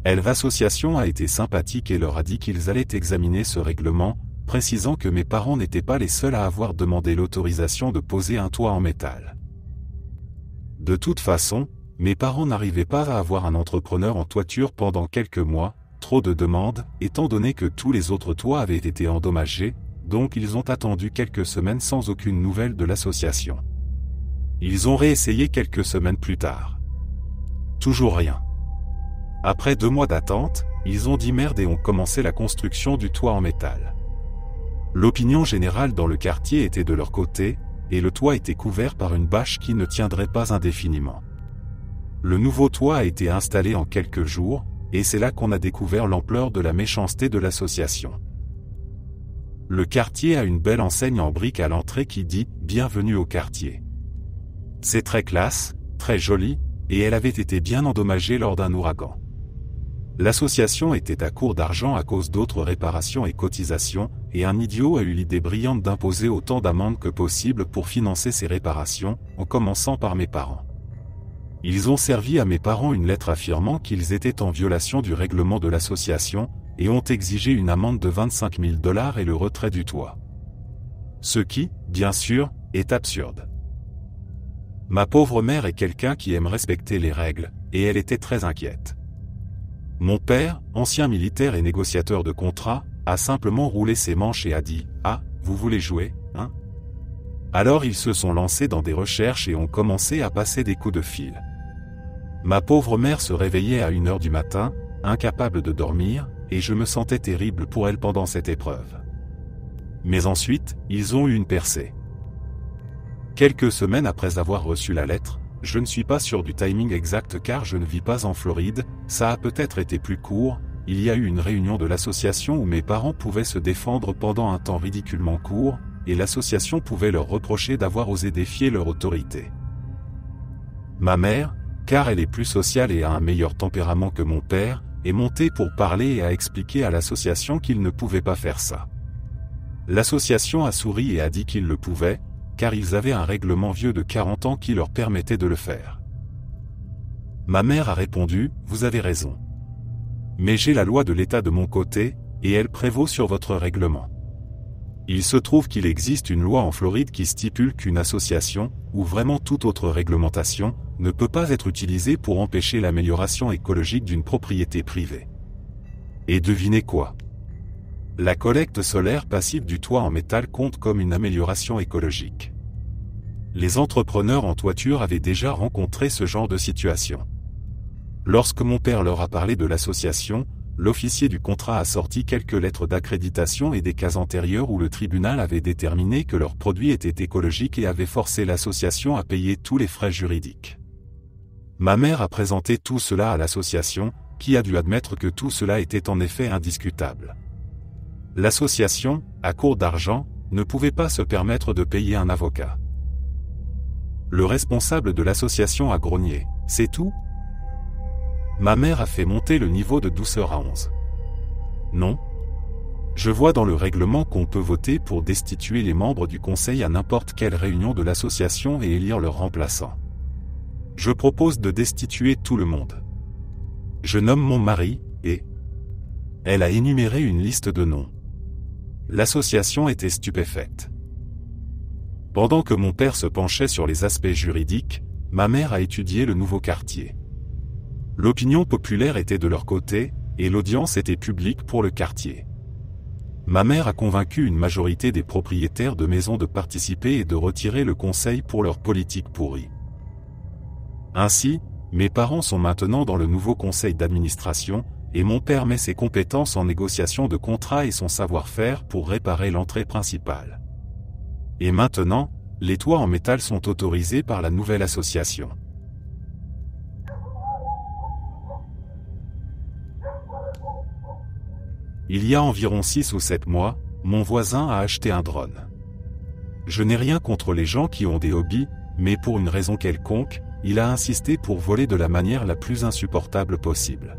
L'association a été sympathique et leur a dit qu'ils allaient examiner ce règlement, précisant que mes parents n'étaient pas les seuls à avoir demandé l'autorisation de poser un toit en métal. De toute façon, mes parents n'arrivaient pas à avoir un entrepreneur en toiture pendant quelques mois, trop de demandes, étant donné que tous les autres toits avaient été endommagés, donc ils ont attendu quelques semaines sans aucune nouvelle de l'association. Ils ont réessayé quelques semaines plus tard. Toujours rien. Après 2 mois d'attente, ils ont dit merde et ont commencé la construction du toit en métal. L'opinion générale dans le quartier était de leur côté, et le toit était couvert par une bâche qui ne tiendrait pas indéfiniment. Le nouveau toit a été installé en quelques jours, et c'est là qu'on a découvert l'ampleur de la méchanceté de l'association. Le quartier a une belle enseigne en briques à l'entrée qui dit « Bienvenue au quartier ». C'est très classe, très joli, et elle avait été bien endommagée lors d'un ouragan. L'association était à court d'argent à cause d'autres réparations et cotisations, et un idiot a eu l'idée brillante d'imposer autant d'amendes que possible pour financer ces réparations, en commençant par mes parents. Ils ont servi à mes parents une lettre affirmant qu'ils étaient en violation du règlement de l'association, et ont exigé une amende de 25 000 $ et le retrait du toit. Ce qui, bien sûr, est absurde. Ma pauvre mère est quelqu'un qui aime respecter les règles, et elle était très inquiète. Mon père, ancien militaire et négociateur de contrats, a simplement roulé ses manches et a dit « Ah, vous voulez jouer, hein ?» Alors ils se sont lancés dans des recherches et ont commencé à passer des coups de fil. Ma pauvre mère se réveillait à 1 h du matin, incapable de dormir, et je me sentais terrible pour elle pendant cette épreuve. Mais ensuite, ils ont eu une percée. Quelques semaines après avoir reçu la lettre, je ne suis pas sûr du timing exact car je ne vis pas en Floride, ça a peut-être été plus court, il y a eu une réunion de l'association où mes parents pouvaient se défendre pendant un temps ridiculement court, et l'association pouvait leur reprocher d'avoir osé défier leur autorité. Ma mère, car elle est plus sociale et a un meilleur tempérament que mon père, est montée pour parler et a expliqué à l'association qu'ils ne pouvaient pas faire ça. L'association a souri et a dit qu'ils le pouvaient, car ils avaient un règlement vieux de 40 ans qui leur permettait de le faire. Ma mère a répondu, « Vous avez raison. Mais j'ai la loi de l'État de mon côté, et elle prévaut sur votre règlement. Il se trouve qu'il existe une loi en Floride qui stipule qu'une association, ou vraiment toute autre réglementation, ne peut pas être utilisée pour empêcher l'amélioration écologique d'une propriété privée. » Et devinez quoi? La collecte solaire passive du toit en métal compte comme une amélioration écologique. les entrepreneurs en toiture avaient déjà rencontré ce genre de situation. Lorsque mon père leur a parlé de l'association, l'officier du contrat a sorti quelques lettres d'accréditation et des cas antérieurs où le tribunal avait déterminé que leur produit était écologique et avait forcé l'association à payer tous les frais juridiques. Ma mère a présenté tout cela à l'association, qui a dû admettre que tout cela était en effet indiscutable. L'association, à court d'argent, ne pouvait pas se permettre de payer un avocat. Le responsable de l'association a grogné. « C'est tout ?» Ma mère a fait monter le niveau de douceur à 11. Non. Je vois dans le règlement qu'on peut voter pour destituer les membres du conseil à n'importe quelle réunion de l'association et élire leur remplaçant. Je propose de destituer tout le monde. Je nomme mon mari, et... Elle a énuméré une liste de noms. L'association était stupéfaite. Pendant que mon père se penchait sur les aspects juridiques, ma mère a étudié le nouveau quartier. L'opinion populaire était de leur côté, et l'audience était publique pour le quartier. Ma mère a convaincu une majorité des propriétaires de maisons de participer et de retirer le conseil pour leur politique pourrie. Ainsi, mes parents sont maintenant dans le nouveau conseil d'administration, et mon père met ses compétences en négociation de contrats et son savoir-faire pour réparer l'entrée principale. Et maintenant, les toits en métal sont autorisés par la nouvelle association. Il y a environ 6 ou 7 mois, mon voisin a acheté un drone. Je n'ai rien contre les gens qui ont des hobbies, mais pour une raison quelconque, il a insisté pour voler de la manière la plus insupportable possible.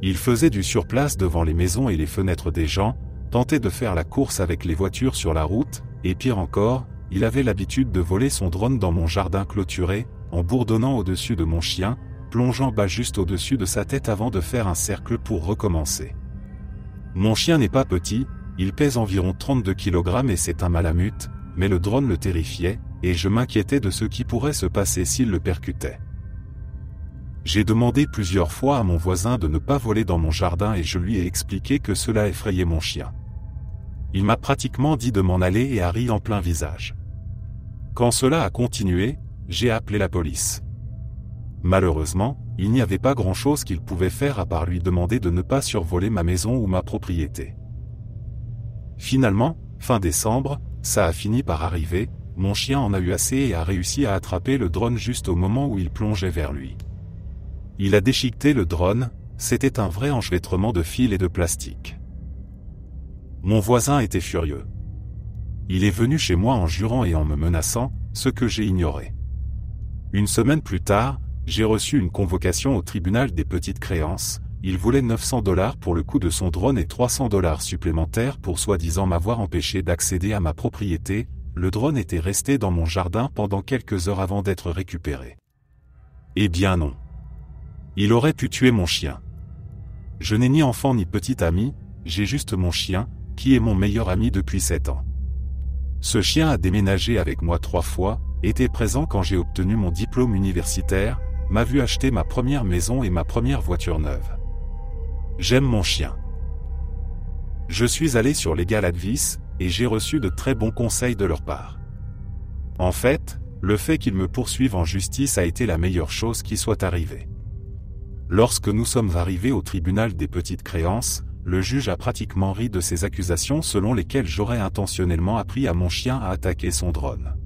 Il faisait du surplace devant les maisons et les fenêtres des gens, tentait de faire la course avec les voitures sur la route, et pire encore, il avait l'habitude de voler son drone dans mon jardin clôturé, en bourdonnant au-dessus de mon chien, plongeant bas juste au-dessus de sa tête avant de faire un cercle pour recommencer. Mon chien n'est pas petit, il pèse environ 32 kg et c'est un malamute, mais le drone le terrifiait, et je m'inquiétais de ce qui pourrait se passer s'il le percutait. J'ai demandé plusieurs fois à mon voisin de ne pas voler dans mon jardin et je lui ai expliqué que cela effrayait mon chien. Il m'a pratiquement dit de m'en aller et a ri en plein visage. Quand cela a continué, j'ai appelé la police. Malheureusement, il n'y avait pas grand-chose qu'il pouvait faire à part lui demander de ne pas survoler ma maison ou ma propriété. Finalement, fin décembre, ça a fini par arriver, mon chien en a eu assez et a réussi à attraper le drone juste au moment où il plongeait vers lui. Il a déchiqueté le drone, c'était un vrai enchevêtrement de fils et de plastique. Mon voisin était furieux. Il est venu chez moi en jurant et en me menaçant, ce que j'ai ignoré. Une semaine plus tard, j'ai reçu une convocation au tribunal des petites créances. Il voulait $900 pour le coût de son drone et $300 supplémentaires pour soi-disant m'avoir empêché d'accéder à ma propriété. Le drone était resté dans mon jardin pendant quelques heures avant d'être récupéré. Eh bien non. Il aurait pu tuer mon chien. Je n'ai ni enfant ni petit ami, j'ai juste mon chien, qui est mon meilleur ami depuis 7 ans. Ce chien a déménagé avec moi 3 fois, était présent quand j'ai obtenu mon diplôme universitaire, m'a vu acheter ma première maison et ma première voiture neuve. J'aime mon chien. Je suis allé sur Legal Advice, et j'ai reçu de très bons conseils de leur part. En fait, le fait qu'ils me poursuivent en justice a été la meilleure chose qui soit arrivée. Lorsque nous sommes arrivés au tribunal des petites créances, le juge a pratiquement ri de ces accusations selon lesquelles j'aurais intentionnellement appris à mon chien à attaquer son drone.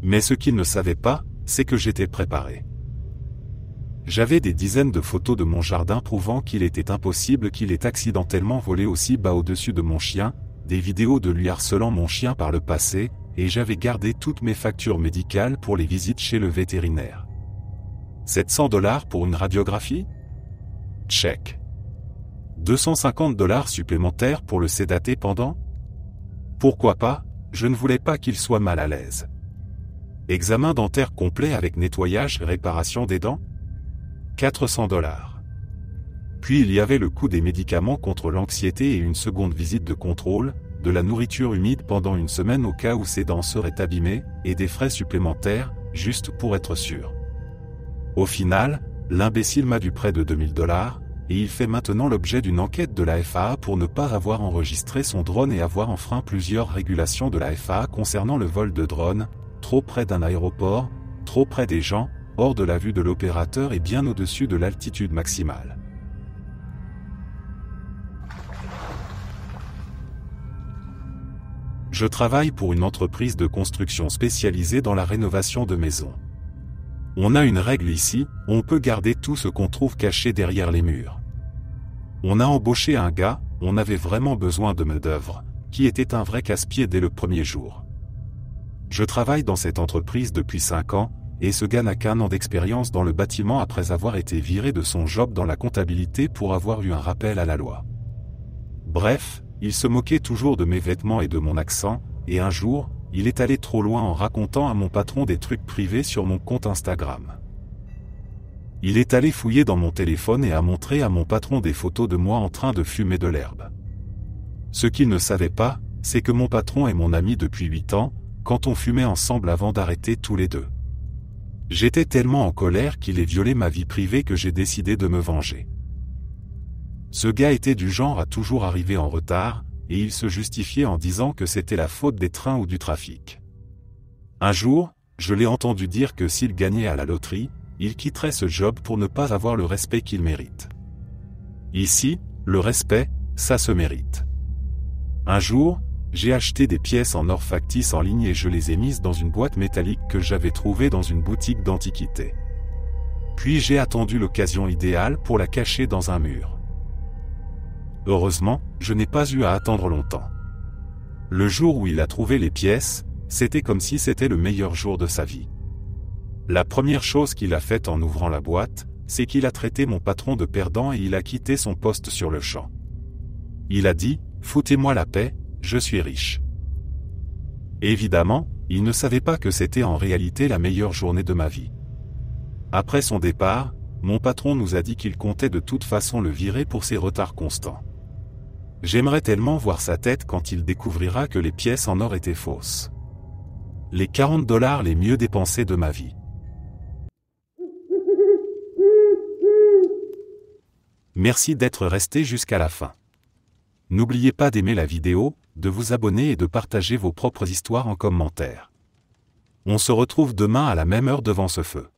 Mais ce qu'il ne savait pas, c'est que j'étais préparé. J'avais des dizaines de photos de mon jardin prouvant qu'il était impossible qu'il ait accidentellement volé aussi bas au-dessus de mon chien, des vidéos de lui harcelant mon chien par le passé, et j'avais gardé toutes mes factures médicales pour les visites chez le vétérinaire. $700 pour une radiographie? Check. $250 supplémentaires pour le sédater pendant? Pourquoi pas, je ne voulais pas qu'il soit mal à l'aise. Examen dentaire complet avec nettoyage et réparation des dents? $400. Puis il y avait le coût des médicaments contre l'anxiété et une seconde visite de contrôle, de la nourriture humide pendant une semaine au cas où ses dents seraient abîmées, et des frais supplémentaires, juste pour être sûr. Au final, l'imbécile m'a dû près de $2000, et il fait maintenant l'objet d'une enquête de la FAA pour ne pas avoir enregistré son drone et avoir enfreint plusieurs régulations de la FAA concernant le vol de drone, trop près d'un aéroport, trop près des gens, hors de la vue de l'opérateur et bien au-dessus de l'altitude maximale. Je travaille pour une entreprise de construction spécialisée dans la rénovation de maisons. On a une règle ici, on peut garder tout ce qu'on trouve caché derrière les murs. On a embauché un gars, on avait vraiment besoin de main-d'œuvre, qui était un vrai casse-pied dès le premier jour. Je travaille dans cette entreprise depuis 5 ans, et ce gars n'a qu'1 an d'expérience dans le bâtiment après avoir été viré de son job dans la comptabilité pour avoir eu un rappel à la loi. Bref, il se moquait toujours de mes vêtements et de mon accent, et un jour, il est allé trop loin en racontant à mon patron des trucs privés sur mon compte Instagram. Il est allé fouiller dans mon téléphone et a montré à mon patron des photos de moi en train de fumer de l'herbe. Ce qu'il ne savait pas, c'est que mon patron est mon ami depuis 8 ans, quand on fumait ensemble avant d'arrêter tous les deux. J'étais tellement en colère qu'il ait violé ma vie privée que j'ai décidé de me venger. Ce gars était du genre à toujours arriver en retard, et il se justifiait en disant que c'était la faute des trains ou du trafic. Un jour, je l'ai entendu dire que s'il gagnait à la loterie, il quitterait ce job pour ne pas avoir le respect qu'il mérite. Ici, le respect, ça se mérite. Un jour, j'ai acheté des pièces en or factice en ligne et je les ai mises dans une boîte métallique que j'avais trouvée dans une boutique d'antiquités. Puis j'ai attendu l'occasion idéale pour la cacher dans un mur. Heureusement, je n'ai pas eu à attendre longtemps. Le jour où il a trouvé les pièces, c'était comme si c'était le meilleur jour de sa vie. La première chose qu'il a faite en ouvrant la boîte, c'est qu'il a traité mon patron de perdant et il a quitté son poste sur le champ. Il a dit « Foutez-moi la paix, je suis riche ». Évidemment, il ne savait pas que c'était en réalité la meilleure journée de ma vie. Après son départ, mon patron nous a dit qu'il comptait de toute façon le virer pour ses retards constants. J'aimerais tellement voir sa tête quand il découvrira que les pièces en or étaient fausses. Les $40 les mieux dépensés de ma vie. Merci d'être resté jusqu'à la fin. N'oubliez pas d'aimer la vidéo, de vous abonner et de partager vos propres histoires en commentaire. On se retrouve demain à la même heure devant ce feu.